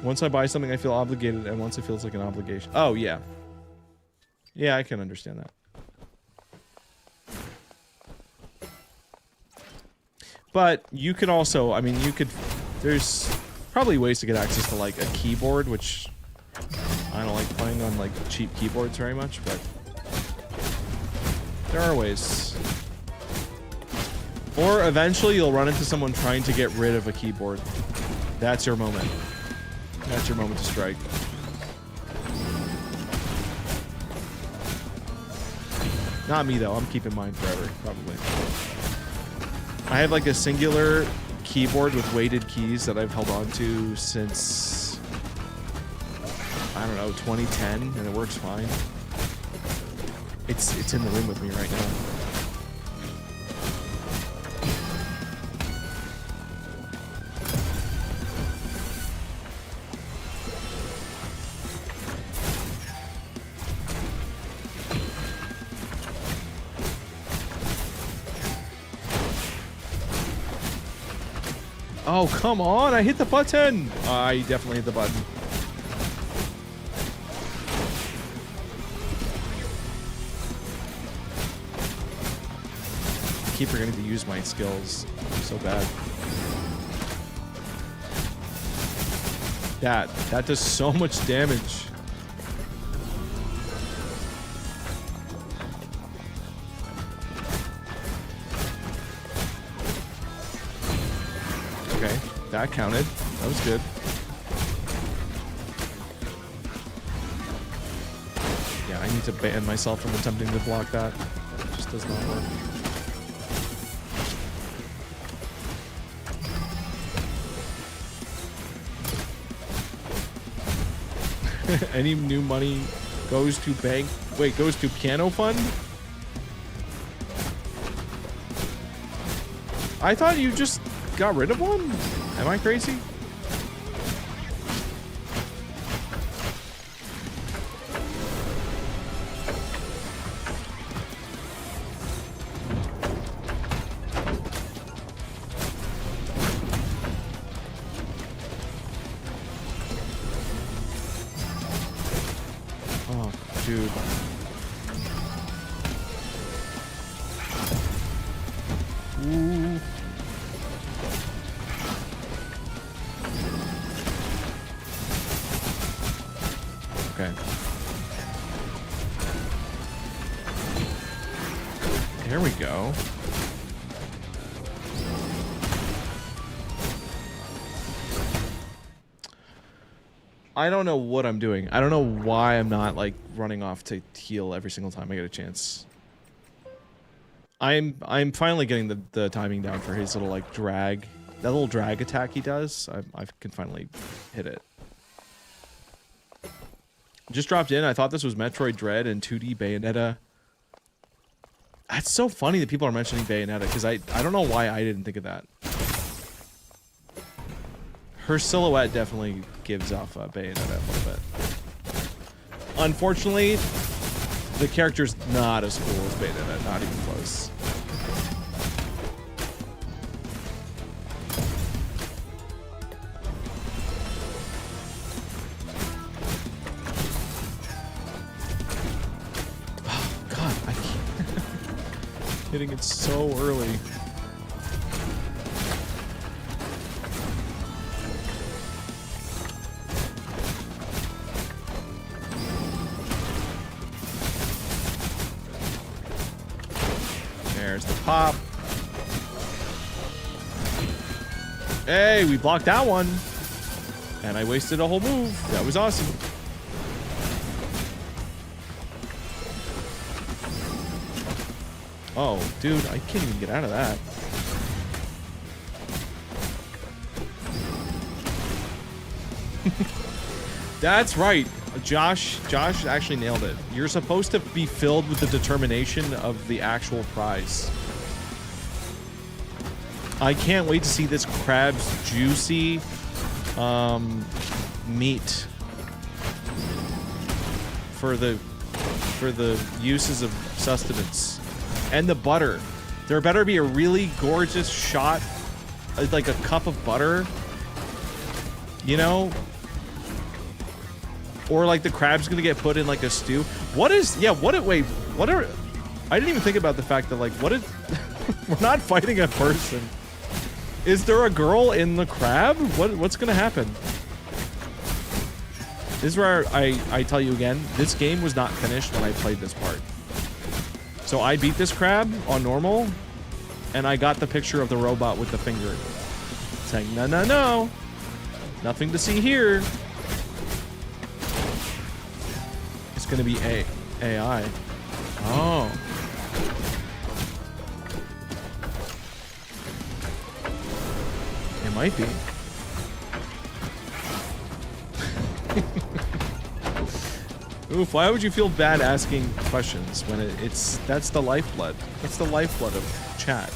Once I buy something, I feel obligated, and once it feels like an obligation. Oh, yeah. Yeah, I can understand that. But you could also, I mean, there's probably ways to get access to, like, a keyboard, which I don't like playing on, like, cheap keyboards very much, but there are ways. Or eventually you'll run into someone trying to get rid of a keyboard. That's your moment. That's your moment to strike. Not me, though. I'm keeping mine forever, probably. I have like a singular keyboard with weighted keys that I've held on to since, I don't know, 2010, and it works fine. It's in the room with me right now. Oh, come on! I hit the button! I definitely hit the button. I keep forgetting to use my skills. I'm so bad. That does so much damage. Okay, that counted. That was good. Yeah, I need to ban myself from attempting to block that. It just does not work. Any new money goes to bank. Wait, goes to piano fund? I thought you just got rid of one? Am I crazy? Oh, dude. Ooh. Okay. There we go. I don't know what I'm doing. I don't know why I'm not like running off to heal every single time I get a chance. I'm finally getting the timing down for his little like drag. That little drag attack he does. I can finally hit it. Just dropped in. I thought this was Metroid Dread and 2D Bayonetta. That's so funny that people are mentioning Bayonetta because I don't know why I didn't think of that. Her silhouette definitely gives off Bayonetta a little bit. Unfortunately, the character's not as cool as Bayonetta, not even close. Hitting it so early. There's the pop. Hey, we blocked that one. And I wasted a whole move. That was awesome. Oh, dude, I can't even get out of that. That's right. Josh actually nailed it. You're supposed to be filled with the determination of the actual prize. I can't wait to see this crab's juicy meat for the uses of sustenance. And the butter. There better be a really gorgeous shot, like a cup of butter, you know? Or like the crab's gonna get put in like a stew. What is, yeah, what, wait, what are, I didn't even think about the fact that like, what is, we're not fighting a person. Is there a girl in the crab? What's gonna happen? This is where I tell you again, this game was not finished when I played this part. So I beat this crab on normal, and I got the picture of the robot with the finger saying, no, no, no, nothing to see here. It's gonna be AI. Oh. It might be. Oof, why would you feel bad asking questions when that's the lifeblood. That's the lifeblood of chat.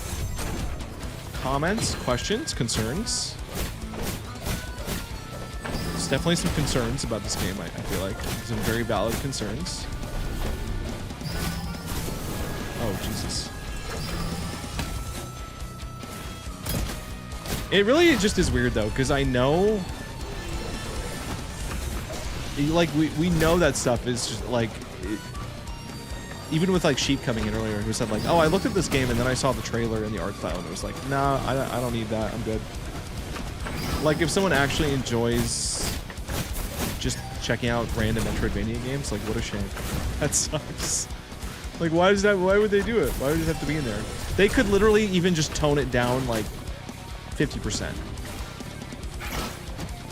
Comments, questions, concerns. There's definitely some concerns about this game, I feel like. Some very valid concerns. Oh, Jesus. It really just is weird, though, because I know... Like, we know that stuff is just, like... even with, like, Sheep coming in earlier, who said, like, oh, I looked at this game, and then I saw the trailer and the art style, and it was like, nah, I don't need that. I'm good. Like, if someone actually enjoys just checking out random Metroidvania games, like, what a shame. That sucks. Like, why would they do it? Why would it have to be in there? They could literally even just tone it down, like, 50%.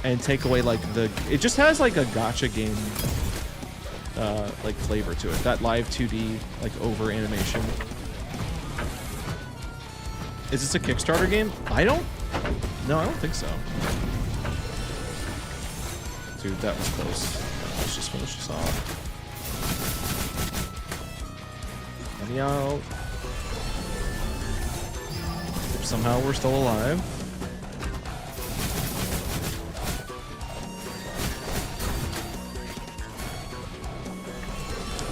And take away, like, it just has, like, a gacha game like flavor to it. That live 2D like over animation. Is this a Kickstarter game? No, I don't think so. Dude, that was close. Let's just finish this off. Let me out. If somehow we're still alive.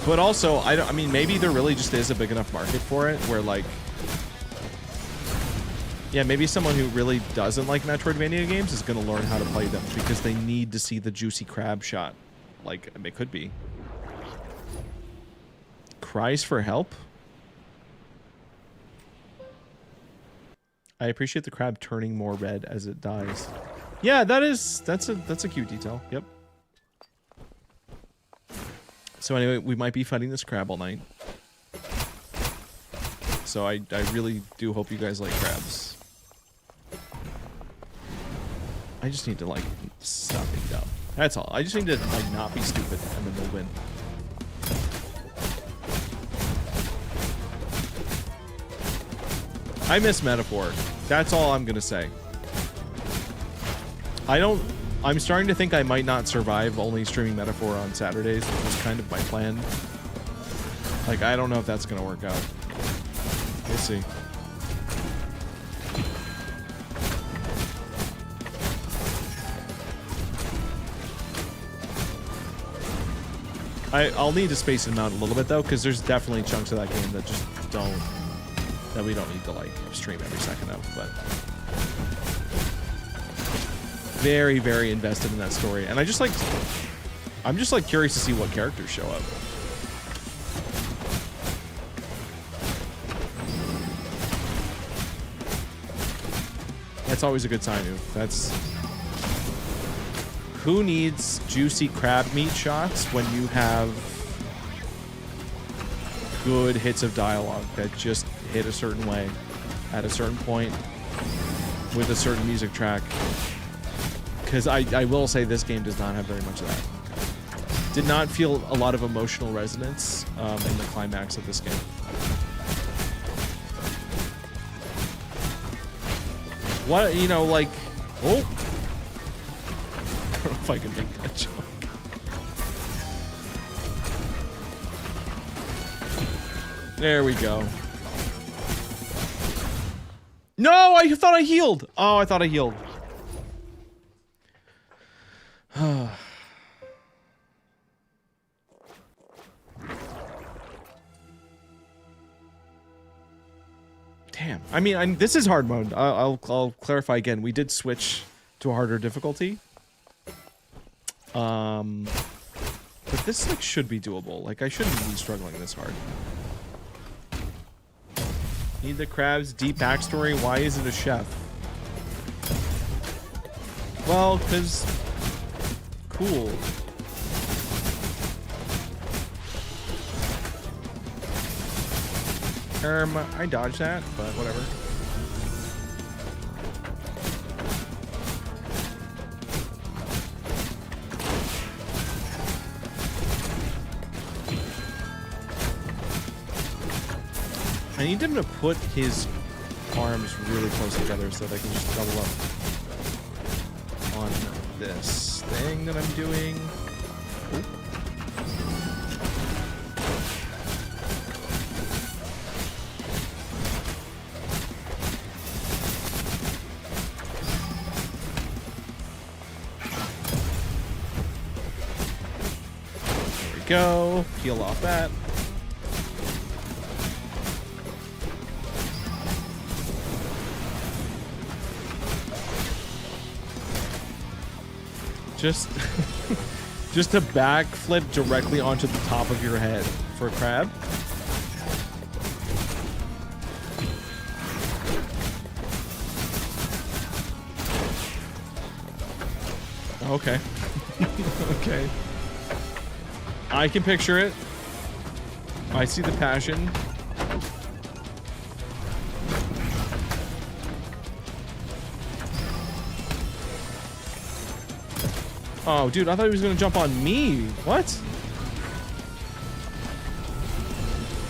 But also, I mean, maybe there really just is a big enough market for it where, like, yeah, maybe someone who really doesn't like Metroidvania games is going to learn how to play them because they need to see the juicy crab shot. Like, it could be. Cries for help? I appreciate the crab turning more red as it dies. Yeah, that's a cute detail. Yep. So anyway, we might be fighting this crab all night. So I really do hope you guys like crabs. I just need to, like, stop being dumb. That's all. I just need to, like, not be stupid, and then we'll win. I miss Metaphor. That's all I'm gonna say. I'm starting to think I might not survive only streaming Metaphor on Saturdays, which was kind of my plan. Like, I don't know if that's gonna work out. We'll see. I'll need to space them out a little bit though, because there's definitely chunks of that game that just that we don't need to, like, stream every second of, but very, very invested in that story. And I'm just like curious to see what characters show up. That's always a good sign. Who needs juicy crab meat shots when you have good hits of dialogue that just hit a certain way at a certain point with a certain music track? Because I will say this game does not have very much of that. Did not feel a lot of emotional resonance in the climax of this game. What, you know, like, oh. I don't know if I can make that joke. There we go. No, I thought I healed. Oh, I thought I healed. Damn. I mean, this is hard mode. I'll clarify again. We did switch to a harder difficulty. But this, like, should be doable. Like, I shouldn't be struggling this hard. Need the crab's deep backstory. Why is it a chef? Well, because cool. I dodged that, but whatever. I need him to put his arms really close together so they can just double up on this thing that I'm doing. Ooh. There we go. Peel off that. Just a backflip directly onto the top of your head for a crab. Okay. Okay. I can picture it. I see the passion. Oh, dude, I thought he was going to jump on me. What?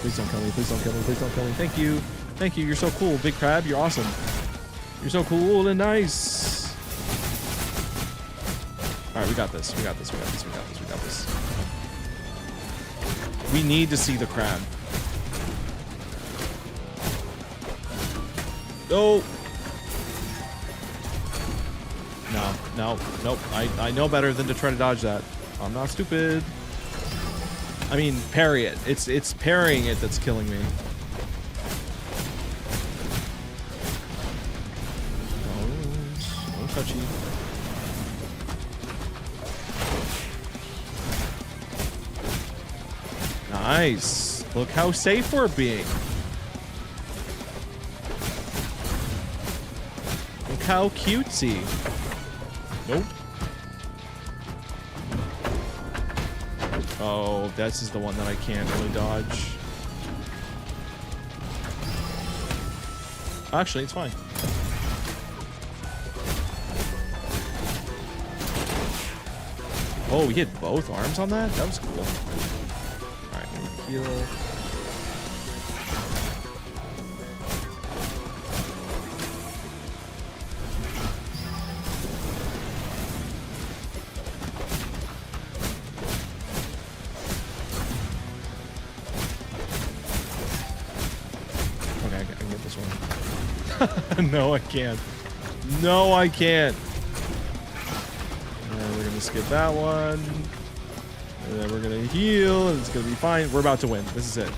Please don't kill me. Please don't kill me. Please don't kill me. Thank you. Thank you. You're so cool, Big Crab. You're awesome. You're so cool and nice. All right, we got this. We got this. We got this. We got this. We got this. We need to see the crab. No. No, no, nope. I know better than to try to dodge that. I'm not stupid. I mean, parry it. It's parrying it that's killing me. No touchy. Nice. Look how safe we're being. Look how cutesy. Nope. Oh, this is the one that I can't really dodge. Actually, it's fine. Oh, we hit both arms on that? That was cool. Alright, heal. No, I can't. No, I can't. And we're gonna skip that one. And then we're gonna heal, and it's gonna be fine. We're about to win. This is it.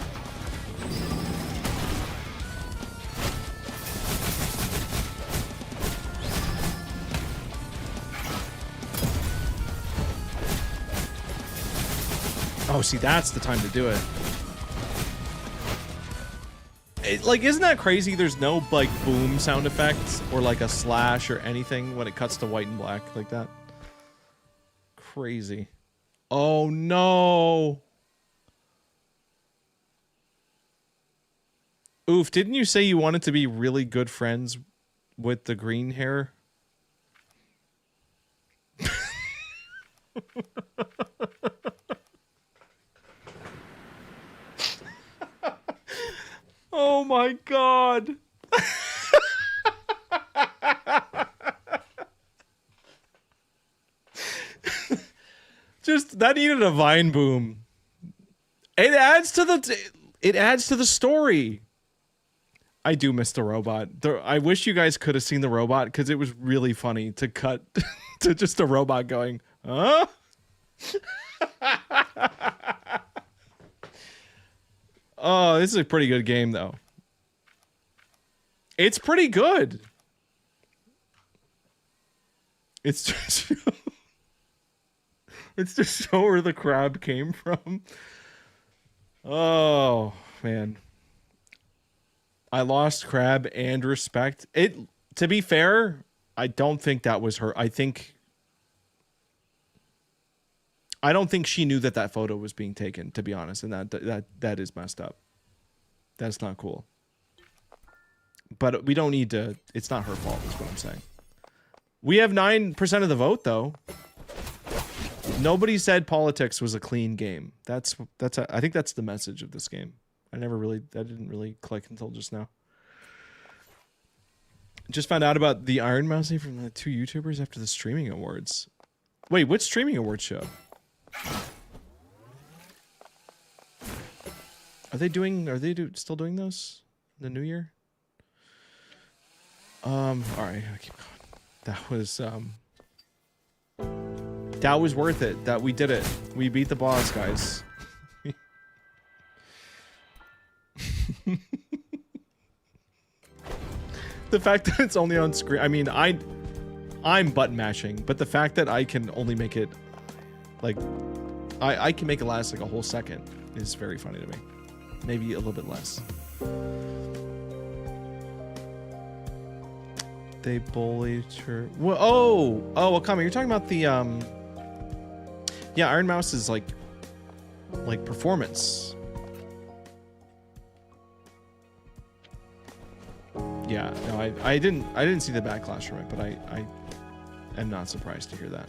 Oh, see, that's the time to do it. Like, isn't that crazy? There's no, like, boom sound effects or, like, a slash or anything when it cuts to white and black like that. Crazy. Oh, no. Oof, didn't you say you wanted to be really good friends with the green hair? Oh my god. Just that needed a Vine boom. It adds to the story. I do miss the robot. I wish you guys could have seen the robot because it was really funny to cut to just a robot going, huh? Oh, this is a pretty good game, though. It's pretty good. It's just... it's to show where the crab came from. Oh, man. I lost crab and respect. To be fair, I don't think that was her. I don't think she knew that photo was being taken, to be honest, and that is messed up. That's not cool. But we don't need to. It's not her fault, is what I'm saying. We have 9% of the vote, though. Nobody said politics was a clean game. I think that's the message of this game. That didn't really click until just now. Just found out about the Iron Mousey from the 2 YouTubers after the streaming awards. Wait, what streaming awards show? Are they still doing those in the new year? All right, I keep going. That was worth it. That we did it. We beat the boss, guys. The fact that it's only on screen. I mean, I'm button mashing, but the fact that I can only make it like I can make it last like a whole second is very funny to me. Maybe a little bit less. They bullied her. Well, oh, Wakami, you're talking about the yeah, Iron Mouse is like performance. Yeah, no, I didn't see the backlash from it, but I am not surprised to hear that.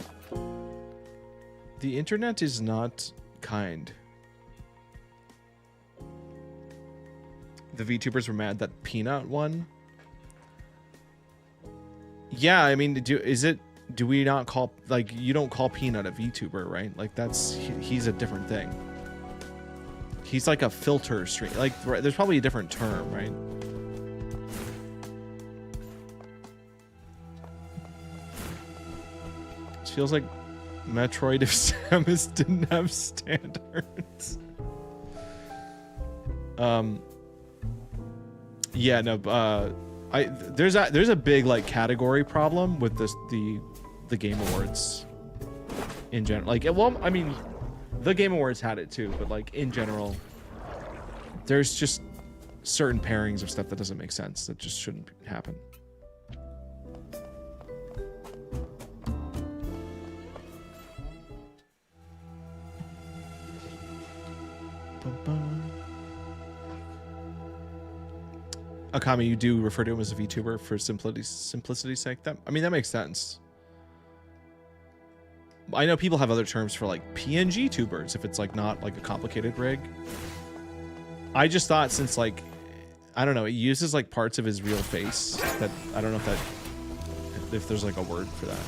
The internet is not kind. the VTubers were mad that Peanut won. Yeah, I mean, do we not call, like, you don't call Peanut a VTuber, right? Like, he's a different thing. He's like a filter stream. Like, there's probably a different term, right? It feels like Metroid if Samus didn't have standards. Yeah, no, there's a big like category problem with the Game Awards in general. Like, well, I mean, the Game Awards had it too, but like in general, there's just certain pairings of stuff that doesn't make sense, that just shouldn't happen. Akami, you do refer to him as a VTuber for simplicity's sake. I mean, that makes sense. I know people have other terms for like PNG tubers if it's like not like a complicated rig. I just thought, since like, I don't know, it uses like parts of his real face, that I don't know if there's like a word for that.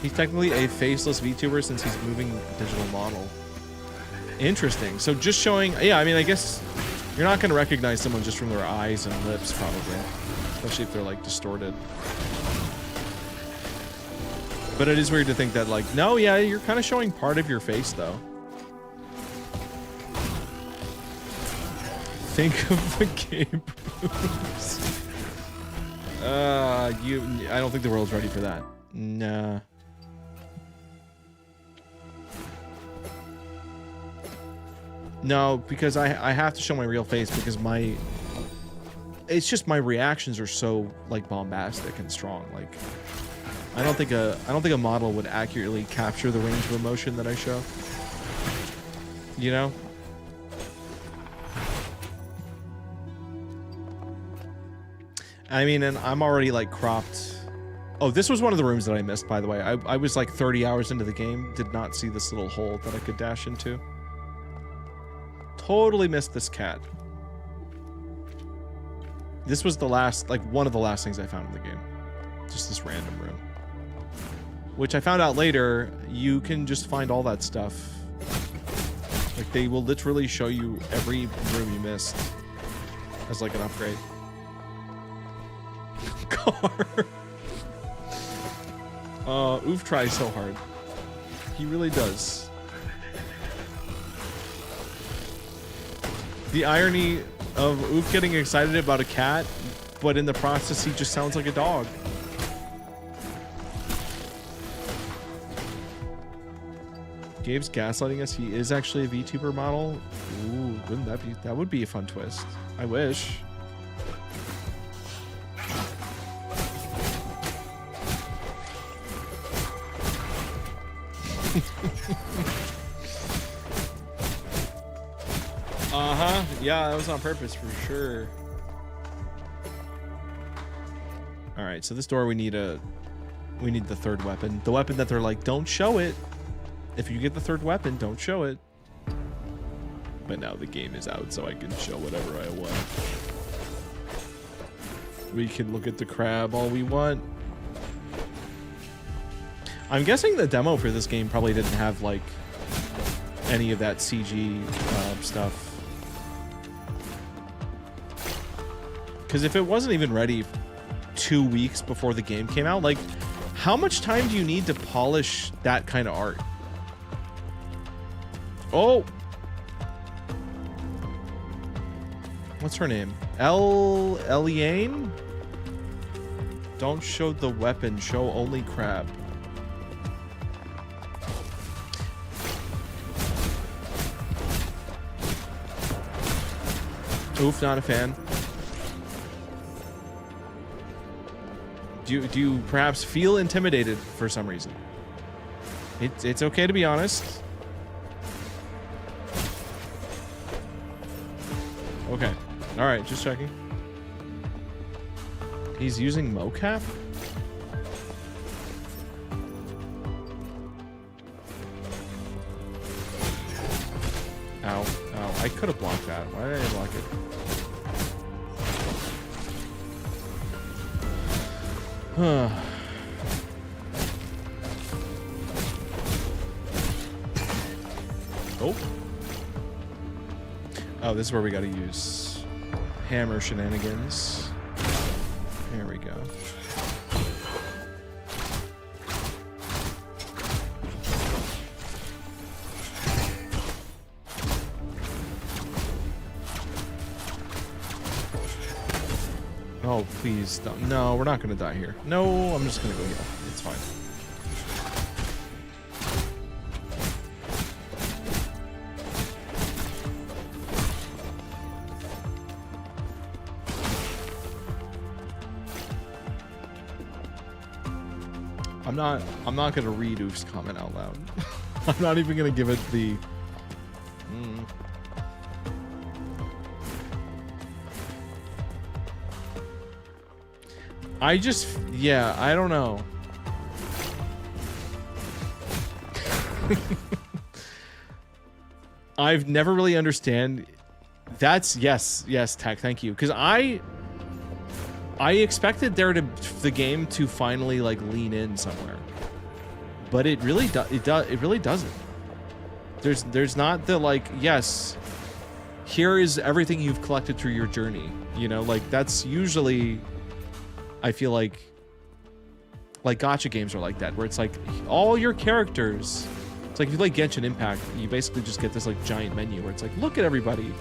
He's technically a faceless VTuber since he's moving a digital model. Interesting. So just showing, yeah, I mean, I guess you're not going to recognize someone just from their eyes and lips, probably, especially if they're like distorted. But it is weird to think that, like, no, yeah, you're kind of showing part of your face, though. Think of the game boobs. I don't think the world's ready for that. Nah. No, because I have to show my real face, because it's just my reactions are so like bombastic and strong. Like, I don't think a model would accurately capture the range of emotion that I show. You know? I mean, and I'm already like cropped. Oh, this was one of the rooms that I missed, by the way. I was like 30 hours into the game, did not see this little hole that I could dash into. Totally missed this cat. This was the last, like, one of the last things I found in the game. Just this random room. Which I found out later, you can just find all that stuff. Like, they will literally show you every room you missed as, like, an upgrade. Car. Oof tries so hard. He really does. The irony of Oof getting excited about a cat, but in the process he just sounds like a dog. Gabe's gaslighting us. He is actually a VTuber model. Ooh, wouldn't that be? That would be a fun twist. I wish. Uh-huh. Yeah, that was on purpose for sure. All right, so this door we need the third weapon. The weapon that they're like, don't show it. If you get the third weapon, don't show it. But now the game is out, so I can show whatever I want. We can look at the crab all we want. I'm guessing the demo for this game probably didn't have like any of that CG stuff. Because if it wasn't even ready 2 weeks before the game came out, like, how much time do you need to polish that kind of art? Oh! What's her name? Eliane? Don't show the weapon, show only crab. Oof, not a fan. Do you perhaps feel intimidated for some reason? It's okay to be honest. Okay. All right, just checking. He's using mocap? I could have blocked that. Why did I block it? Oh. Oh, this is where we gotta use hammer shenanigans. There we go. Oh, please don't. No, we're not gonna die here. No, I'm just gonna go heal. It's fine. I'm not gonna read Oof's comment out loud. I'm not even gonna give it the yeah, I don't know. I've never really understand. That's yes, Tech, thank you. Because I expected the game to finally like lean in somewhere, but it really doesn't. There's not the like, yes, here is everything you've collected through your journey. You know, like that's usually, I feel like gacha games are like that, where it's like all your characters. It's like if you like Genshin Impact, you basically just get this like giant menu where it's like, look at everybody,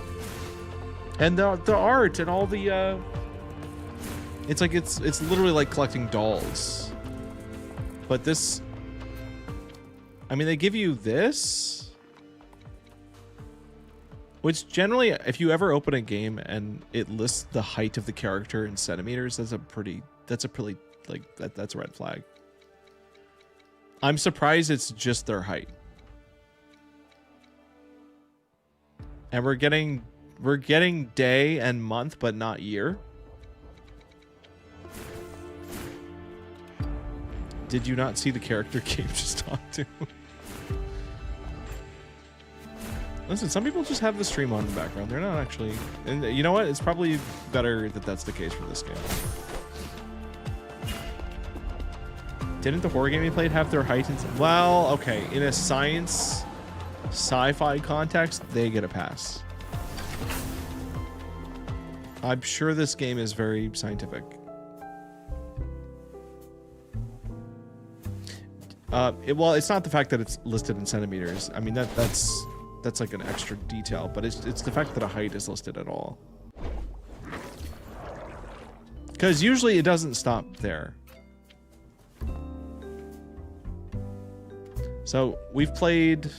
and the art and all the. It's like it's literally like collecting dolls. But this, I mean, they give you this, which generally, if you ever open a game and it lists the height of the character in centimeters, that's a pretty like that's a red flag. I'm surprised it's just their height. And we're getting day and month, but not year. Did you not see the character Gabe just talked to? Listen, some people just have the stream on in the background. They're not actually... And you know what? It's probably better that that's the case for this game. Didn't the horror game you played have their height? Well, okay. In a science, sci-fi context, they get a pass. I'm sure this game is very scientific. Well, it's not the fact that it's listed in centimeters. I mean, that's like an extra detail, but it's the fact that a height is listed at all. Because usually it doesn't stop there. So we've played...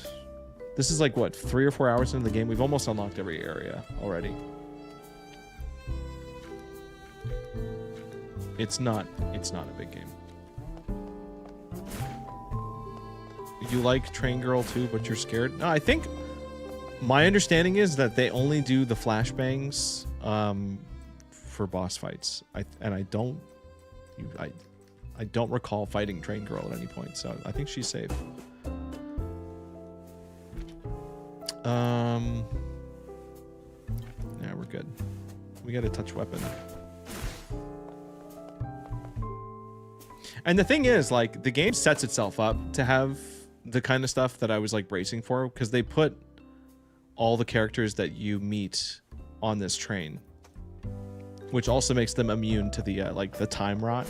This is like, what, 3 or 4 hours into the game? We've almost unlocked every area already. It's not a big game. You like Train Girl too, but you're scared? No, I think my understanding is that they only do the flashbangs for boss fights. I don't recall fighting Train Girl at any point, so I think she's safe. Yeah, we're good. We got a touch weapon. And the thing is, like, the game sets itself up to have the kind of stuff that I was like bracing for, because they put all the characters that you meet on this train, which also makes them immune to the like the time rot.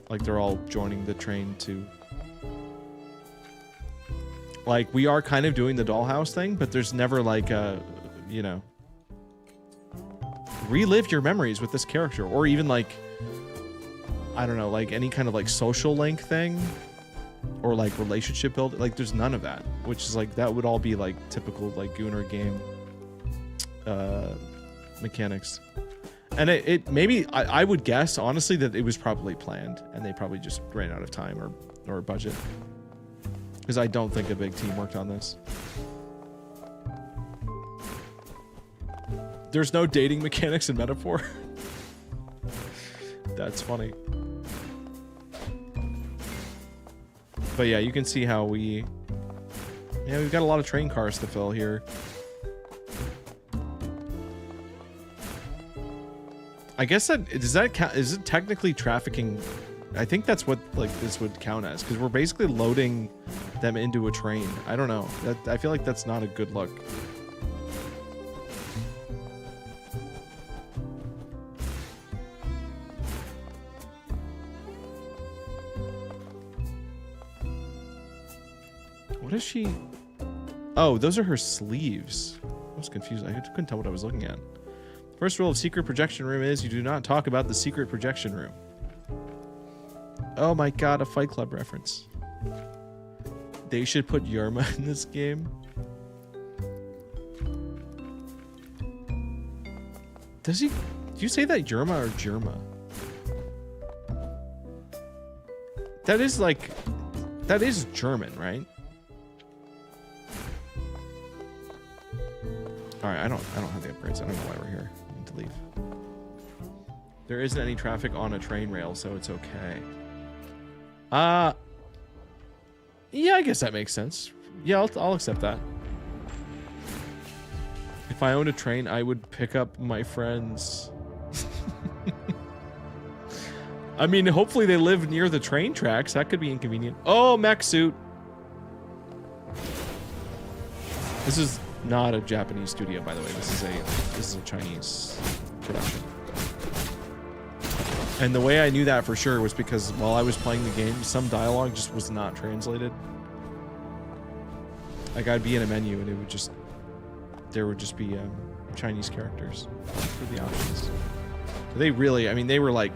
Like they're all joining the train to, like, we are kind of doing the dollhouse thing, but there's never like a, you know, relive your memories with this character, or even like, I don't know, like any kind of like social link thing, or like relationship build. Like there's none of that, which is like, that would all be like typical like Gunnar game mechanics. And it maybe, I would guess honestly that it was probably planned and they probably just ran out of time or budget, because I don't think a big team worked on this. There's no dating mechanics in Metaphor. That's funny. But yeah, you can see how we've got a lot of train cars to fill here. I guess that does that count? Is it technically trafficking? I think that's what like this would count as, because we're basically loading them into a train. I don't know. I feel like that's not a good look. What is she? Oh, those are her sleeves. I was confused. I couldn't tell what I was looking at. First rule of secret projection room is you do not talk about the secret projection room. Oh my god, a Fight Club reference. They should put Yerma in this game. Does he? Do you say that Yerma or Germa? That is like, that is German, right? All right, I don't have the upgrades. I don't know why we're here. I need to leave. There isn't any traffic on a train rail, so it's okay. Yeah, I guess that makes sense. Yeah, I'll accept that. If I owned a train, I would pick up my friends. I mean, hopefully they live near the train tracks. That could be inconvenient. Oh, mech suit. This is not a Japanese studio, by the way. This is a Chinese production. And the way I knew that for sure was because while I was playing the game, some dialogue just was not translated. Like I'd be in a menu and it would just, there would just be Chinese characters for the options. So they really, I mean, they were like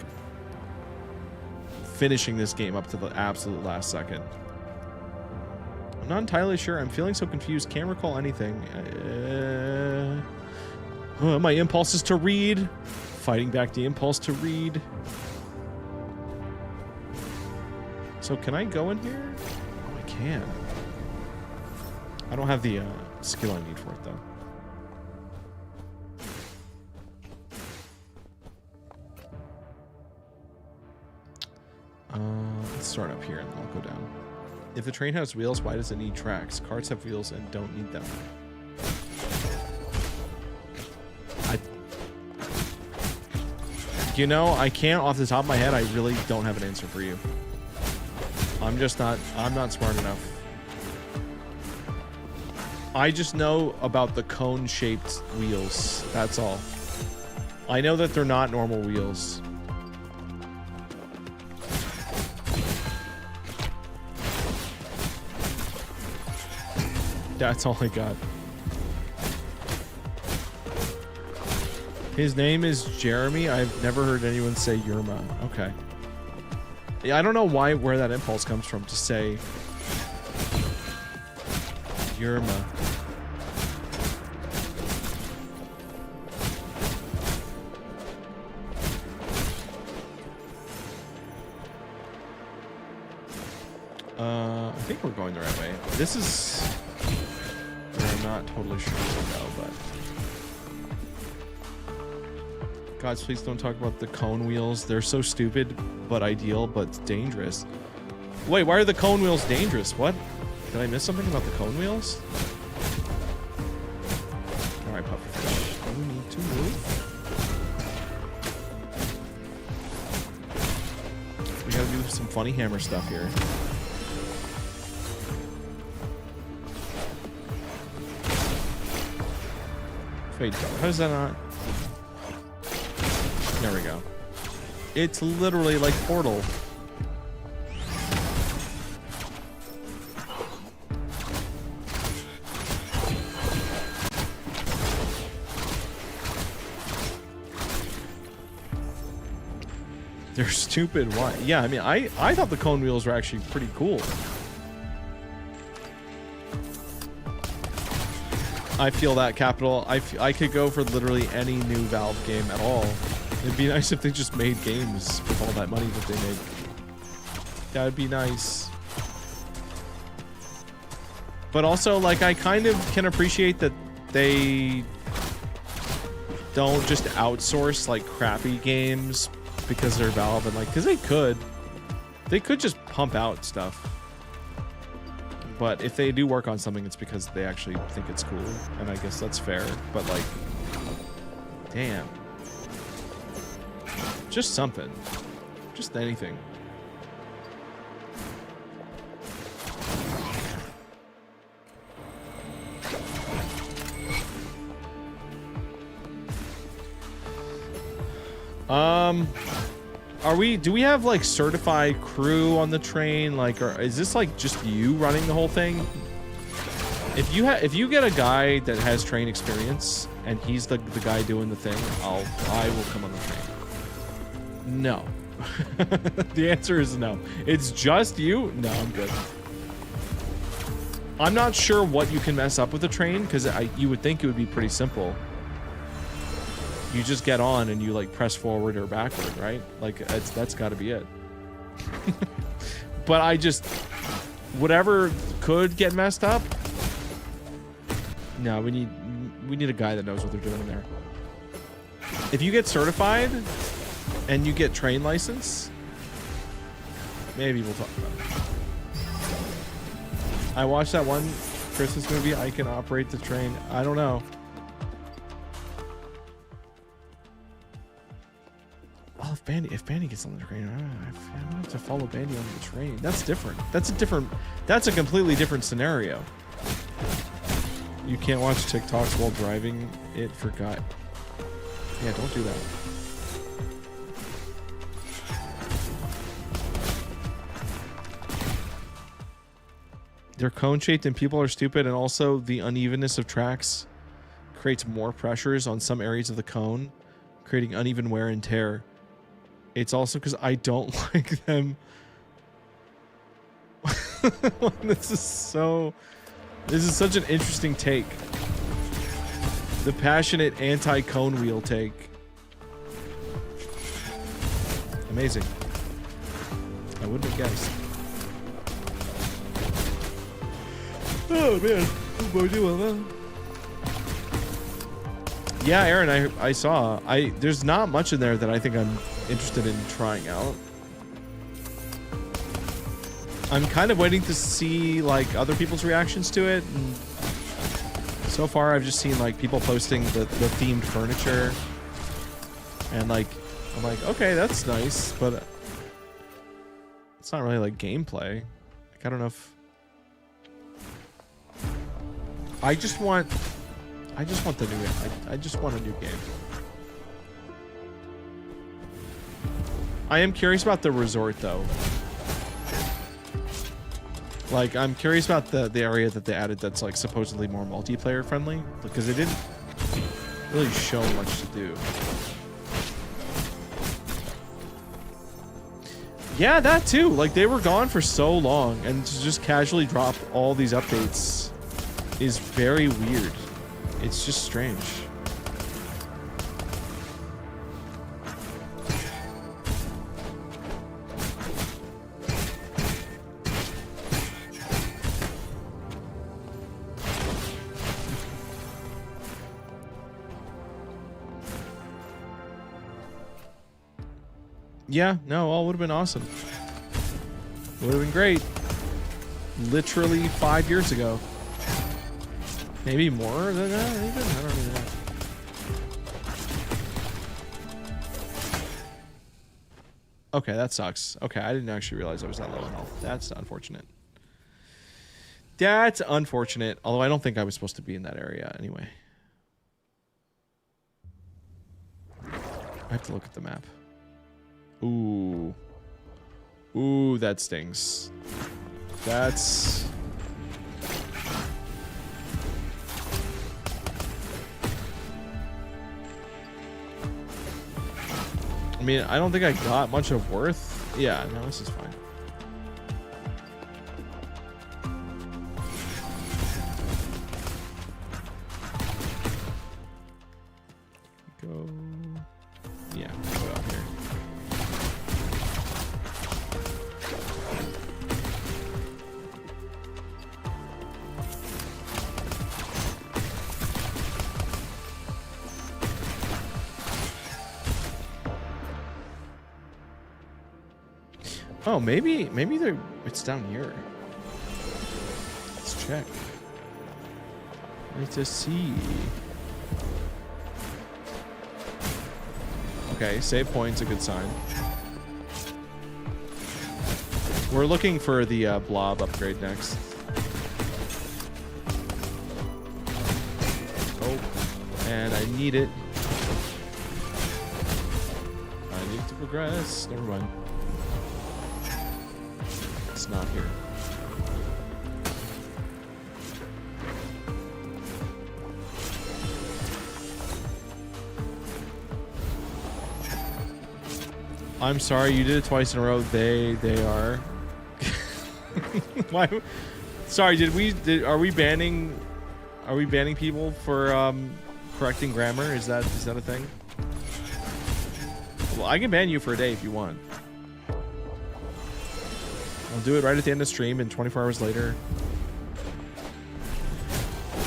finishing this game up to the absolute last second. I'm not entirely sure. I'm feeling so confused. Can't recall anything. My impulse is to read. Fighting back the impulse to read. So can I go in here? Oh, I can. I don't have the skill I need for it, though. Let's start up here and then I'll go down. If the train has wheels, why does it need tracks? Carts have wheels and don't need them. You know, I can't off the top of my head. I really don't have an answer for you. I'm not smart enough. I just know about the cone-shaped wheels. That's all. I know that they're not normal wheels. That's all I got. His name is Jeremy. I've never heard anyone say Yerma. Okay. Yeah, I don't know where that impulse comes from to say Yerma. I think we're going the right way. This is where I'm not totally sure where to go, but gods, please don't talk about the cone wheels. They're so stupid, but ideal, but dangerous. Wait, why are the cone wheels dangerous? What? Did I miss something about the cone wheels? Alright, pufferfish. You need to move. We gotta do some funny hammer stuff here. Wait, how does that not? There we go. It's literally like Portal. They're stupid. Why? Yeah, I mean, I thought the cone wheels were actually pretty cool. I feel that, Capital. I could go for literally any new Valve game at all. It'd be nice if they just made games with all that money that they make. That would be nice. But also, like, I kind of can appreciate that they don't just outsource, like, crappy games because they're Valve and, like, because they could just pump out stuff. But if they do work on something, it's because they actually think it's cool, and I guess that's fair. But, like, damn. Just something. Just anything. Do we have like certified crew on the train? Like, or is this like just you running the whole thing? If you get a guy that has train experience and he's the guy doing the thing, I will come on the train. No. The answer is no. It's just you? No, I'm good. I'm not sure what you can mess up with the train, because you would think it would be pretty simple. You just get on and you like press forward or backward, right? Like that's got to be it. But whatever could get messed up. No, we need a guy that knows what they're doing in there. If you get certified and you get train license, maybe we'll talk about it. I watched that one Christmas movie. I can operate the train. I don't know. Well, if Bandy gets on the train, I don't have to follow Bandy on the train. That's different. That's a completely different scenario. You can't watch TikToks while driving it for God. Yeah, don't do that. They're cone-shaped and people are stupid, and also the unevenness of tracks creates more pressures on some areas of the cone, creating uneven wear and tear. It's also because I don't like them. This is such an interesting take. The passionate anti-cone wheel take. Amazing. I wouldn't have guessed. Oh man, what do I do? Yeah, Aaron, I saw. There's not much in there that I think I'm interested in trying out. I'm kind of waiting to see like other people's reactions to it. And so far, I've just seen like people posting the themed furniture, and like I'm like, okay, that's nice, but it's not really like gameplay. Like, I don't know if I just want the new. I just want a new game. I am curious about the resort though. Like, I'm curious about the area that they added that's like supposedly more multiplayer friendly, because it didn't really show much to do. Yeah, that too. Like, they were gone for so long, and to just casually drop all these updates is very weird. It's just strange. Yeah, no, all would have been awesome. Would have been great. Literally 5 years ago. Maybe more than that, even? I don't even know. Okay, that sucks. Okay, I didn't actually realize I was that low in health. That's unfortunate. That's unfortunate. Although I don't think I was supposed to be in that area anyway. I have to look at the map. Ooh. Ooh, that stings. That's... I mean, I don't think I got much of worth. Yeah, no, this is fine. Go. Yeah, go out here. Oh, maybe it's down here. Let's check. Let's just see. Okay, save point's a good sign. We're looking for the blob upgrade next. Oh, and I need it. I need to progress. Never mind. It's not here. I'm sorry, you did it twice in a row. They are. Why? Sorry, are we banning people for correcting grammar? Is that a thing? Well, I can ban you for a day if you want. I'll do it right at the end of stream and 24 hours later.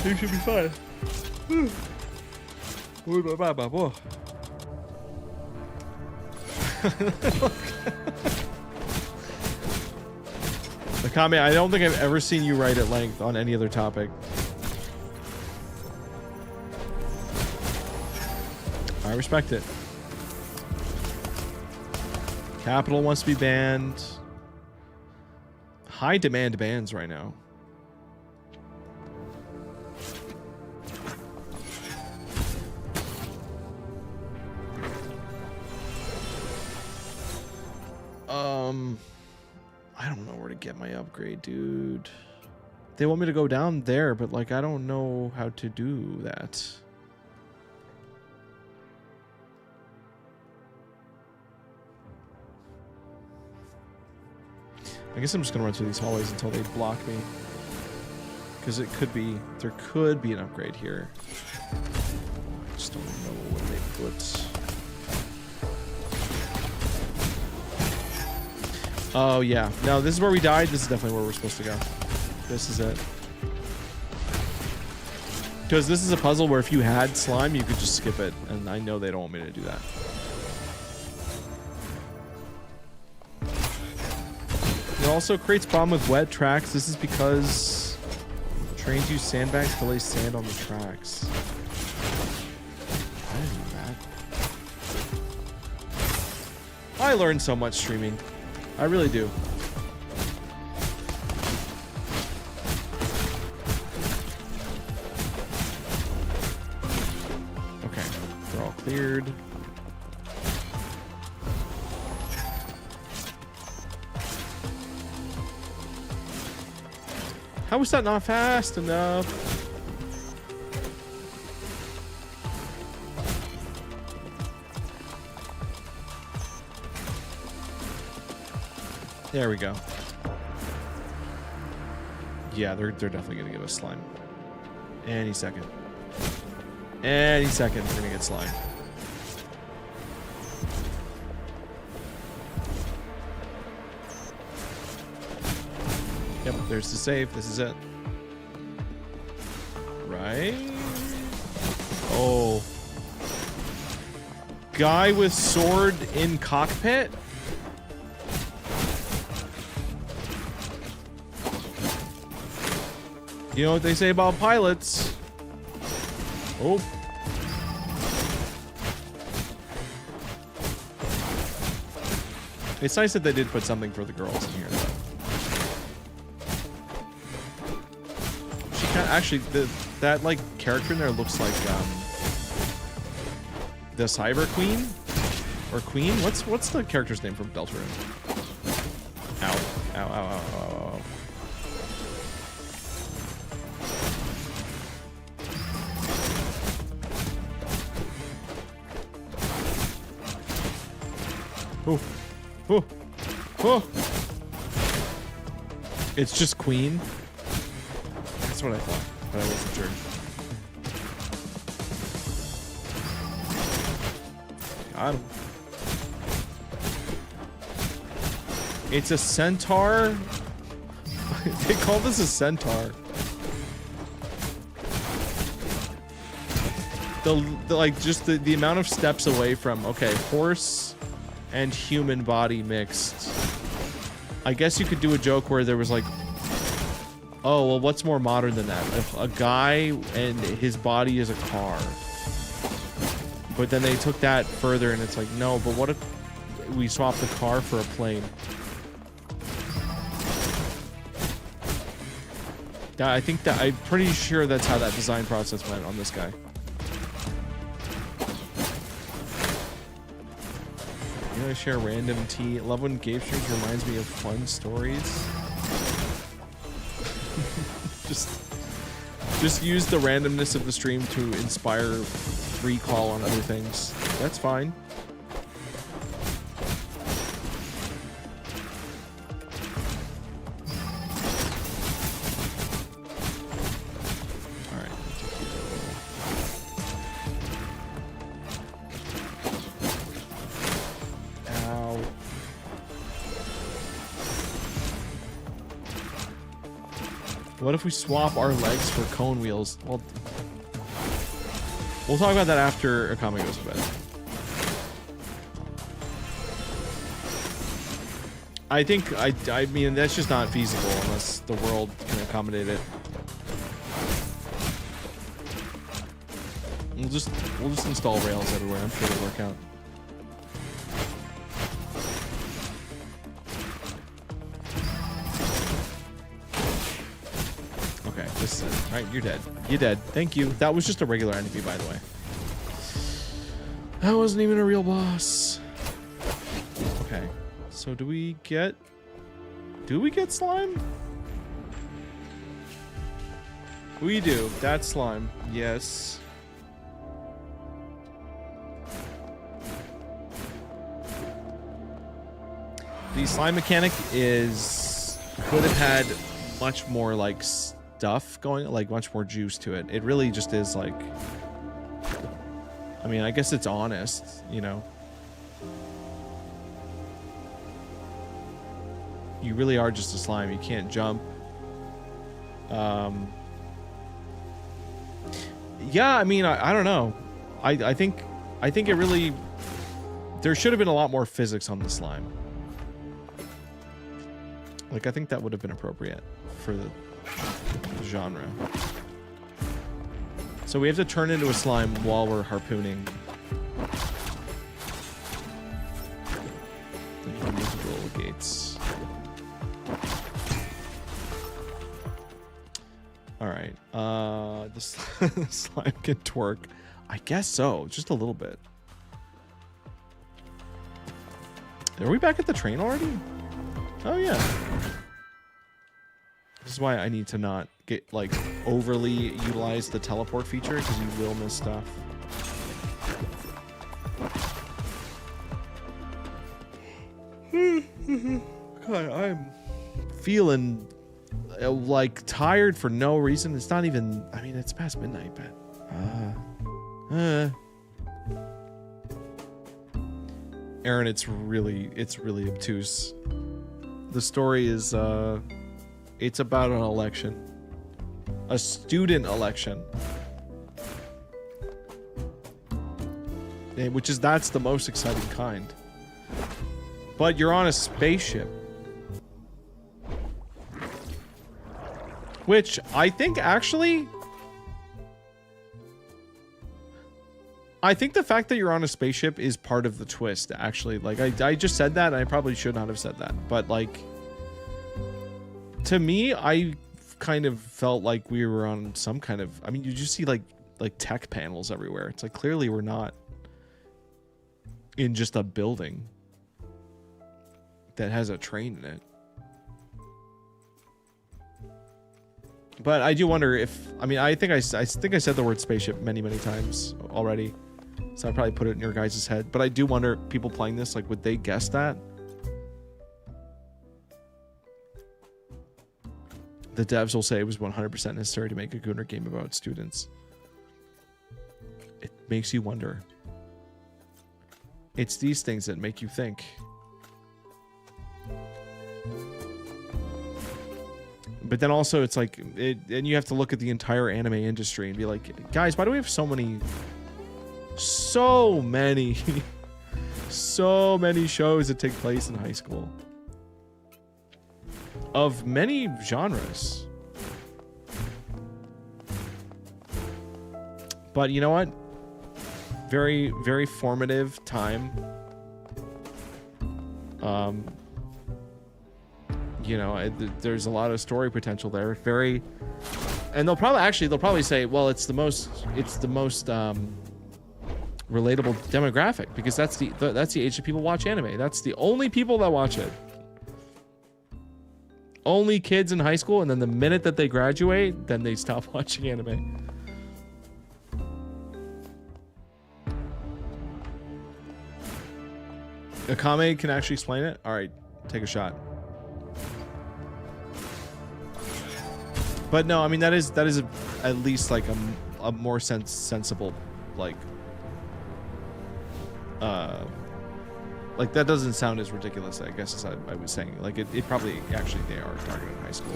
You should be fine. The comment, I don't think I've ever seen you write at length on any other topic. I respect it. Capital wants to be banned. High demand bans right now. I don't know where to get my upgrade, dude. They want me to go down there, but like I don't know how to do that. I guess I'm just gonna run through these hallways until they block me. Because there could be an upgrade here. I just don't know what they put. Oh yeah, no, this is where we died. This is definitely where we're supposed to go. This is it. Because this is a puzzle where if you had slime, you could just skip it. And I know they don't want me to do that. It also creates problem with wet tracks. This is because trains use sandbags to lay sand on the tracks. I didn't know that. I learned so much streaming. I really do. Okay, they're all cleared. How was that not fast enough? There we go. Yeah, they're definitely gonna give us slime. Any second. Any second, we're gonna get slime. Yep, there's the save. This is it. Right? Oh. Guy with sword in cockpit? You know what they say about pilots? Oh. It's nice that they did put something for the girls in here, though. She kind of actually that like character in there looks like the Cyber Queen or Queen. What's the character's name from Deltarune? Ow! Ow! Ow! Ow! Ow! Ow! Oh, oh, oh! It's just Queen. That's what I thought, but I wasn't sure. Got him. It's a centaur. They call this a centaur. The like just the amount of steps away from horse and human body mixed. I guess you could do a joke where there was like, oh, well, what's more modern than that? If a guy and his body is a car. But then they took that further, and it's like, no, but what if we swap the car for a plane? Yeah, I think that I'm pretty sure that's how that design process went on this guy. You know, I share random tea. Love when game streams reminds me of fun stories. just use the randomness of the stream to inspire recall on other things. That's fine. All right. Ow. What if we swap our legs for cone wheels? Well, we'll talk about that after Akame goes to bed. I mean, that's just not feasible unless the world can accommodate it. We'll just install rails everywhere. I'm sure it'll work out. Okay, this is it. All right, you're dead. You're dead. Thank you. That was just a regular enemy, by the way. That wasn't even a real boss. Okay. So do we get slime? We do. That's slime. Yes. The slime mechanic could have had much more like stuff going, like much more juice to it. It really just is like, I mean, I guess it's honest, you know. You really are just a slime. You can't jump. Yeah, I mean, I don't know. I think it really, there should have been a lot more physics on the slime. Like, I think that would have been appropriate for the genre. So we have to turn into a slime while we're harpooning. Invisible gates. All right. The slime can twerk. I guess so. Just a little bit. Are we back at the train already? Oh, yeah. This is why I need to not get, like, overly utilize the teleport feature, because you will miss stuff. God, I'm feeling, like, tired for no reason. It's not even, I mean, it's past midnight, but... Aaron, it's really obtuse. The story is, it's about an election. A student election. That's the most exciting kind. But you're on a spaceship. Which, I think, actually... I think the fact that you're on a spaceship is part of the twist, actually. Like, I just said that, and I probably should not have said that. But, like, to me, I kind of felt like we were on some kind of... I mean, you just see, like tech panels everywhere. It's like, clearly we're not in just a building that has a train in it. But I do wonder if... I mean, I think I said the word spaceship many, many times already. So I probably put it in your guys' head. But I do wonder, people playing this, like, would they guess that? The devs will say it was 100% necessary to make a Gunnar game about students. It makes you wonder. It's these things that make you think. But then also it's like, and you have to look at the entire anime industry and be like, guys, why do we have so many shows that take place in high school? Of many genres. But you know what? Very, very formative time. You know, there's a lot of story potential there. Very, and they'll probably say, well, it's the most relatable demographic because that's the age that people watch anime. That's the only people that watch it. Only kids in high school, and then the minute that they graduate, then they stop watching anime. Akame can actually explain it? Alright, take a shot. But no, I mean that is at least like a more sensible like that doesn't sound as ridiculous, I guess, as I was saying. Like it probably actually they are targeted in high school.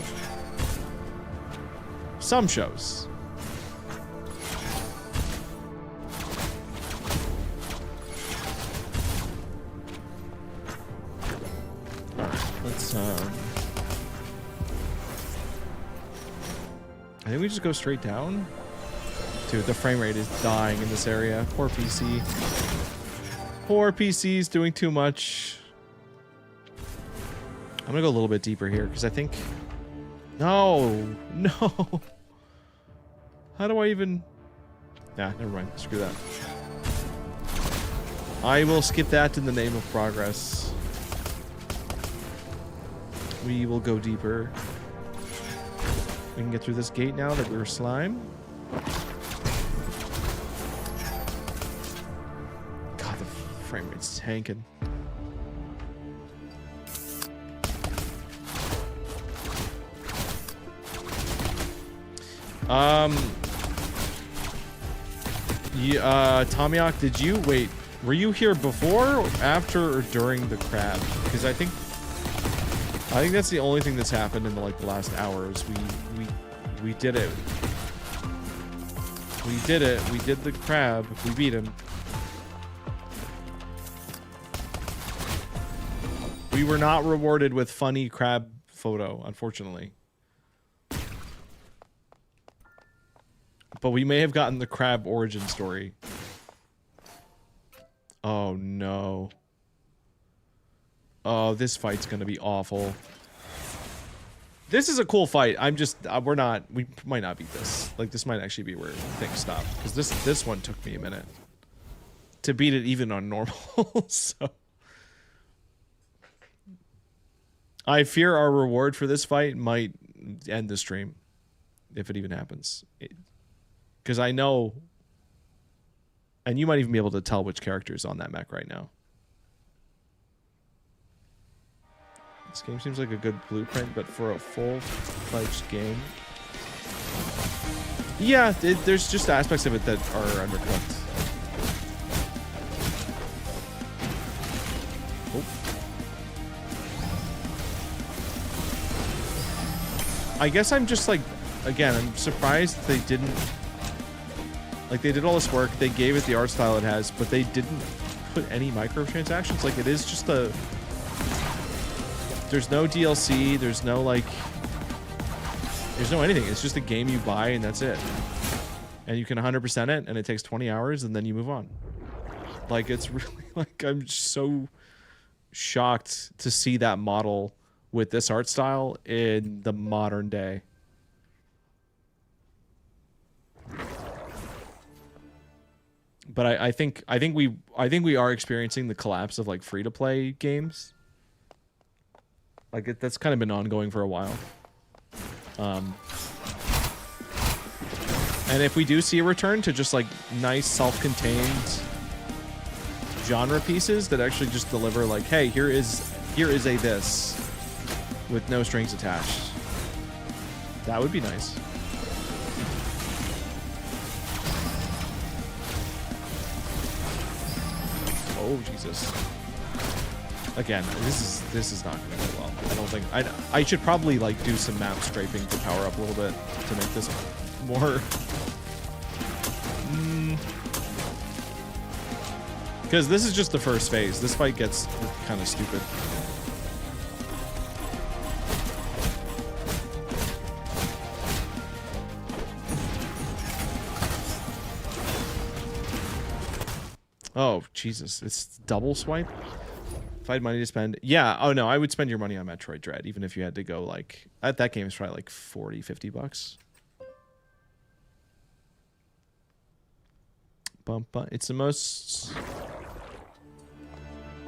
Some shows. Let's I think we just go straight down. Dude, the frame rate is dying in this area. Poor PC. Poor PC's doing too much. I'm gonna go a little bit deeper here because I think no. How do I even Nah, never mind. Screw that. I will skip that in the name of progress. We will go deeper. We can get through this gate now that we're slime. God, the frame rate's tanking. Tommyok, did you were you here before, after, or during the crab? Because I think that's the only thing that's happened in the last hours. We did it. We did it. We did the crab. We beat him. We were not rewarded with funny crab photo, unfortunately. But we may have gotten the crab origin story. Oh no. Oh, this fight's gonna be awful. This is a cool fight. I'm just, we might not beat this. Like, this might actually be where things stop. Because this one took me a minute to beat it even on normal. So I fear our reward for this fight might end the stream. If it even happens. Because I know, and you might even be able to tell which character is on that mech right now. This game seems like a good blueprint, but for a full-fledged game... Yeah, there's just aspects of it that are undercooked. Oh. I guess I'm just like, again, I'm surprised they didn't... Like, they did all this work, they gave it the art style it has, but they didn't put any microtransactions. Like, it is just a... There's no DLC, there's no, like... There's no anything. It's just a game you buy, and that's it. And you can 100% it, and it takes 20 hours, and then you move on. Like, it's really, like, I'm so shocked to see that model with this art style in the modern day. But I think we are experiencing the collapse of, like, free-to-play games. Like, that's kind of been ongoing for a while. And if we do see a return to just, like, nice, self-contained genre pieces that actually just deliver, like, hey, here is a this with no strings attached, that would be nice. Oh, Jesus. Again, this is not going to go well. I don't think... I should probably, like, do some map scraping to power up a little bit to make this more... Because this is just the first phase. This fight gets kind of stupid. Oh, Jesus. It's double swipe? If I had money to spend... Yeah, oh no, I would spend your money on Metroid Dread, even if you had to go, like... That game is probably like 40, 50 bucks. It's the most...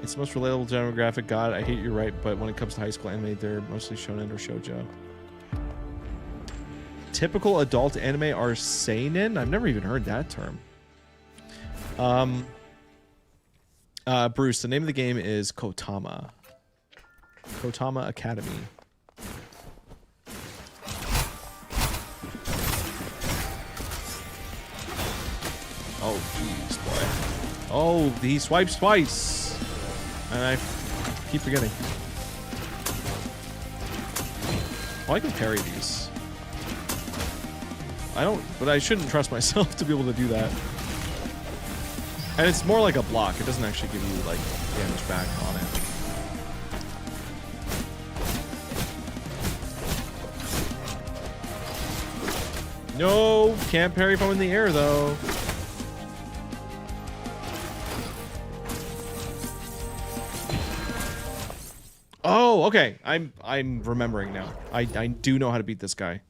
It's the most relatable demographic. God, I hate you're right, but when it comes to high school anime, they're mostly shonen or shoujo. Typical adult anime are seinen? I've never even heard that term. Bruce, the name of the game is Kotama. Kotama Academy. Oh, jeez, boy. Oh, he swipes twice. And I keep forgetting. Oh, I can parry these. I don't, but I shouldn't trust myself to be able to do that. And it's more like a block. It doesn't actually give you, like, damage back on it. No! Can't parry if I'm in the air, though. Oh, okay. I'm remembering now. I do know how to beat this guy.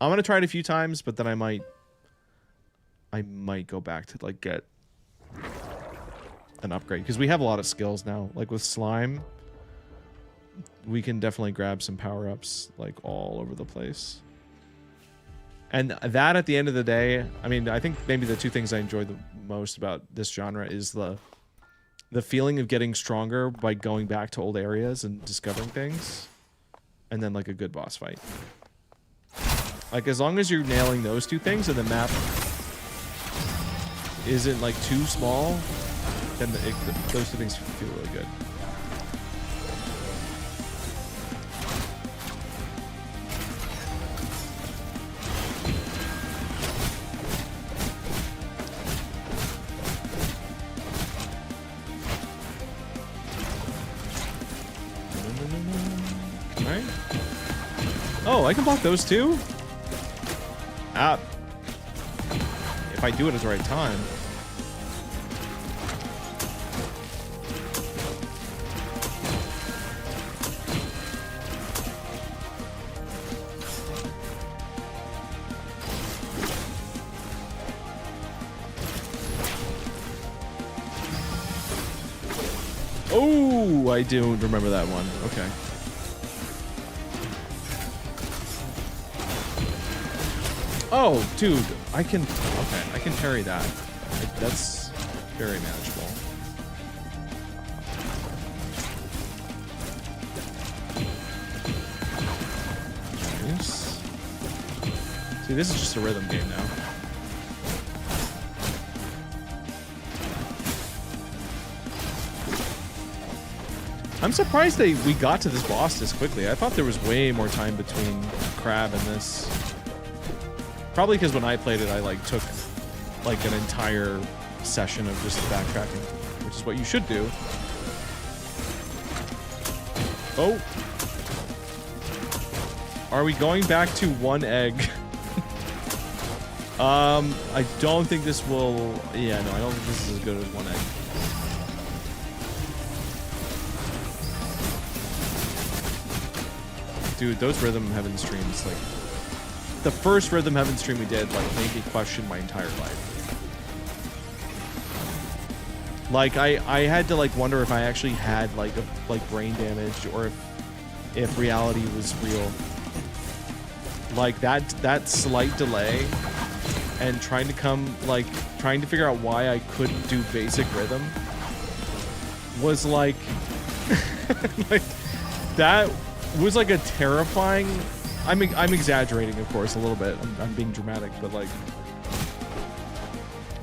I'm gonna try it a few times, but then I might go back to, like, get an upgrade, because we have a lot of skills now. Like with slime, we can definitely grab some power-ups like all over the place. And that, at the end of the day, I mean, I think maybe the two things I enjoy the most about this genre is the feeling of getting stronger by going back to old areas and discovering things, and then like a good boss fight. Like, as long as you're nailing those two things and the map isn't like too small, then those two things feel really good. Alright. Oh, I can block those too? Ah. If I do it at the right time. Oh, I do remember that one. Okay. Oh, dude, I can parry that. That's very manageable. Nice. See, this is just a rhythm game now. I'm surprised we got to this boss this quickly. I thought there was way more time between Crab and this. Probably because when I played it, I like took like an entire session of just backtracking, which is what you should do. Oh. Are we going back to one egg? I don't think this will... Yeah, no, I don't think this is as good as one egg. Dude, those Rhythm Heaven streams, like... The first Rhythm Heaven stream we did, like, made me question my entire life. Like, I had to, like, wonder if I actually had, like, brain damage, or if reality was real. Like, that slight delay, and trying to figure out why I couldn't do basic rhythm, was, like... like, that was, like, a terrifying... I'm exaggerating, of course, a little bit. I'm being dramatic, but like,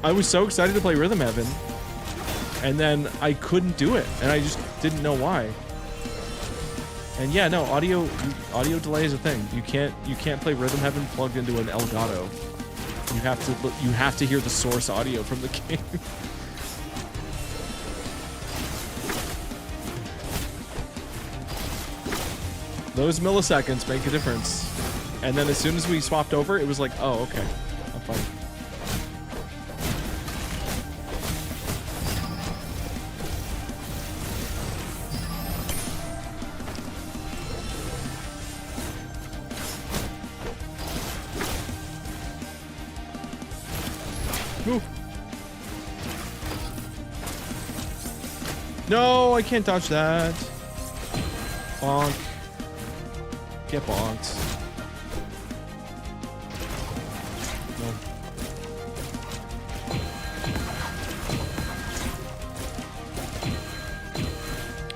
I was so excited to play Rhythm Heaven, and then I couldn't do it, and I just didn't know why. And yeah, no, audio delay is a thing. You can't play Rhythm Heaven plugged into an Elgato. You have to hear the source audio from the game. Those milliseconds make a difference. And then as soon as we swapped over, it was like, oh, okay. I'm fine. Ooh. No, I can't dodge that. Bonk. Get bonked. No.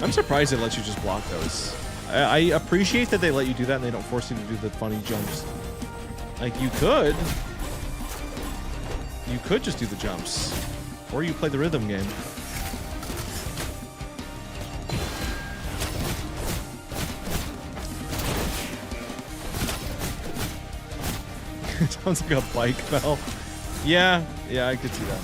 I'm surprised it lets you just block those. I appreciate that they let you do that and they don't force you to do the funny jumps. Like, you could just do the jumps. Or you play the rhythm game. It sounds like a bike bell. Yeah, I could see that.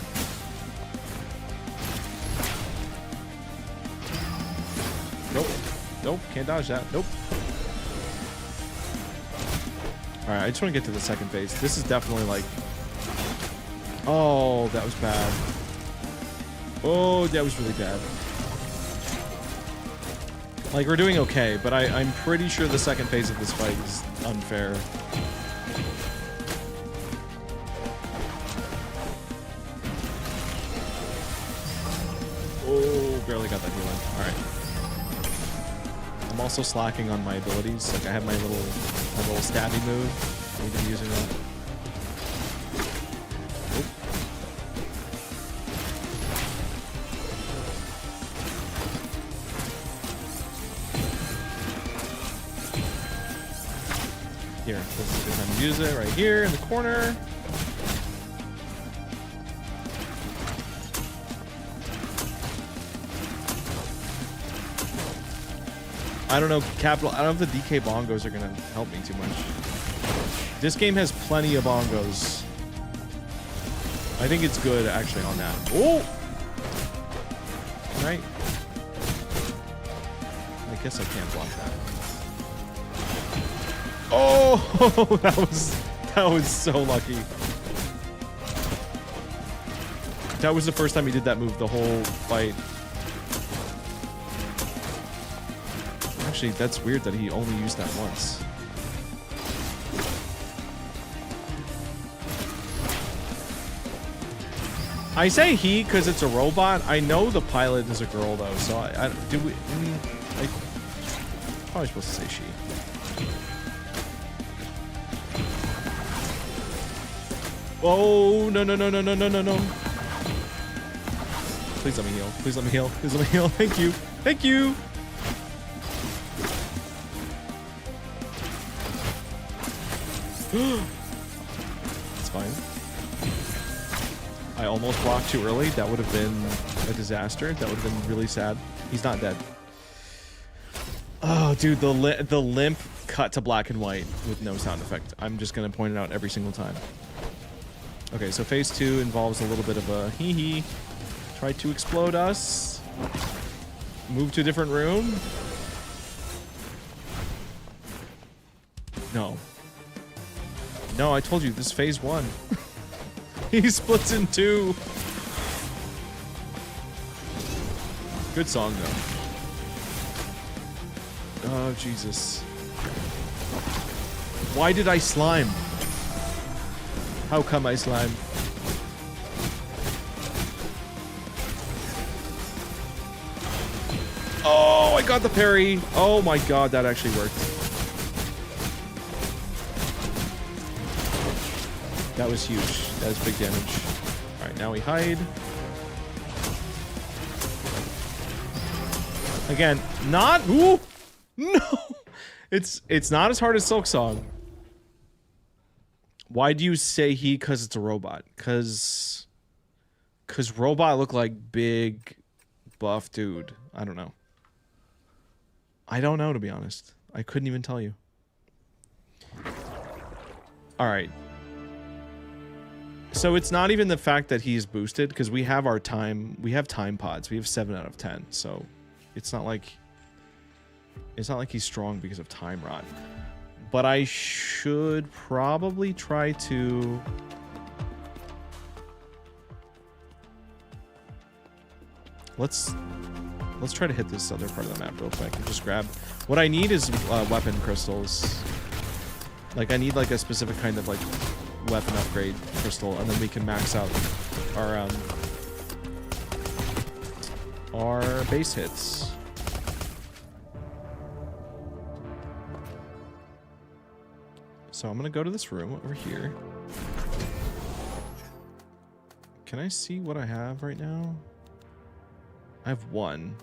Nope, can't dodge that. Nope. Alright, I just want to get to the second phase. This is definitely like... Oh, that was bad. Oh, that was really bad. Like, we're doing okay, but I'm pretty sure the second phase of this fight is unfair. Oh, barely got that healing. Alright. I'm also slacking on my abilities. Like, I have my little stabby move. I've been using that. Oh. Here, this is a good time to use it right here in the corner. I don't know, Capital. I don't know if the DK bongos are gonna help me too much. This game has plenty of bongos. I think it's good actually on that. Oh! Right. I guess I can't block that. Oh, that was so lucky. That was the first time he did that move the whole fight. Actually, that's weird that he only used that once. I say he because it's a robot. I know the pilot is a girl though, so I probably supposed to say she. Oh, no. Please let me heal. Please let me heal. Please let me heal. Thank you. Thank you. It's fine. I almost blocked too early. That would have been a disaster. That would have been really sad. He's not dead. Oh, dude, the limp cut to black and white with no sound effect. I'm just going to point it out every single time. Okay, so phase 2 involves a little bit of a hee-hee. Try to explode us. Move to a different room. No. No, I told you, this is phase 1. He splits in 2. Good song, though. Oh, Jesus. Why did I slime? How come I slime? Oh, I got the parry. Oh my god, that actually worked. That was huge. That was big damage. Alright, now we hide. Again, not... Ooh! No! It's not as hard as Silksong. Why do you say he? Because it's a robot. Because robot look like big, buff dude. I don't know. I don't know, to be honest. I couldn't even tell you. Alright. So it's not even the fact that he's boosted, because we have our time. We have time pods. We have 7 out of 10. So it's not like he's strong because of time rot. But I should probably try to... Let's try to hit this other part of the map real quick and just grab... What I need is weapon crystals. Like, I need like a specific kind of like weapon upgrade crystal, and then we can max out our base hits. So I'm gonna go to this room over here. Can I see what I have right now? I have one.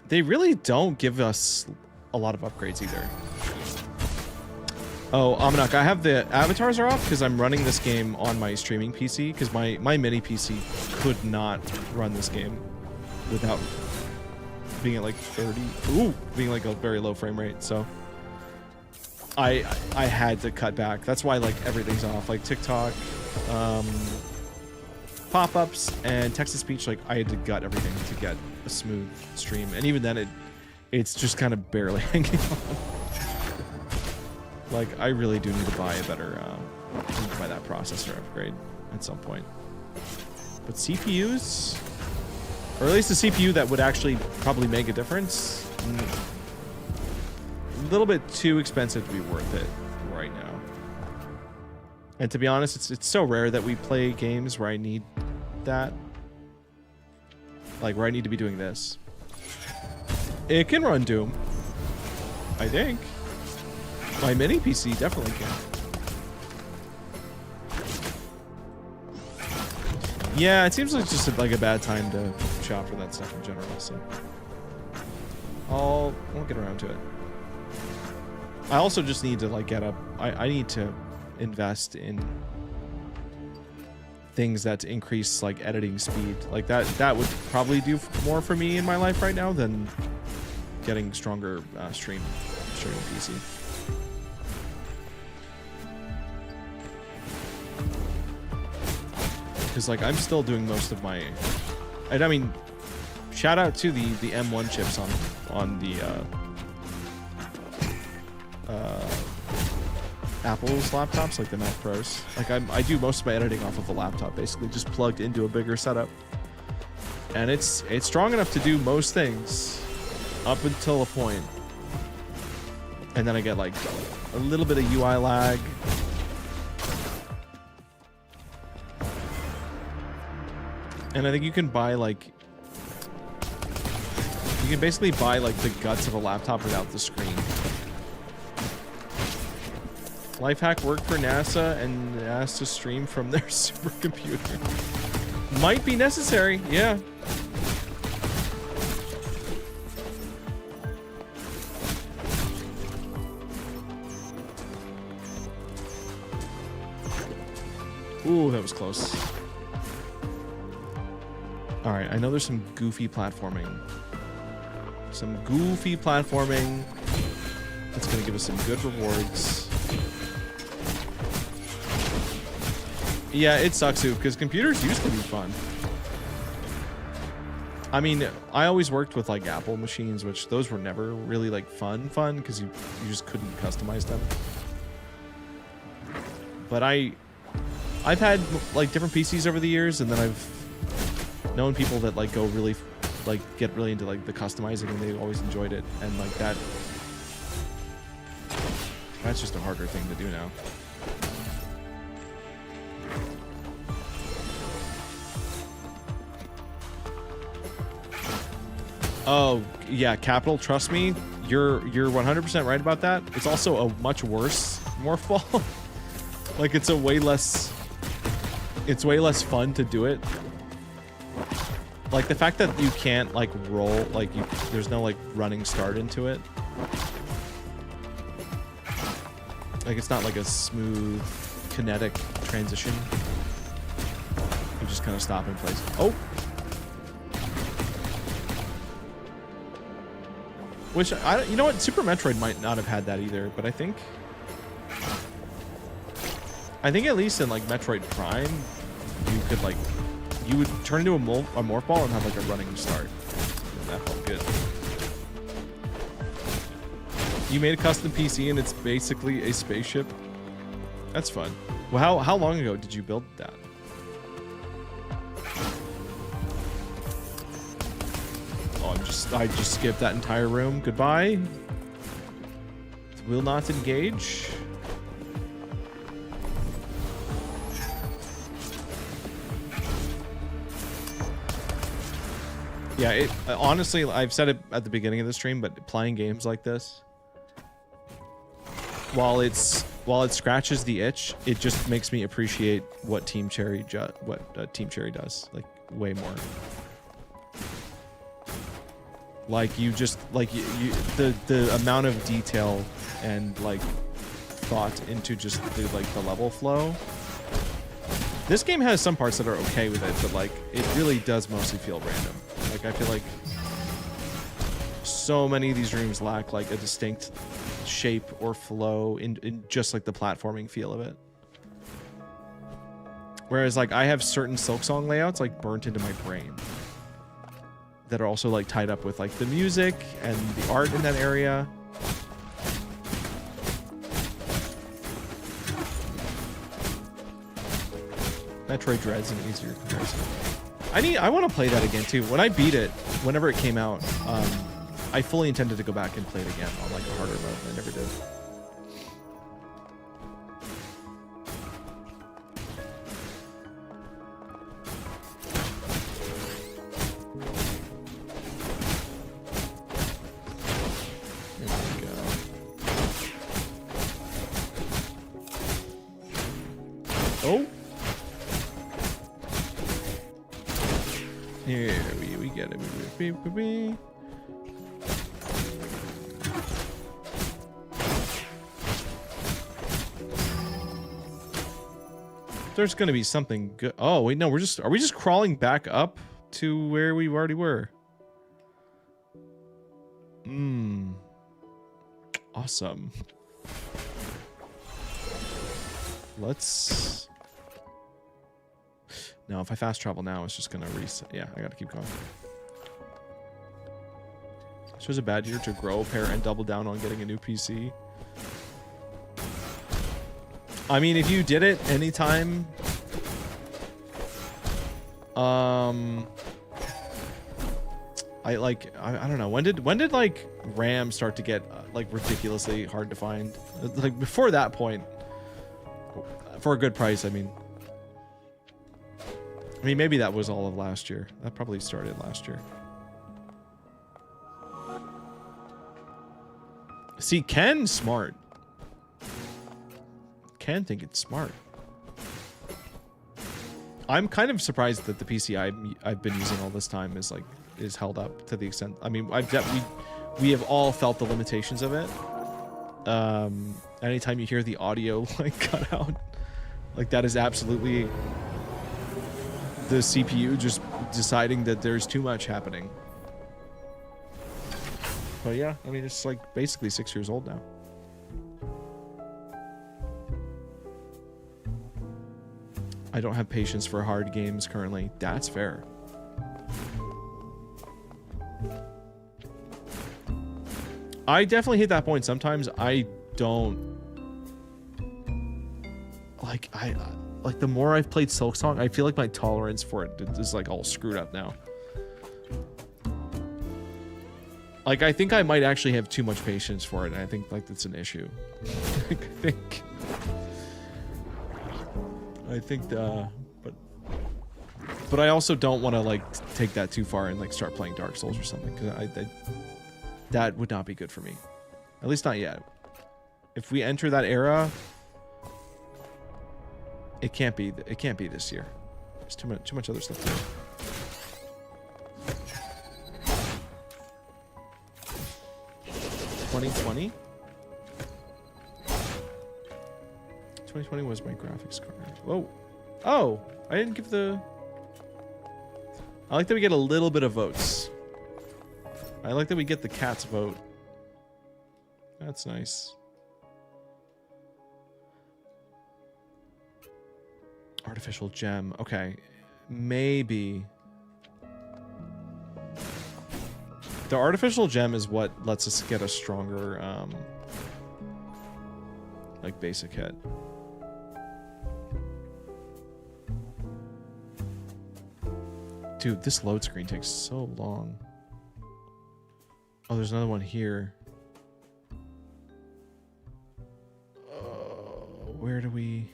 They really don't give us a lot of upgrades either. Oh, Amanak, I have the avatars are off because I'm running this game on my streaming PC because my mini PC could not run this game without being at like 30. Ooh, being like a very low frame rate. So I had to cut back. That's why like everything's off, like TikTok, pop-ups, and text-to-speech. Like I had to gut everything to get a smooth stream, and even then it's just kind of barely hanging on. Like I really do need to buy a better buy that processor upgrade at some point. But CPUs, or at least a CPU that would actually probably make a difference, a little bit too expensive to be worth it right now. And to be honest, it's so rare that we play games where I need that. Like where I need to be doing this. It can run Doom, I think. My mini PC definitely can. Yeah, it seems like just like a bad time to shop for that stuff in general, so I'll get around to it. I also just need to like get up. I need to invest in things that increase like editing speed. Like that would probably do more for me in my life right now than getting stronger streaming PC. Because like I'm still doing most of my, and I mean, shout out to the M1 chips on the Apple's laptops, like the Mac Pros. Like I do most of my editing off of a laptop, basically just plugged into a bigger setup, and it's strong enough to do most things up until a point, and then I get like a little bit of UI lag. And I think you can buy like, you can basically buy like the guts of a laptop without the screen. Lifehack worked for NASA and asked to stream from their supercomputer. Might be necessary, yeah. Ooh, that was close. All right, I know there's some goofy platforming. Some goofy platforming that's going to give us some good rewards. Yeah, it sucks too, because computers used to be fun. I mean, I always worked with like Apple machines, which those were never really like fun because you just couldn't customize them. But I've had like different PCs over the years, and then I've known people that like go really like get really into like the customizing, and they always enjoyed it, and like that's just a harder thing to do now. Oh yeah, Capital, trust me, you're 100% right about that. It's also a much worse Morphball. Like it's way less fun to do it. Like the fact that you can't like roll, like there's no like running start into it. Like it's not like a smooth kinetic transition. You just kind of stop in place. Oh. Which you know what, Super Metroid might not have had that either, but I think at least in like Metroid Prime, you could like, you would turn into a morph ball and have like a running start. That felt good. You made a custom PC and it's basically a spaceship. That's fun. Well, how long ago did you build that? Oh, I just skipped that entire room. Goodbye. Will not engage. Yeah, it honestly, I've said it at the beginning of the stream, but playing games like this, while it scratches the itch, it just makes me appreciate what Team Cherry does like way more. Like you just like the amount of detail and like thought into just the level flow. This game has some parts that are okay with it, but like it really does mostly feel random. Like I feel like so many of these rooms lack like a distinct shape or flow in just like the platforming feel of it. Whereas like I have certain Silksong layouts like burnt into my brain that are also like tied up with like the music and the art in that area. Metroid Dread's an easier comparison. I want to play that again too. When I beat it, whenever it came out, I fully intended to go back and play it again on like a harder mode, and I never did. Oh. Here we get it. There's gonna be something good. Oh wait, no, are we just crawling back up to where we already were? Awesome. Let's. No, if I fast travel now, it's just gonna reset. Yeah, I gotta keep going. This was a bad year to grow, pair, and double down on getting a new PC. I mean, if you did it anytime, I don't know. When did like RAM start to get like ridiculously hard to find? Like before that point, for a good price, I mean, maybe that was all of last year. That probably started last year. See, Ken's smart. Ken think it's smart. I'm kind of surprised that the PC I've been using all this time is held up to the extent. I mean, we have all felt the limitations of it. Anytime you hear the audio like cut out, like that is absolutely the CPU just deciding that there's too much happening. But yeah, I mean, it's like basically 6 years old now. I don't have patience for hard games currently. That's fair. I definitely hit that point. Sometimes I don't like the more I've played Silksong, I feel like my tolerance for it is like all screwed up now. Like I think I might actually have too much patience for it, and I think like that's an issue. I think but I also don't want to like take that too far and like start playing Dark Souls or something, because that would not be good for me. At least not yet. If we enter that era, it can't be this year. There's too much other stuff to do. $2020? 2020 was my graphics card. Whoa. Oh, I didn't give the... I like that we get a little bit of votes. I like that we get the cat's vote. That's nice. Artificial gem. Okay. Maybe. The artificial gem is what lets us get a stronger, like, basic hit. Dude, this load screen takes so long. Oh, there's another one here. Where do we...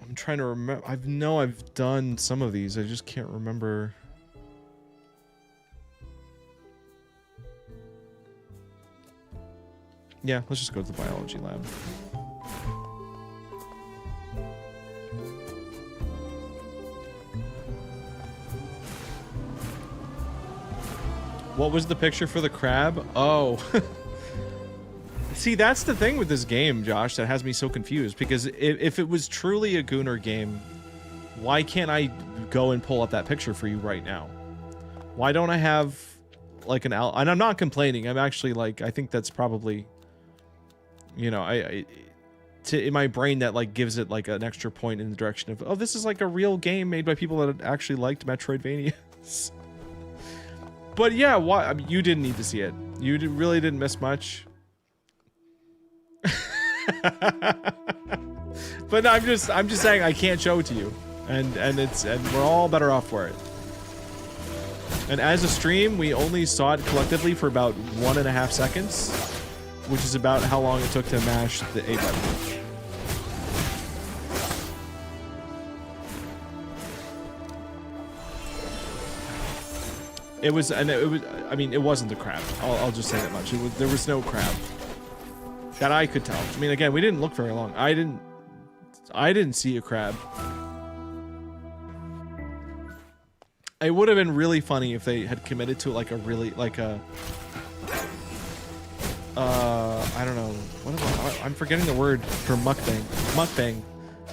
I'm I'm trying to remember. I know I've done some of these. I just can't remember. Yeah, let's just go to the biology lab. What was the picture for the crab? Oh. See, that's the thing with this game, Josh, that has me so confused. Because if it was truly a Gooner game, why can't I go and pull up that picture for you right now? Why don't I have, like, and I'm not complaining. I'm actually, like, I think that's probably, you know, in my brain that, like, gives it, like, an extra point in the direction of, oh, this is, like, a real game made by people that actually liked Metroidvanias. But, yeah, why? I mean, you didn't need to see it. You really didn't miss much. But no, I'm just saying I can't show it to you, and we're all better off for it. And as a stream, we only saw it collectively for about 1.5 seconds, which is about how long it took to mash the A button. It was, I mean, it wasn't the crab. I'll just say that much. There was no crab that I could tell. I mean, again, we didn't look very long. I didn't see a crab. It would have been really funny if they had committed to like a really, like a, I don't know, what am I'm forgetting the word for mukbang. Mukbang.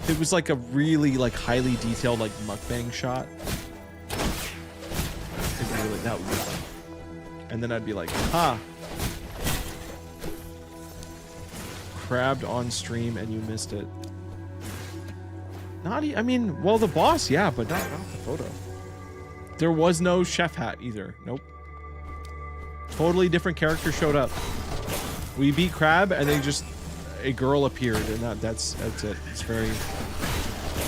It was like a really, like, highly detailed, like, mukbang shot. Really, that would be fun. And then I'd be like, ha! Crabbed on stream and you missed it. I mean, well, the boss, yeah, but not the photo. There was no chef hat either. Nope. Totally different character showed up. We beat Crab and then just a girl appeared, and that's it. It's very,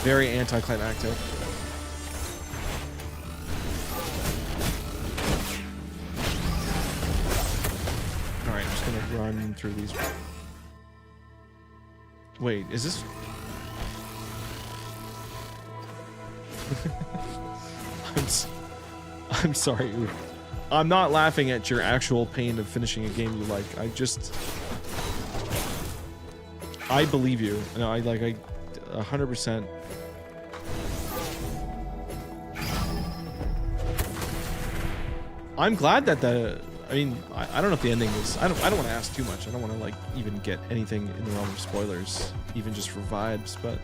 very anticlimactic. Alright, I'm just gonna run through these. Wait, is this... I'm sorry. I'm not laughing at your actual pain of finishing a game you like. I believe you. No, I 100%. I'm glad that I mean, I don't know if the ending is... I don't want to ask too much. I don't want to, like, even get anything in the realm of spoilers, even just for vibes, but...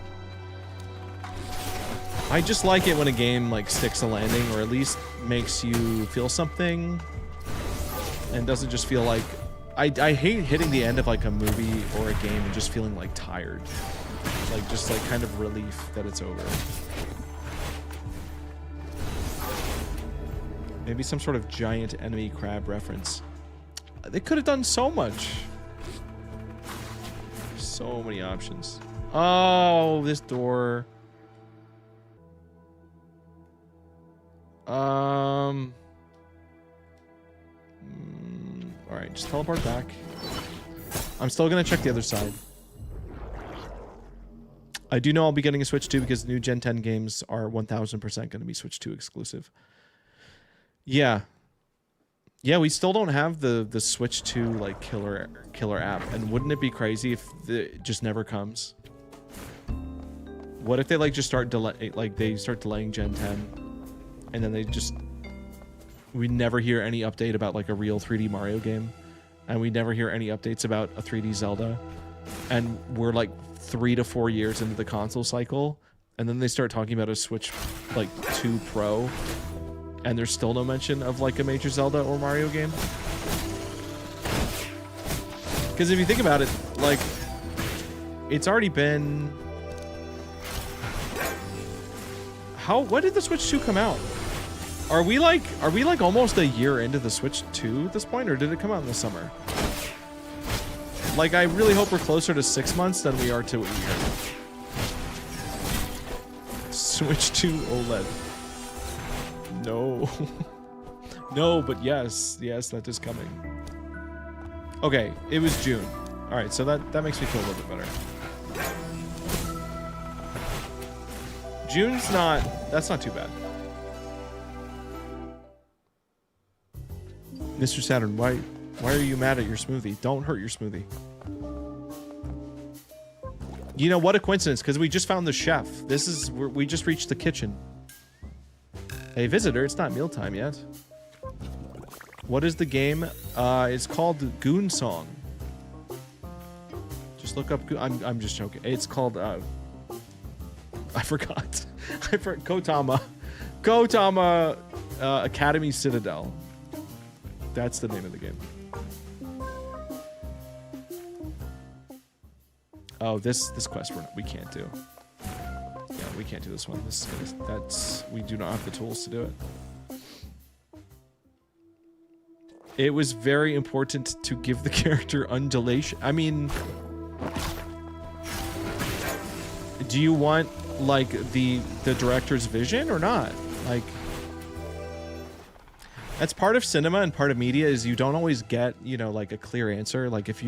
I just like it when a game, like, sticks a landing, or at least makes you feel something, and doesn't just feel like... I hate hitting the end of, like, a movie or a game and just feeling, like, tired. Like, just, like, kind of relief that it's over. Maybe some sort of giant enemy crab reference. They could have done so much. So many options. Oh, this door. Alright, just teleport back. I'm still gonna check the other side. I do know I'll be getting a Switch 2 because new Gen 10 games are 1000% gonna be Switch 2 exclusive. Yeah. Yeah, we still don't have the Switch 2 like killer app, and wouldn't it be crazy if it just never comes? What if they like just start delaying Gen 10, and then we never hear any update about like a real 3D Mario game, and we never hear any updates about a 3D Zelda, and we're like 3 to 4 years into the console cycle, and then they start talking about a Switch like 2 Pro, and there's still no mention of like a major Zelda or Mario game. Because if you think about it, like, it's already been... When did the Switch 2 come out? Are we like almost a year into the Switch 2 at this point, or did it come out in the summer? Like, I really hope we're closer to 6 months than we are to a year. Switch 2 OLED. No. No, but yes, that is coming. Okay, it was June. All right, so that makes me feel a little bit better. June's not... That's not too bad. Mr. Saturn, why are you mad at your smoothie? Don't hurt your smoothie. You know, what a coincidence, because we just found the chef. We just reached the kitchen. Hey, visitor, it's not mealtime yet. What is the game? It's called Goon Song. Just look up... I'm just joking. It's called... I forgot. Kotama. Kotama Academy Citadel. That's the name of the game. Oh, this quest we can't do. Yeah, we can't do this one. We do not have the tools to do it. It was very important to give the character undulation. I mean, do you want like the director's vision or not? Like, that's part of cinema and part of media is you don't always get, you know, like a clear answer. Like if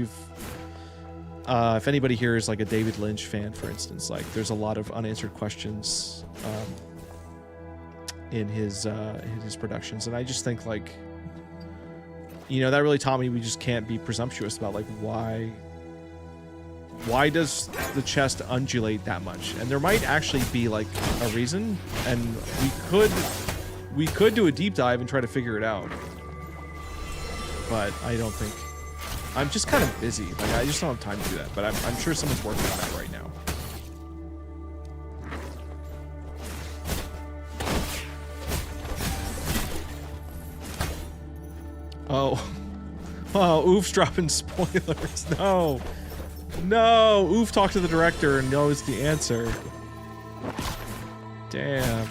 anybody here is like a David Lynch fan, for instance, like there's a lot of unanswered questions in his productions, and I just think, like, you know, that really taught me we just can't be presumptuous about like why does the chest undulate that much, and there might actually be like a reason, and we could do a deep dive and try to figure it out, but I don't think. I'm just kind of busy. Like, I just don't have time to do that. But I'm sure someone's working on that right now. Oh, Oof dropping spoilers. No, Oof talked to the director and knows the answer. Damn.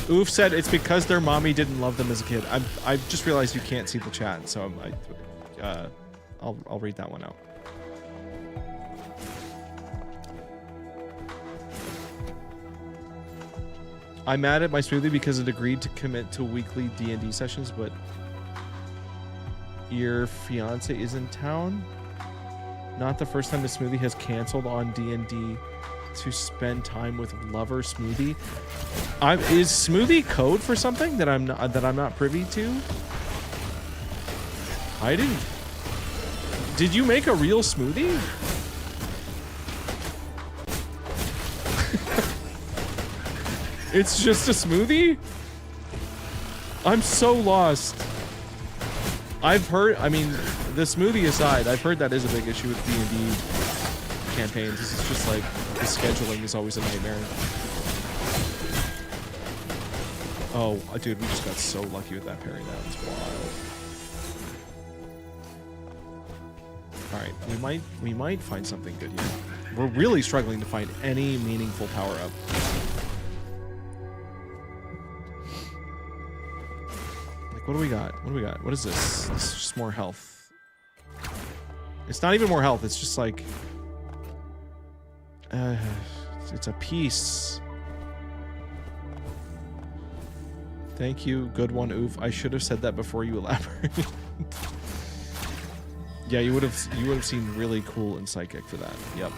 Oof said it's because their mommy didn't love them as a kid. I've just realized you can't see the chat, so I'll read that one out. I'm mad at my smoothie because it agreed to commit to weekly D&D sessions, but your fiance is in town. Not the first time the smoothie has canceled on D&D to spend time with lover smoothie. Is smoothie code for something that I'm not privy to? I didn't. Did you make a real smoothie? It's just a smoothie? I'm so lost. I've heard, I mean, the smoothie aside, I've heard that is a big issue with D&D campaigns. This is just like, the scheduling is always a nightmare. Oh, dude, we just got so lucky with that parry. That was wild. Alright, we might find something good here. We're really struggling to find any meaningful power-up. Like, what do we got? What do we got? What is this? This is just more health. It's not even more health, it's just like... it's a piece. Thank you, good one, Oof. I should have said that before you elaborated. Yeah, you would have seen really cool and psychic for that. Yep.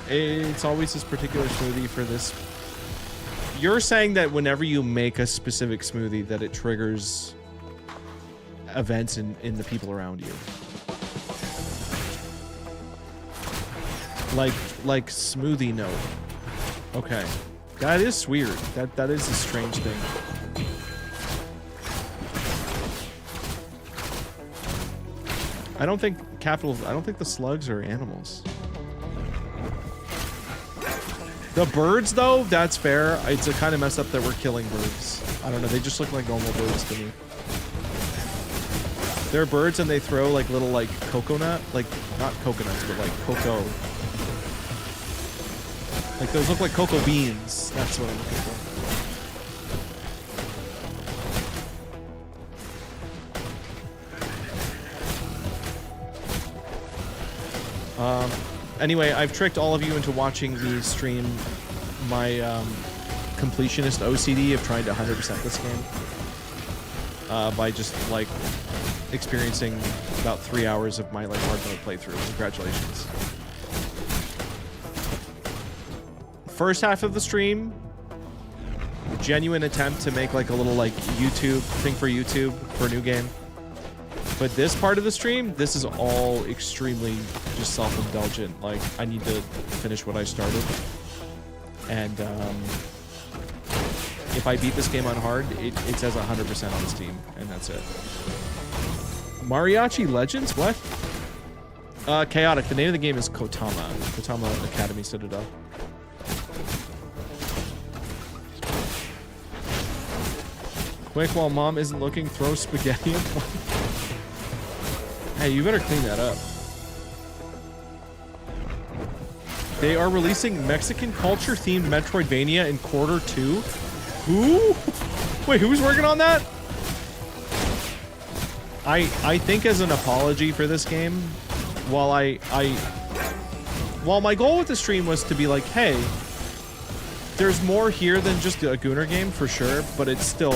It's always this particular smoothie for this. You're saying that whenever you make a specific smoothie that it triggers events in the people around you. Like smoothie note. Okay. That is weird. That is a strange thing. I don't think the slugs are animals. The birds, though, that's fair. It's a kind of messed up that we're killing birds. I don't know, they just look like normal birds to me. They're birds and they throw like little like coconut, like not coconuts, but like cocoa. Like those look like cocoa beans. That's what I'm looking for. Anyway, I've tricked all of you into watching me stream my completionist OCD of trying to 100% this game by just like experiencing about 3 hours of my like hard mode playthrough. Congratulations. First half of the stream, genuine attempt to make like a little like YouTube thing for YouTube for a new game. But this part of the stream, this is all extremely just self-indulgent. Like, I need to finish what I started. And if I beat this game on hard, it says 100% on Steam, and that's it. Mariachi Legends? What? Chaotic. The name of the game is Kotama. Kotama and Academy Citadel. Quick, while mom isn't looking, throw spaghetti at one. Hey, you better clean that up. They are releasing Mexican culture-themed Metroidvania in Q2. Who? Wait, who's working on that? I think as an apology for this game, while while my goal with the stream was to be like, hey, there's more here than just a Gooner game for sure, but it's still,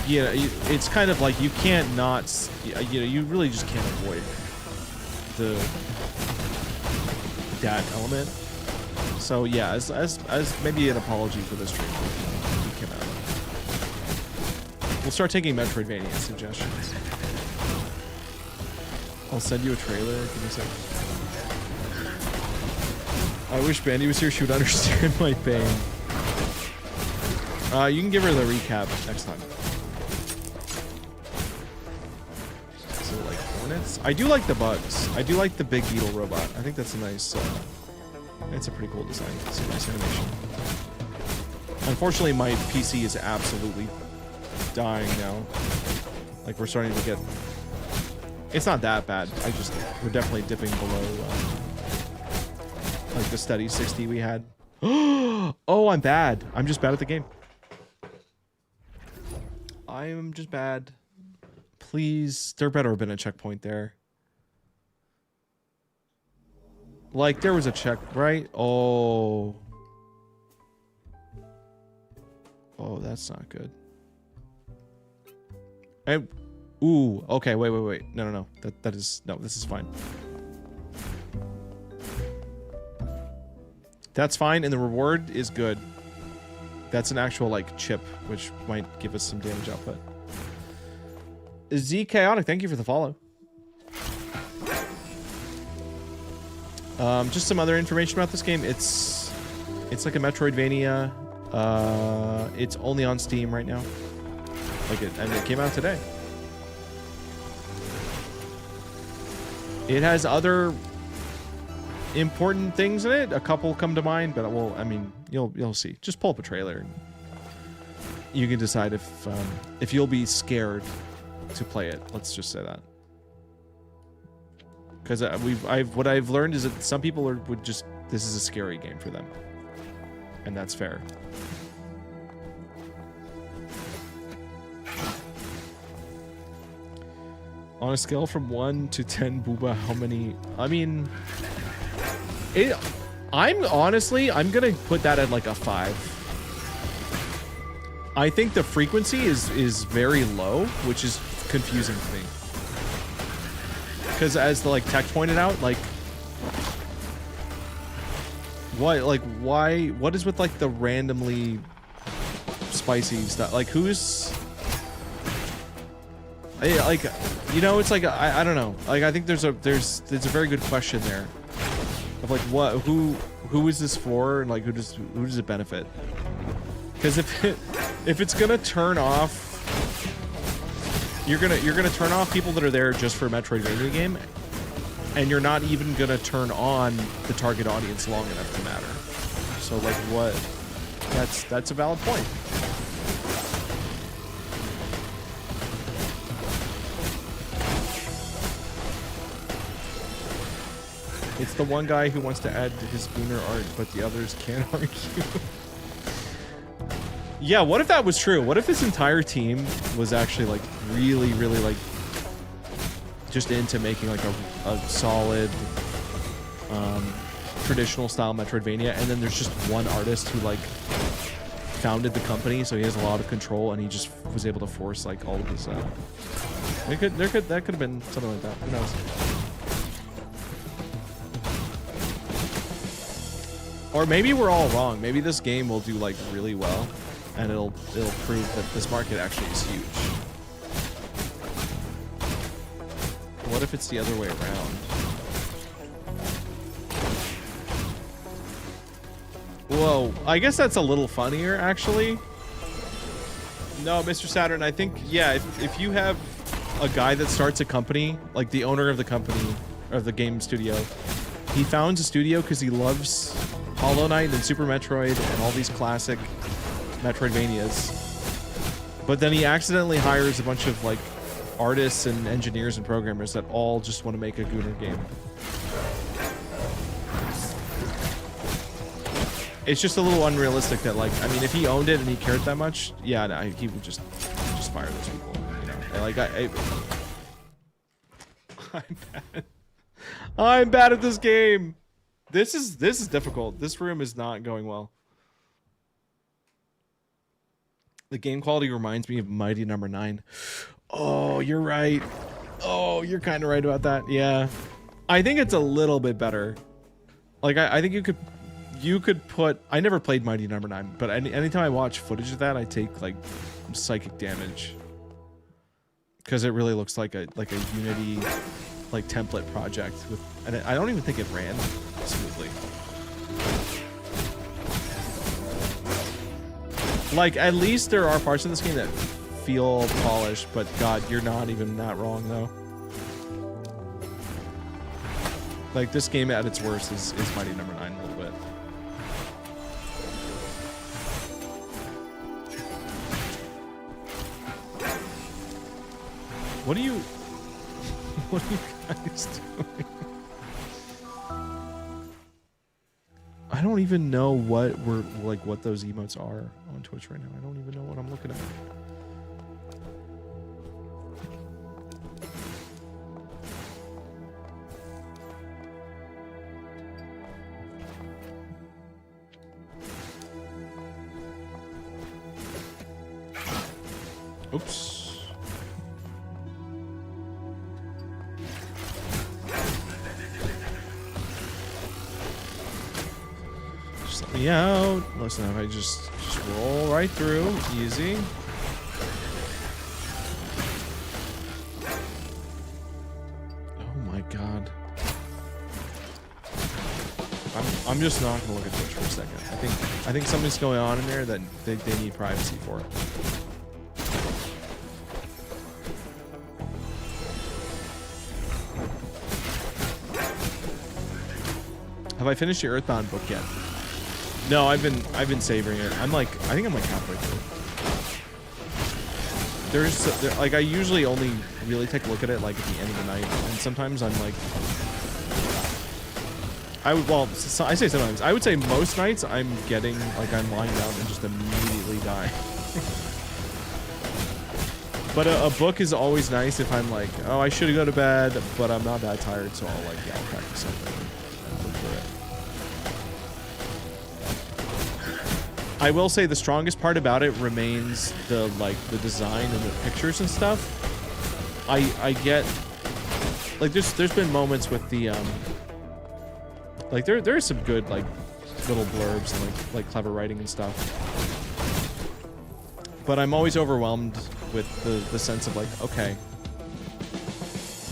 yeah, it's kind of like you can't not, you know, you really just can't avoid that element. So yeah, as maybe an apology for this stream, we can we'll start taking Metroidvania suggestions. I'll send you a trailer. Give me a second. I wish Bandy was here. She would understand my pain. You can give her the recap next time. So like hornets. I do like the bugs. I do like the big beetle robot. I think that's a nice. It's a pretty cool design. It's a nice animation. Unfortunately, my PC is absolutely dying now. Like, we're starting to get... It's not that bad. We're definitely dipping below, like, the steady 60 we had. Oh, I'm bad. I'm just bad at the game. I'm just bad. Please. There better have been a checkpoint there. Like, there was a check, right? Oh. Oh, that's not good. Ooh, okay, wait. No. This is fine. That's fine, and the reward is good. That's an actual, like, chip, which might give us some damage output. Z Chaotic, thank you for the follow. Just some other information about this game. It's like a Metroidvania. It's only on Steam right now. And it came out today. It has other important things in it. A couple come to mind, but well, I mean, you'll see. Just pull up a trailer. And you can decide if you'll be scared to play it. Let's just say that. Because what I've learned is that some people this is a scary game for them, and that's fair. On a scale from 1 to 10, Booba, how many? I mean, I'm gonna put that at like a 5. I think the frequency is very low, which is confusing to me. Because as the tech pointed out, what is with the randomly spicy stuff? Who's it's I don't know. I think there's a very good question there of who is this for, and who does it benefit? Because if it's gonna turn off, you're gonna turn off people that are there just for a Metroidvania game, and you're not even gonna turn on the target audience long enough to matter. So what? That's a valid point. It's the one guy who wants to add his Gooner art, but the others can't argue. Yeah, what if that was true? What if this entire team was actually really just into making a solid traditional style Metroidvania, and then there's just one artist who like founded the company, so he has a lot of control, and he just was able to force like all of his. That could have been something like that. Who knows? Or maybe we're all wrong. Maybe this game will do like really well, and it'll prove that this market actually is huge. What if it's the other way around? Whoa, I guess that's a little funnier, actually. No, Mr. Saturn, I think, yeah, if you have a guy that starts a company, like the owner of the company, or the game studio, he founds a studio because he loves Hollow Knight and Super Metroid and all these classic Metroidvanias. But then he accidentally hires a bunch of, like, artists and engineers and programmers that all just want to make a Gooner game. It's just a little unrealistic that, like, I mean, if he owned it and he cared that much, yeah, no, he would just fire those people, you know? And, like, I'm bad. I'm bad at this game. This is difficult. This room is not going well. The game quality reminds me of Mighty Number 9. Oh, you're right. Oh, you're kind of right about that. Yeah. I think it's a little bit better. Like, I think you could put... I never played Mighty Number 9, but anytime I watch footage of that, I take, like, psychic damage. Because it really looks like a Unity, like, template project. And I don't even think it ran smoothly. Like, at least there are parts in this game that feel polished, but God, you're not even that wrong, though. Like, this game at its worst is Mighty Number 9 a little bit. What are you guys doing? I don't even know what what those emotes are on Twitch right now. I don't even know what I'm looking at. Oops. Just let me out. Listen, if I just roll right through, easy. Oh my God. I'm just not gonna look at Twitch for a second. I think something's going on in there that they need privacy for. Have I finished the Earthbound book yet? No, I've been savoring it. I think I'm like halfway through. Like, I usually only really take a look at it like at the end of the night, and sometimes I'm like, I say sometimes. I would say most nights I'm getting like I'm lying down and just immediately die. But a book is always nice if I'm like, oh, I should go to bed, but I'm not that tired, so I'll like, yeah, I'll practice something and look through it. I will say the strongest part about it remains the design and the pictures and stuff. I get like there's been moments with the like there's some good like little blurbs and like clever writing and stuff. But I'm always overwhelmed with the sense of like, okay,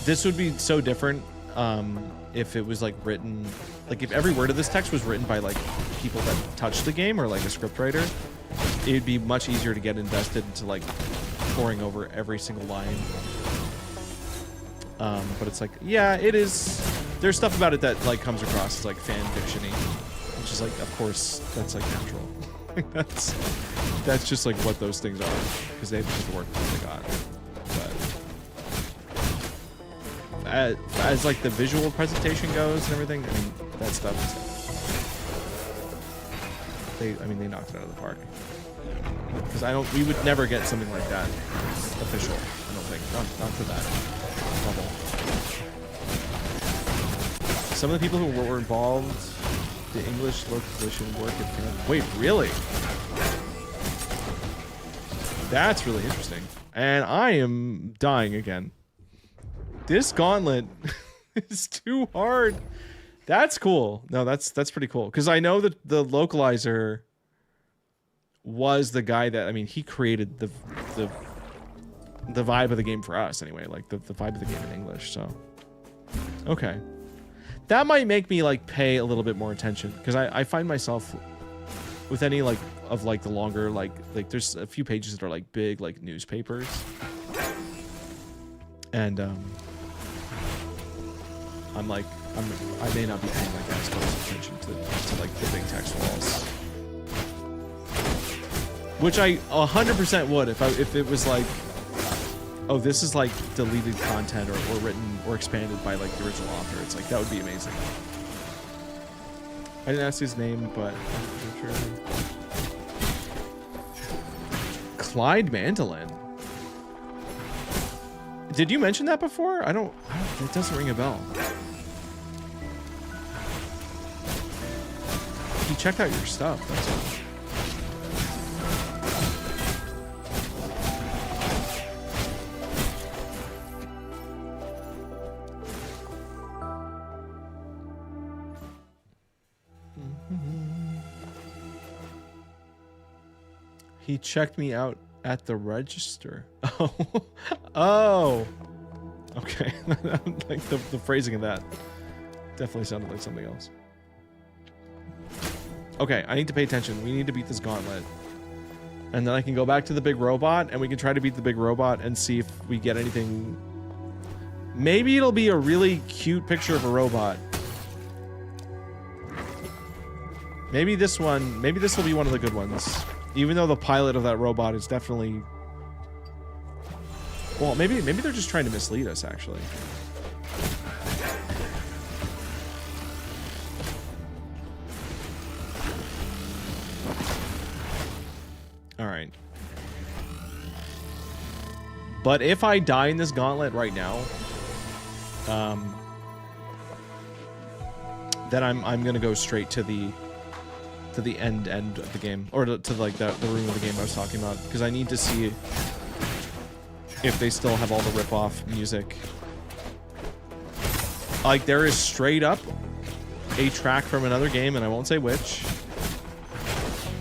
this would be so different if it was like written, like if every word of this text was written by like people that touch the game or like a scriptwriter, it'd be much easier to get invested into like poring over every single line. But it's like, yeah, it is. There's stuff about it that like comes across as like fan fiction-y, which is like, of course, that's like natural. Like that's just like what those things are, because they have the work that they got. But as like the visual presentation goes and everything, I mean, that stuff is, they knocked it out of the park. Because we would never get something like that official. I don't think, not for that level. Some of the people who were involved the English location work in Canada? Wait, really? That's really interesting. And I am dying again. This gauntlet is too hard. That's cool. No, that's pretty cool. Because I know that the localizer was the guy that, I mean, he created the vibe of the game for us anyway. Like the vibe of the game in English. So, okay. That might make me like pay a little bit more attention. Because I find myself with any like of like the longer like there's a few pages that are like big like newspapers. And I'm like I may not be paying like as close attention to like the big text walls, which I 100% would if it was like, oh, this is like deleted content or written or expanded by like the original author. It's like that would be amazing. I didn't ask his name, but I'm sure. Clyde Mandolin. Did you mention that before? I don't. It doesn't ring a bell. He checked out your stuff. That's all. He checked me out at the register. Oh, oh. Okay. Like the phrasing of that definitely sounded like something else. Okay, I need to pay attention. We need to beat this gauntlet. And then I can go back to the big robot and we can try to beat the big robot and see if we get anything. Maybe it'll be a really cute picture of a robot. Maybe this will be one of the good ones. Even though the pilot of that robot is definitely... Well, maybe they're just trying to mislead us, actually. Alright. But if I die in this gauntlet right now, then I'm gonna go straight to the end of the game, or to like the room of the game I was talking about, because I need to see if they still have all the rip-off music. Like, there is straight up a track from another game, and I won't say which,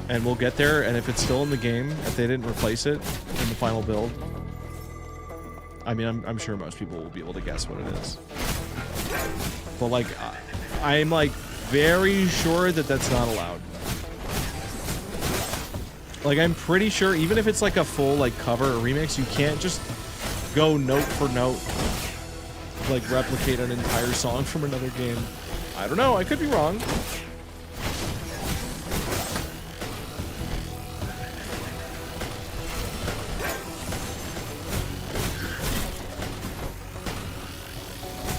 and we'll get there, and if it's still in the game, if they didn't replace it in the final build, I mean, I'm sure most people will be able to guess what it is. But like, I'm like very sure that that's not allowed. Like, I'm pretty sure, even if it's like a full like cover or remix, you can't just go note for note, like replicate an entire song from another game. I don't know, I could be wrong.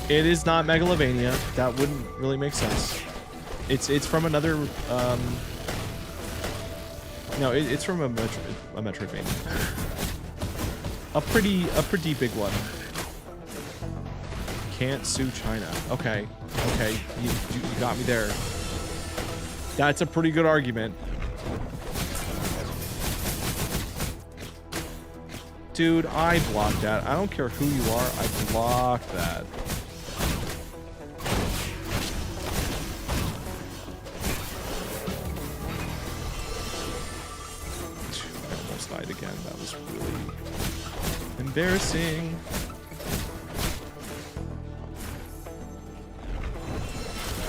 It is not Megalovania. That wouldn't really make sense. It's from another no, it's from a Metroidvania. A pretty big one. Can't sue China. Okay, you got me there. That's a pretty good argument. Dude, I blocked that. I don't care who you are, I blocked that. Again, that was really embarrassing.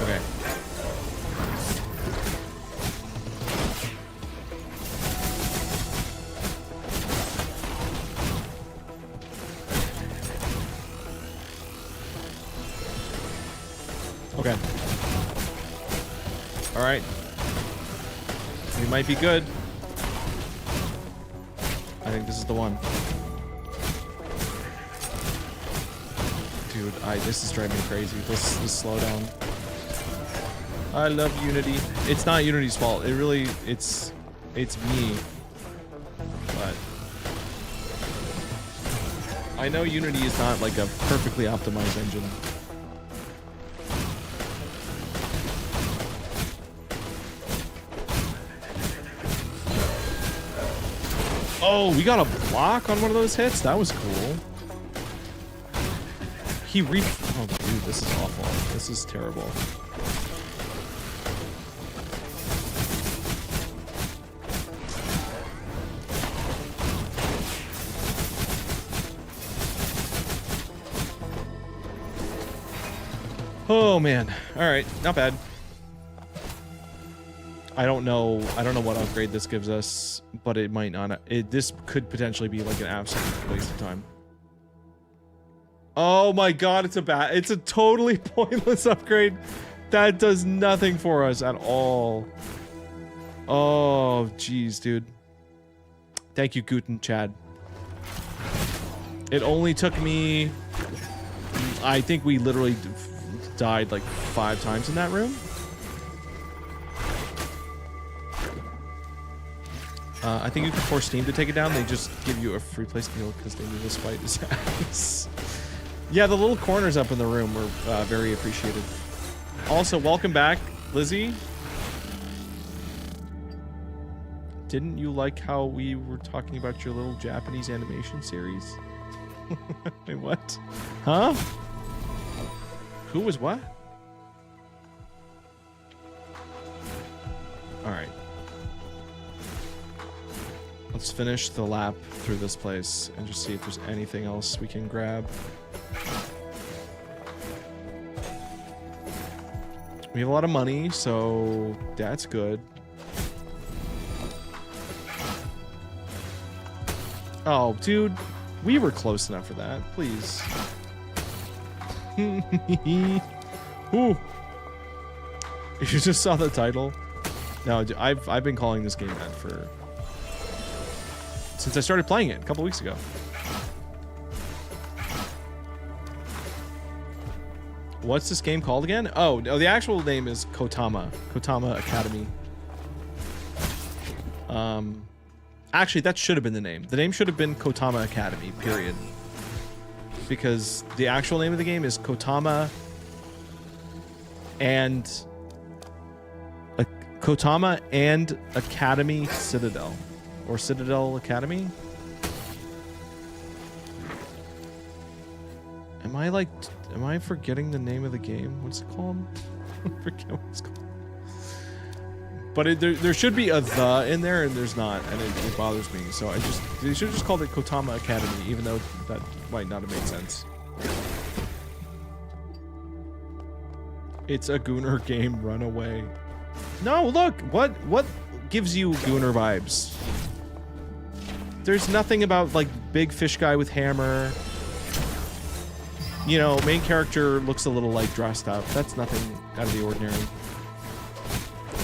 Okay. Okay. All right. We might be good. I think this is the one. Dude, this is driving me crazy. This slowdown. I love Unity. It's not Unity's fault. It really, it's me. But I know Unity is not like a perfectly optimized engine. Oh, we got a block on one of those hits? That was cool. Oh, dude, this is awful. This is terrible. Oh, man. All right. Not bad. I don't know what upgrade this gives us, but it might not. This could potentially be like an absolute waste of time. Oh my god, it's a totally pointless upgrade. That does nothing for us at all. Oh, jeez, dude. Thank you, Guten Chad. It only took me... I think we literally died like 5 times in that room. I think you can force Steam to take it down. They just give you a free place to heal because they knew this fight is ass. Yeah, the little corners up in the room were very appreciated. Also, welcome back, Lizzie. Didn't you like how we were talking about your little Japanese animation series? Wait, what? Huh? Who was what? Alright. Let's finish the lap through this place and just see if there's anything else we can grab. We have a lot of money, so that's good. Oh, dude, we were close enough for that. Please. Ooh. You just saw the title. No, I've been calling this game that for since I started playing it a couple weeks ago. What's this game called again? Oh, no, the actual name is Kotama Academy. Actually, that should have been the name. The name should have been Kotama Academy, period. Because the actual name of the game is Kotama and Academy Citadel. Or Citadel Academy? Am I forgetting the name of the game? What's it called? I forget what it's called. But there should be a "the" in there, and there's not, and it bothers me. So they should have just called it Kotama Academy, even though that might not have made sense. It's a Gooner game. Run away. No, look. What gives you Gooner vibes? There's nothing about like big fish guy with hammer. You know, main character looks a little like dressed up. That's nothing out of the ordinary.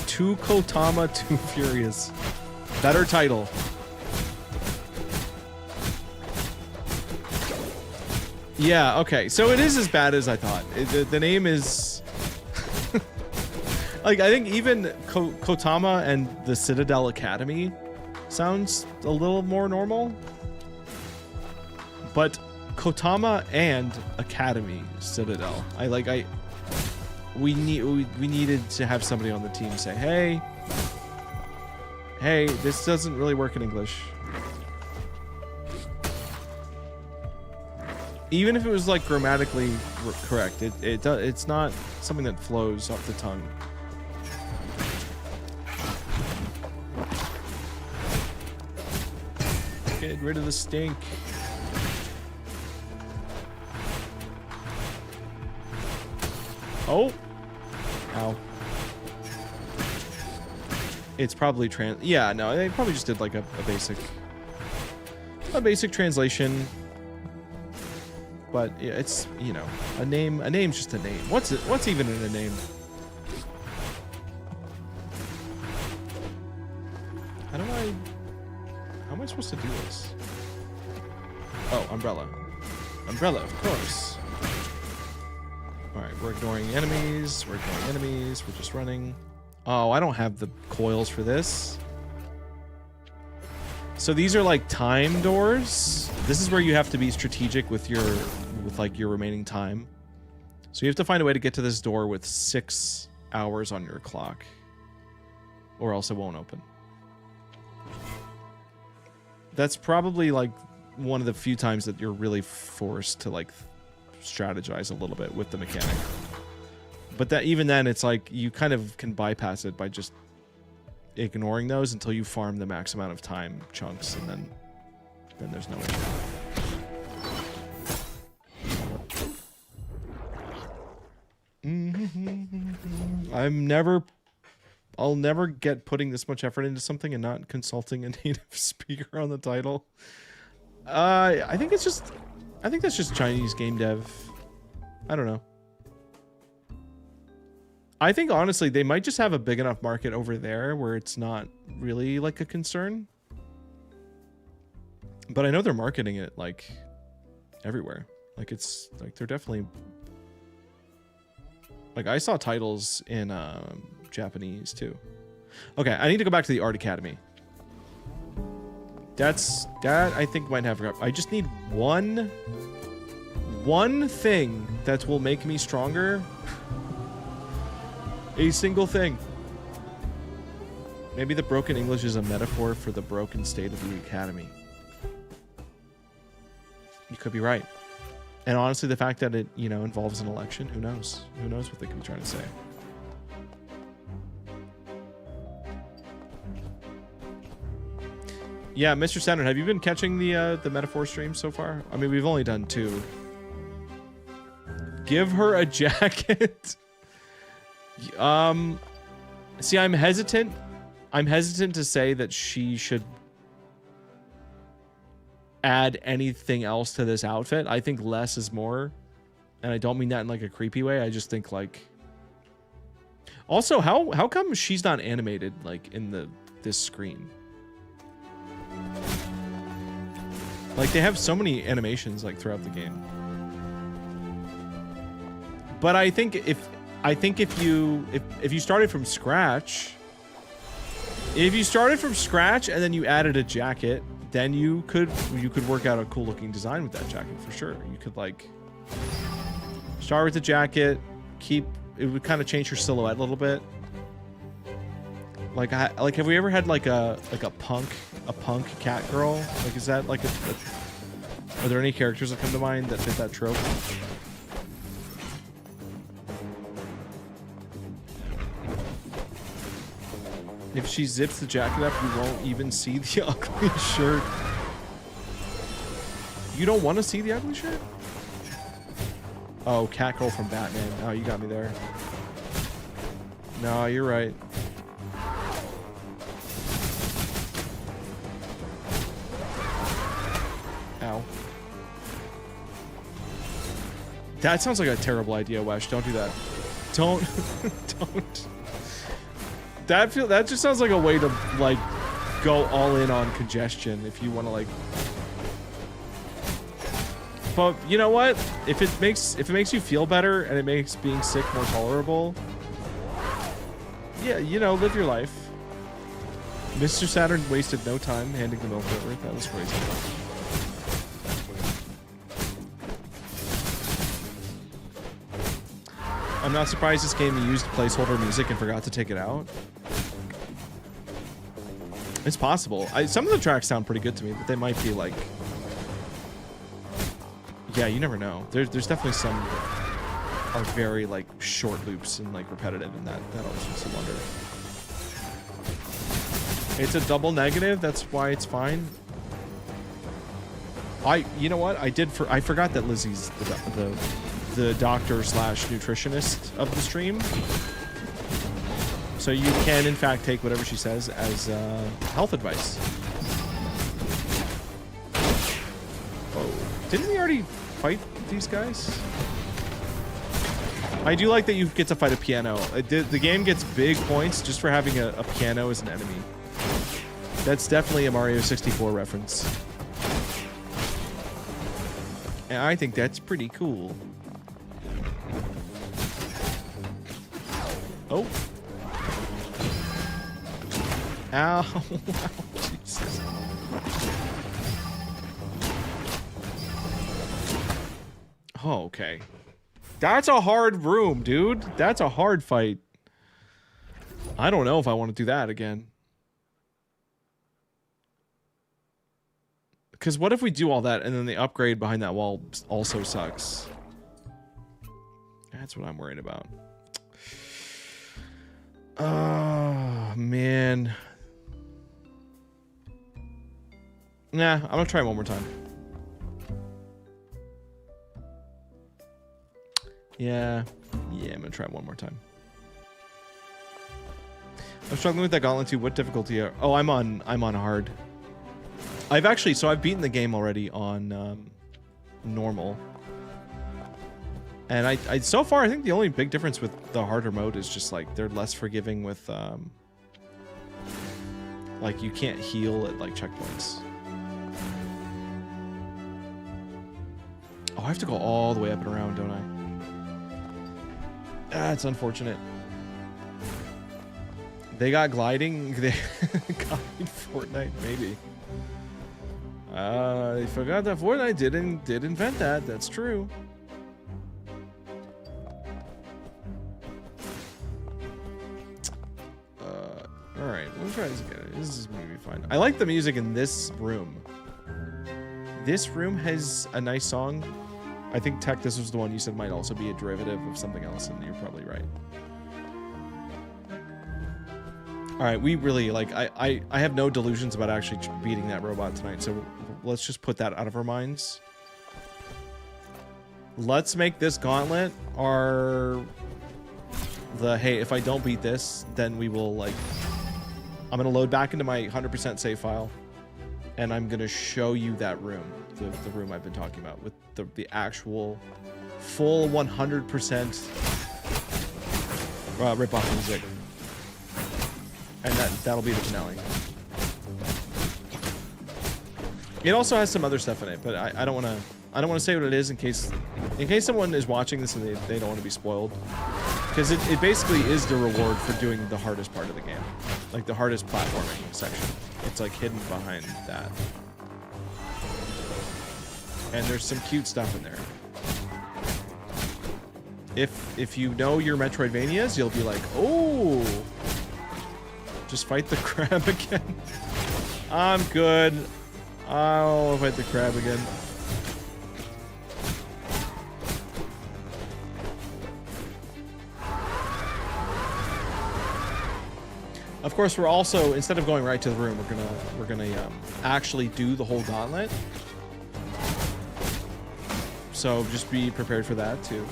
Too Kotama, Too Furious. Better title. Yeah, okay. So it is as bad as I thought. The name is... like, I think even Kotama and the Citadel Academy sounds a little more normal. But Kotama and Academy Citadel. We needed to have somebody on the team say, hey, this doesn't really work in English. Even if it was like grammatically correct, it's not something that flows off the tongue. Get rid of the stink. Oh. Ow. It's probably yeah, no, they probably just did like a basic translation. But yeah, it's, you know, a name's just a name. What's even in a name? How am I supposed to do this? Oh, umbrella. Umbrella, of course. Alright, we're ignoring enemies. We're just running. Oh, I don't have the coils for this. So these are like time doors. This is where you have to be strategic with your remaining time. So you have to find a way to get to this door with 6 hours on your clock, or else it won't open. That's probably like one of the few times that you're really forced to like strategize a little bit with the mechanic. But that even then, it's like you kind of can bypass it by just ignoring those until you farm the max amount of time chunks, and then there's no issue. I'll never get putting this much effort into something and not consulting a native speaker on the title. I think that's just Chinese game dev. I don't know. I think honestly they might just have a big enough market over there where it's not really like a concern. But I know they're marketing it like everywhere. Like it's like they're definitely like I saw titles in Japanese too. Okay, I need to go back to the Art Academy. That I think might have. I just need one thing that will make me stronger. A single thing. Maybe the broken English is a metaphor for the broken state of the academy. You could be right. And honestly, the fact that it, you know, involves an election, who knows? Who knows what they could be trying to say? Yeah, Mr. Standard, have you been catching the metaphor stream so far? I mean, we've only done 2. Give her a jacket. See, I'm hesitant to say that she should add anything else to this outfit. I think less is more, and I don't mean that in like a creepy way. I just think like, also how come she's not animated like in this screen? Like they have so many animations like throughout the game. But I think if you started from scratch, and then you added a jacket, then you could work out a cool looking design with that jacket for sure. You could like start with the jacket, it would kind of change your silhouette a little bit. Like have we ever had like a punk cat girl? Like is that like are there any characters that come to mind that fit that trope? If she zips the jacket up, you won't even see the ugly shirt. You don't want to see the ugly shirt? Oh, Catgirl from Batman. Oh, you got me there. No, you're right. Ow. That sounds like a terrible idea, Wesh. Don't do that. Don't. Don't. That just sounds like a way to like go all in on congestion if you want to like. But you know what? If it makes you feel better and it makes being sick more tolerable, yeah, you know, live your life. Mr. Saturn wasted no time handing the milk over. That was crazy. I'm not surprised this game used placeholder music and forgot to take it out. It's possible. Some of the tracks sound pretty good to me, but they might be like... Yeah, you never know. There's definitely some that are very like short loops and like repetitive, and that always makes you wonder. It's a double negative, that's why it's fine. You know what? I forgot that Lizzie's the doctor slash nutritionist of the stream. So you can, in fact, take whatever she says as health advice. Oh, didn't we already fight these guys? I do like that you get to fight a piano. The game gets big points just for having a piano as an enemy. That's definitely a Mario 64 reference. And I think that's pretty cool. Oh. Ow. Jesus. Oh, okay. That's a hard room, dude. That's a hard fight. I don't know if I want to do that again. Because what if we do all that and then the upgrade behind that wall also sucks? That's what I'm worried about. Oh, man. Nah, I'm gonna try one more time. Yeah, I'm gonna try one more time. I'm struggling with that gauntlet too. What difficulty are... Oh, I'm on hard. I've beaten the game already on normal. And I so far I think the only big difference with the harder mode is just like they're less forgiving with like you can't heal at like checkpoints. Oh, I have to go all the way up and around, don't I? Ah, it's unfortunate. They got gliding. They got in Fortnite, maybe. I forgot that Fortnite did invent that. That's true. All right, we'll try this again. This is maybe fine. I like the music in this room. This room has a nice song. I think Tech, this was the one you said might also be a derivative of something else, and you're probably right. All right, we really, like, I have no delusions about actually beating that robot tonight, so let's just put that out of our minds. Let's make this gauntlet hey, if I don't beat this, then we will, like, I'm going to load back into my 100% save file, and I'm going to show you that room, the room I've been talking about, with the actual full 100% rip-off music. And that'll be the finale. It also has some other stuff in it, but I don't want to say what it is in case someone is watching this and they don't want to be spoiled. Because it basically is the reward for doing the hardest part of the game. Like the hardest platforming section. It's like hidden behind that. And there's some cute stuff in there. If you know your Metroidvanias, you'll be like, oh, just fight the crab again. I'm good. I'll fight the crab again. Of course, we're also, instead of going right to the room, we're gonna actually do the whole gauntlet. So just be prepared for that too.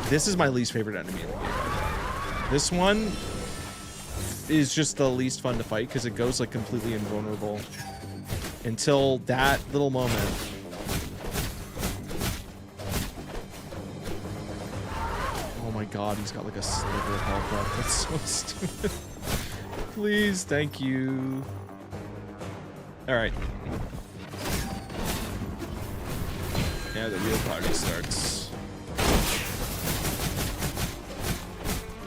This is my least favorite enemy in the game. This one is just the least fun to fight because it goes like completely invulnerable until that little moment. Oh my god, he's got like a sliver of health left. That's so stupid. Please, thank you. Alright. Yeah, the real party starts.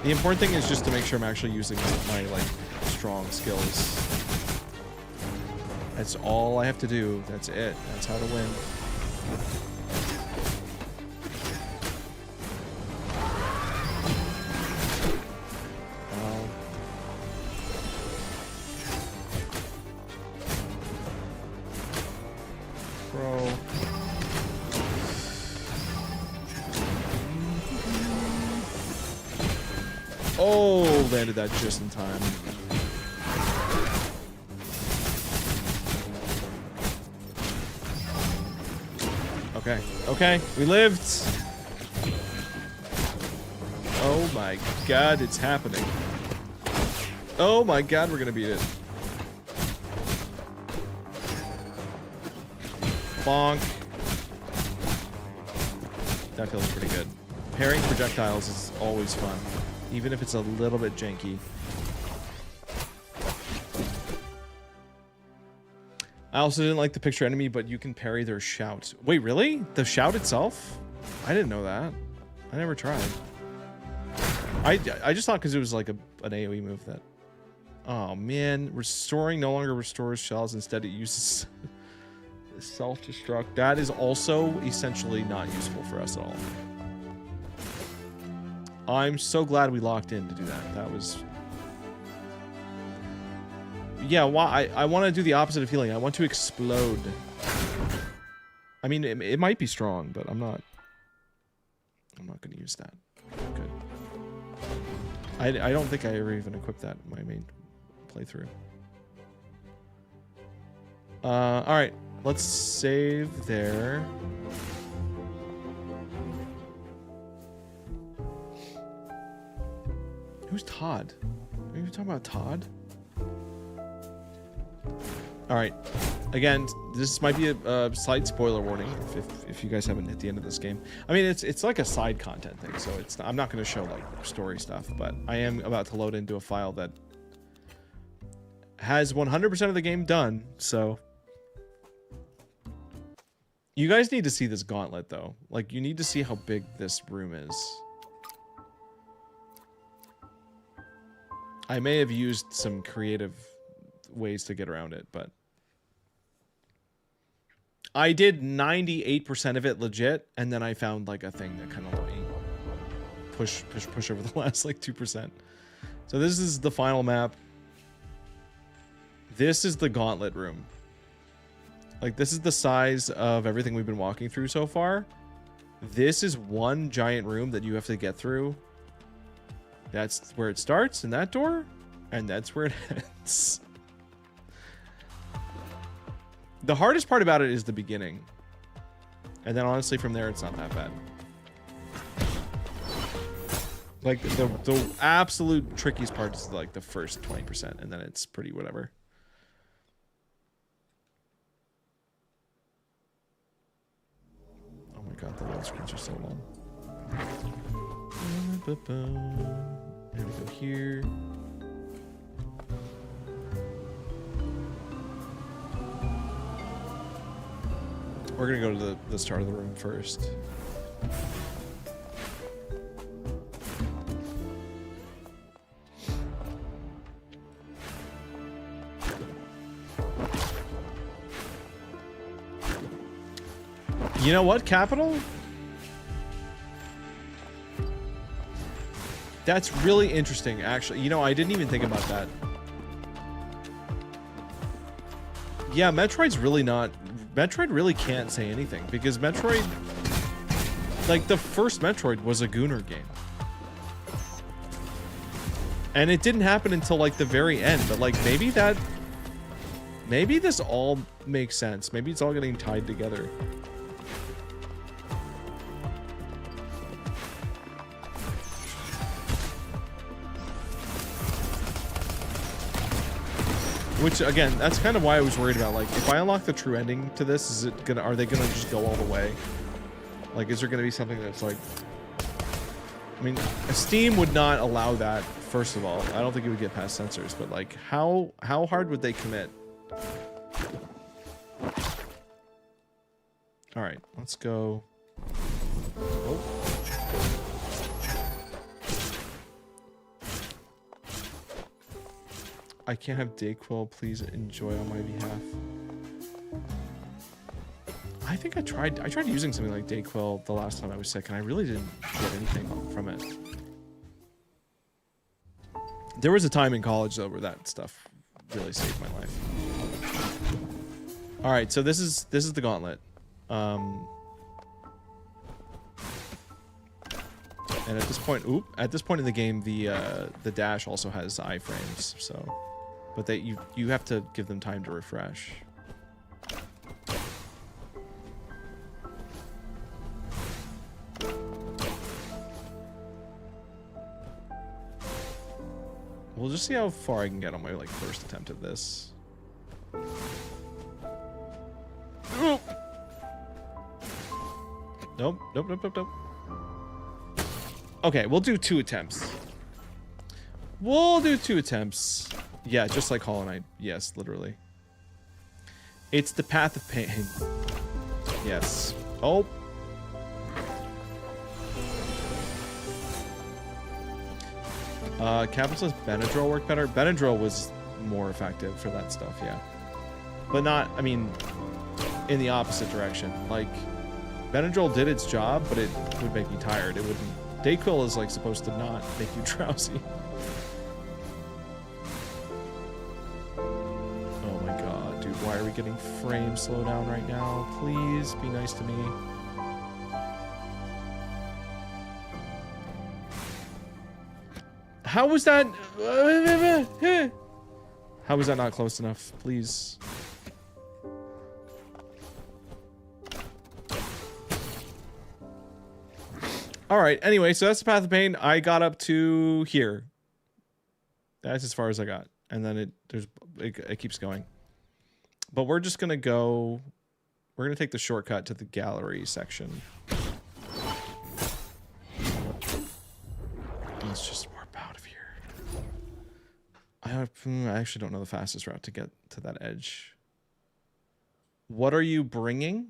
The important thing is just to make sure I'm actually using my, like, strong skills. That's all I have to do. That's it. That's how to win. Bro. Oh, landed that just in time. Okay, okay, we lived. Oh my god, it's happening. Oh my god, we're gonna beat it. Bonk. That feels pretty good. Parrying projectiles is always fun, even if it's a little bit janky. I also didn't like the picture enemy, but you can parry their shout. Wait, really? The shout itself? I didn't know that. I never tried. I just thought because it was like an AoE move that... Oh man, restoring no longer restores shells, instead it uses self-destruct. That is also essentially not useful for us at all. I'm so glad we locked in to do that. Yeah, why? I want to do the opposite of healing. I want to explode. I mean, it might be strong, but I'm not going to use that. Good. I don't think I ever even equipped that in my main playthrough. All right, let's save there. Who's Todd? Are you talking about Todd? All right. Again, this might be a slight spoiler warning if you guys haven't hit the end of this game. I mean, it's like a side content thing, so I'm not going to show like story stuff, but I am about to load into a file that has 100% of the game done. So you guys need to see this gauntlet though. Like, you need to see how big this room is. I may have used some creative ways to get around it, but I did 98% of it legit, and then I found like a thing that kind of let me push over the last like 2%. So this is the final map. This is the gauntlet room. Like, this is the size of everything we've been walking through so far. This is one giant room that you have to get through. That's where it starts, in that door, and that's where it ends. The hardest part about it is the beginning. And then honestly from there it's not that bad. Like the absolute trickiest part is like the first 20%, and then it's pretty whatever. Oh my god, the load screens are so long. And we go here. We're gonna go to the start of the room first. You know what, Capital? That's really interesting, actually. You know, I didn't even think about that. Yeah, Metroid's really not... Metroid really can't say anything, because Metroid... Like, the first Metroid was a Gooner game. And it didn't happen until, like, the very end, but, like, maybe that... Maybe this all makes sense. Maybe it's all getting tied together. Which, again, that's kind of why I was worried about, like, if I unlock the true ending to this, is it gonna, are they gonna just go all the way? Like, is there gonna be something that's like... I mean, Steam would not allow that, first of all. I don't think it would get past censors, but, like, how hard would they commit? Alright, let's go... Oh. I can't have Dayquil, please enjoy on my behalf. I think I tried using something like Dayquil the last time I was sick, and I really didn't get anything from it. There was a time in college though where that stuff really saved my life. All right, so this is the gauntlet. And at this point, at this point in the game, the dash also has iframes, so. But you have to give them time to refresh. We'll just see how far I can get on my like first attempt at this. Nope. Okay, we'll do 2 attempts. We'll do 2 attempts. Yeah, just like Hollow Knight. Yes, literally. It's the path of pain. Yes. Oh. Capital says Benadryl worked better. Benadryl was more effective for that stuff, yeah. But not, I mean, in the opposite direction. Like, Benadryl did its job, but it would make me tired. It wouldn't. Dayquil is like supposed to not make you drowsy. Why are we getting frame slowdown right now? Please be nice to me. How was that? How was that not close enough? Please. All right. Anyway, so that's the Path of Pain. I got up to here. That's as far as I got, and then it keeps going. But we're just gonna go. We're gonna take the shortcut to the gallery section. Let's just warp out of here. I actually don't know the fastest route to get to that edge. What are you bringing?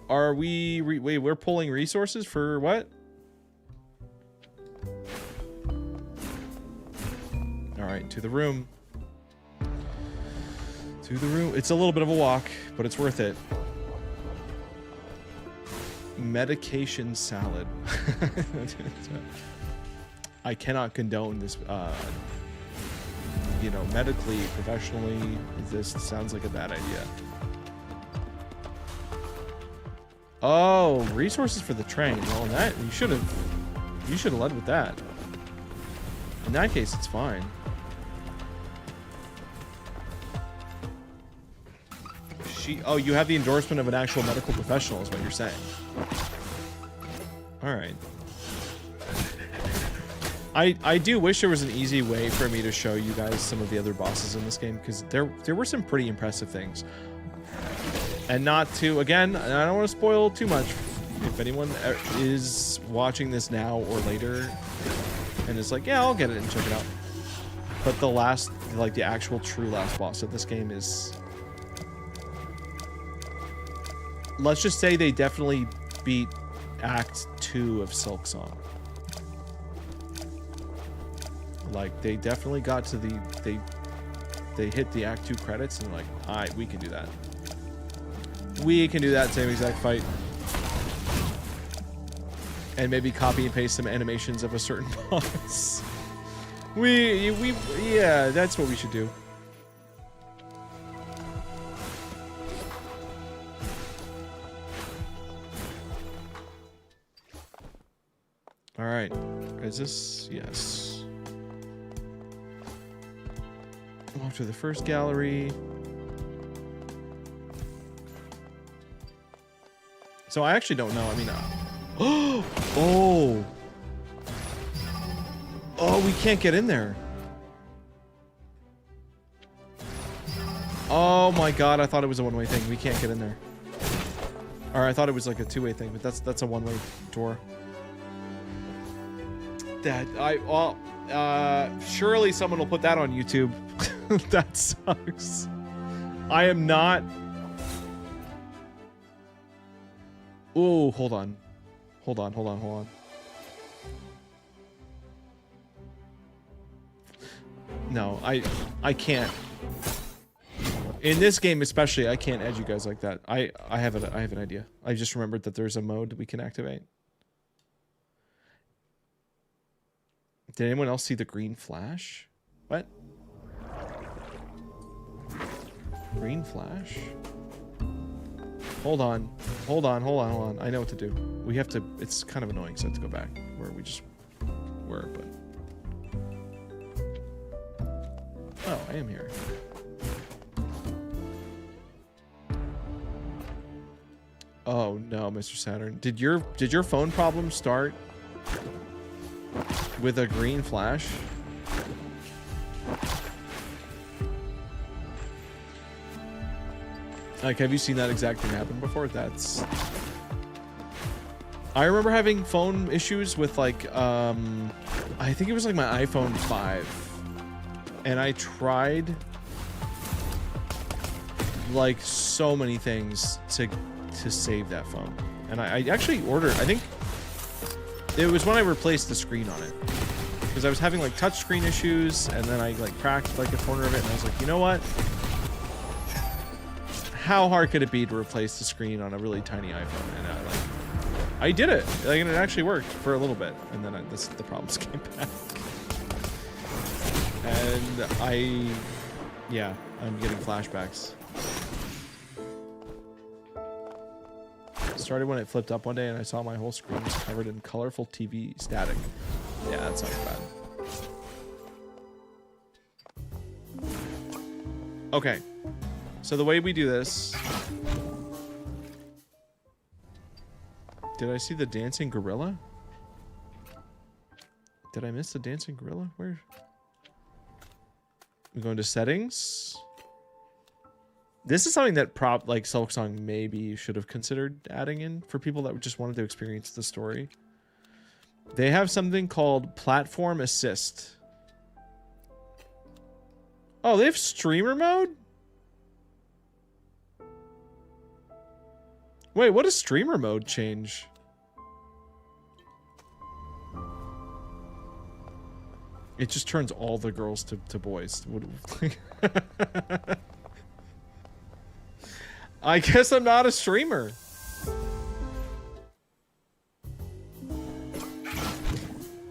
Are we... wait, we're pulling resources for what? Alright, to the room. To the room. It's a little bit of a walk, but it's worth it. Medication salad. I cannot condone this, you know, medically, professionally. This sounds like a bad idea. Oh, resources for the train. Well, that you should have led with that. In that case, it's fine. Oh, you have the endorsement of an actual medical professional, is what you're saying. All right. I do wish there was an easy way for me to show you guys some of the other bosses in this game, because there were some pretty impressive things. And not to, again, I don't want to spoil too much. If anyone is watching this now or later and is like, yeah, I'll get it and check it out. But the last, like the actual true last boss of this game is... Let's just say they definitely beat Act 2 of Silksong. Like, they definitely got to the... They hit the Act 2 credits and like, alright, we can do that. We can do that same exact fight. And maybe copy and paste some animations of a certain boss. Yeah, that's what we should do. All right, is this? Yes. Walk to the first gallery. So I actually don't know. I mean, oh, we can't get in there. Oh my god, I thought it was a one-way thing. We can't get in there. Or I thought it was like a two-way thing, but that's a one-way door. Surely someone will put that on YouTube. That sucks. I am not. Oh, hold on. No, I can't. In this game especially, I can't edge you guys like that. I have an idea. I just remembered that there's a mode we can activate. Did anyone else see the green flash? What? Green flash? Hold on. I know what to do. We have to... It's kind of annoying, so I have to go back where we just were, but... Oh, I am here. Oh no, Mr. Saturn. Did your phone problem start with a green flash? Like, have you seen that exact thing happen before? That's... I remember having phone issues with, like, I think it was, like, my iPhone 5. And I tried, like, so many things to save that phone. And I actually ordered... I think it was when I replaced the screen on it. Because I was having, like, touchscreen issues, and then I, like, cracked, like, a corner of it, and I was like, you know what? How hard could it be to replace the screen on a really tiny iPhone? And I did it. Like, and it actually worked for a little bit, and then the problems came back. And yeah, I'm getting flashbacks. It started when it flipped up one day and I saw my whole screen was covered in colorful TV static. Yeah, that sounds bad. Okay, so the way we do this... Did I see the dancing gorilla? Did I miss the dancing gorilla? Where? We go into settings. This is something that like Silksong maybe should have considered adding in for people that just wanted to experience the story. They have something called platform assist. Oh, they have streamer mode? Wait, what does streamer mode change? It just turns all the girls to boys. I guess I'm not a streamer.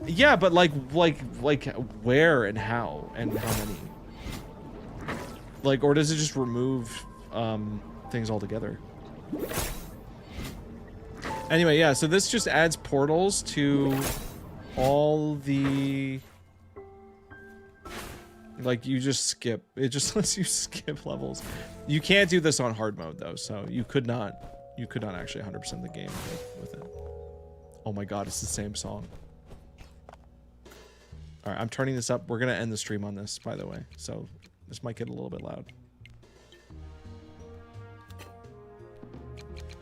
Yeah, but like where and how and how many? Like, or does it just remove things altogether? Anyway, yeah, so this just adds portals to all the... Like, you just skip. It just lets you skip levels. You can't do this on hard mode, though, so you could not actually 100% the game with it. Oh my god, it's the same song. Alright, I'm turning this up. We're gonna end the stream on this, by the way, so this might get a little bit loud.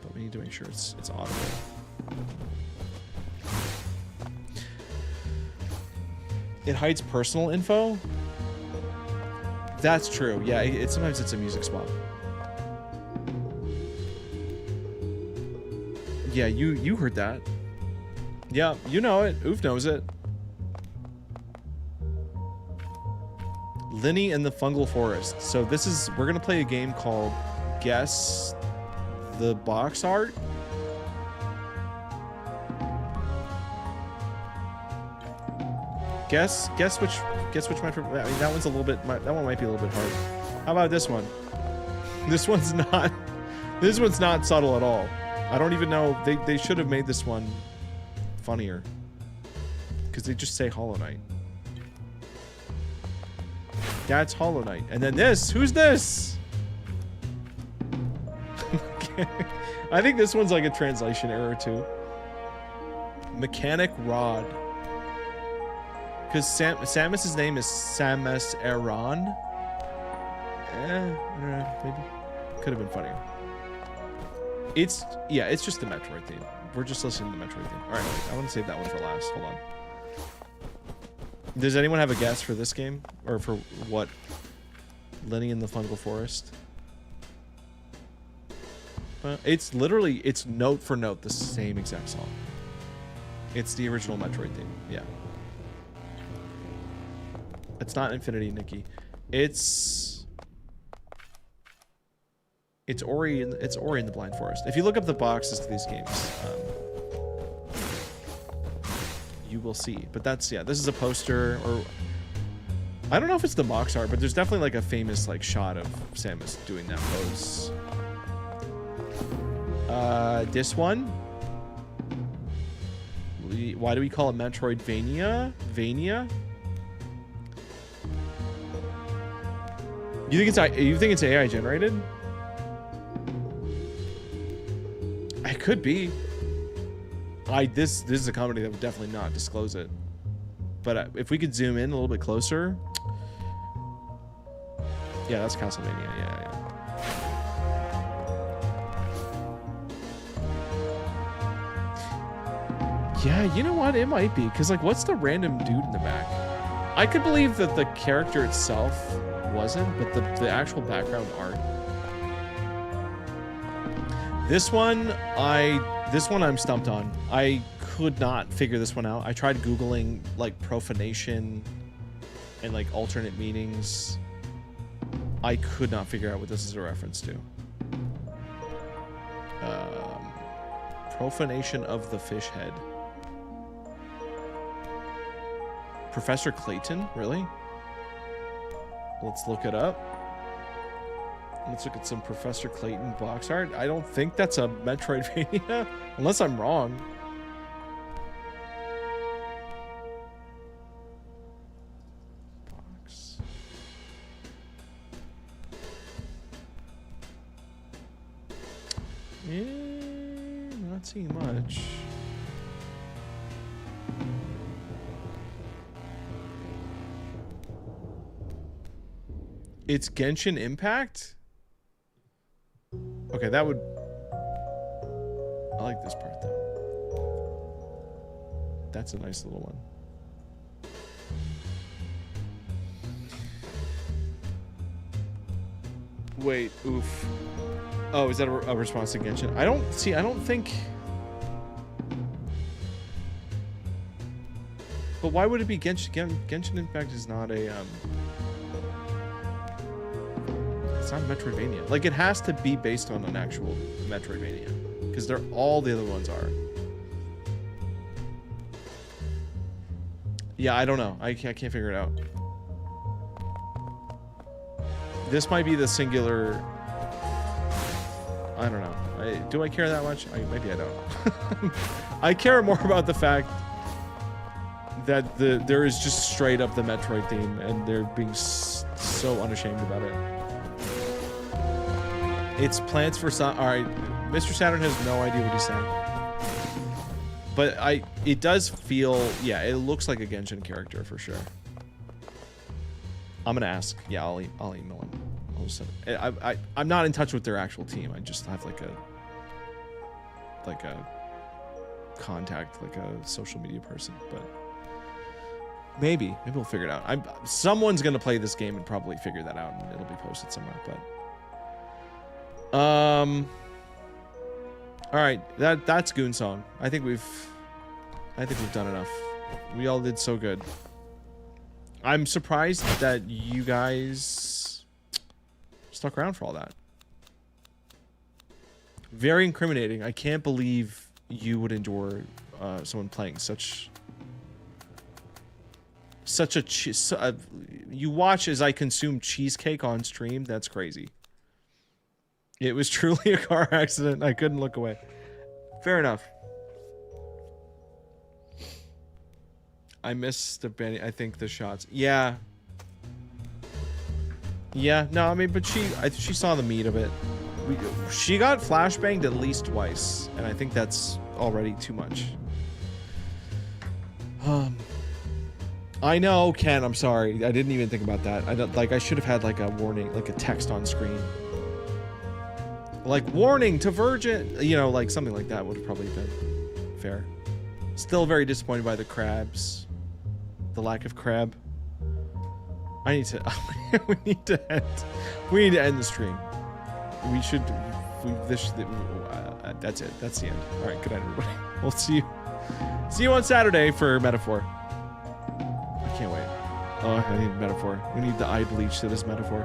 But we need to make sure it's audible. It hides personal info? That's true. Yeah, sometimes it's a music spot. Yeah, you heard that. Yeah, you know it. Oof knows it. Linny and the Fungal Forest. So we're gonna play a game called Guess the Box Art. Guess which metro. I mean, that one's a little bit. That one might be a little bit hard. How about this one? This one's not. This one's not subtle at all. I don't even know. They should have made this one funnier. Because they just say Hollow Knight. That's Hollow Knight. And then this. Who's this? Okay. I think this one's like a translation error too. Mechanic Rod. Because Samus's name is Samus Aran. Maybe. Could have been funnier. It's just the Metroid theme. We're just listening to the Metroid theme. Alright, I want to save that one for last. Hold on. Does anyone have a guess for this game? Or for what? Linny in the Fungal Forest? It's literally, it's note for note the same exact song. It's the original Metroid theme. Yeah. It's not Infinity, Nikki. It's Ori in the Blind Forest. If you look up the boxes to these games, you will see. But that's, yeah, this is a poster, or I don't know if it's the box art, but there's definitely like a famous like shot of Samus doing that pose. This one. Why do we call it Metroidvania? Vania? You think it's AI generated? It could be. This is a company that would definitely not disclose it. But if we could zoom in a little bit closer. Yeah, that's Castlevania. Yeah. Yeah, you know what? It might be. Because, like, what's the random dude in the back? I could believe that the character itself wasn't, but the actual background art. This one I'm stumped on. I could not figure this one out. I tried Googling, like, profanation and, like, alternate meanings. I could not figure out what this is a reference to. Profanation of the fish head. Professor Clayton? Really? Let's look it up. Let's look at some Professor Clayton box art. I don't think that's a Metroidvania, unless I'm wrong. Box. Not seeing much. It's Genshin Impact? Okay, that would... I like this part, though. That's a nice little one. Wait, oof. Oh, is that a response to Genshin? I don't think... But why would it be Genshin? Genshin Impact is not a, It's not Metroidvania. Like, it has to be based on an actual Metroidvania. Because they're all the other ones are. Yeah, I don't know. I can't figure it out. This might be the singular... I don't know. Do I care that much? Maybe I don't. I care more about the fact that there is just straight up the Metroid theme, and they're being so unashamed about it. It's Plants vs. Alright, Mr. Saturn has no idea what he's saying. But it does feel, yeah, it looks like a Genshin character for sure. I'm gonna ask. Yeah, I'll email him. I'm not in touch with their actual team. I just have like a contact, like a social media person. But maybe we'll figure it out. Someone's gonna play this game and probably figure that out, and it'll be posted somewhere. But all right, that's Goonsong. I think we've done enough. We all did so good. I'm surprised that you guys stuck around for all that. Very incriminating. I can't believe you would endure someone playing such a you watch as I consume cheesecake on stream. That's crazy. It was truly a car accident. I couldn't look away. Fair enough. I missed the Benny. I think the shots. Yeah. Yeah. No, I mean, but she saw the meat of it. She got flashbanged at least twice, and I think that's already too much. I know, Ken. I'm sorry. I didn't even think about that. I should have had like a warning, like a text on screen, like warning to virgin. You know, like something like that would have probably been fair. Still very disappointed by the crabs. The lack of crab. I need to. we need to end the stream. We should. That's it. That's the end. All right. Good night, everybody. We'll see you on Saturday for Metaphor. I can't wait. Oh, I need Metaphor. We need the eye bleach that is Metaphor.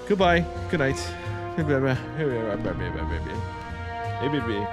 Goodbye. Good night. Hey, baby.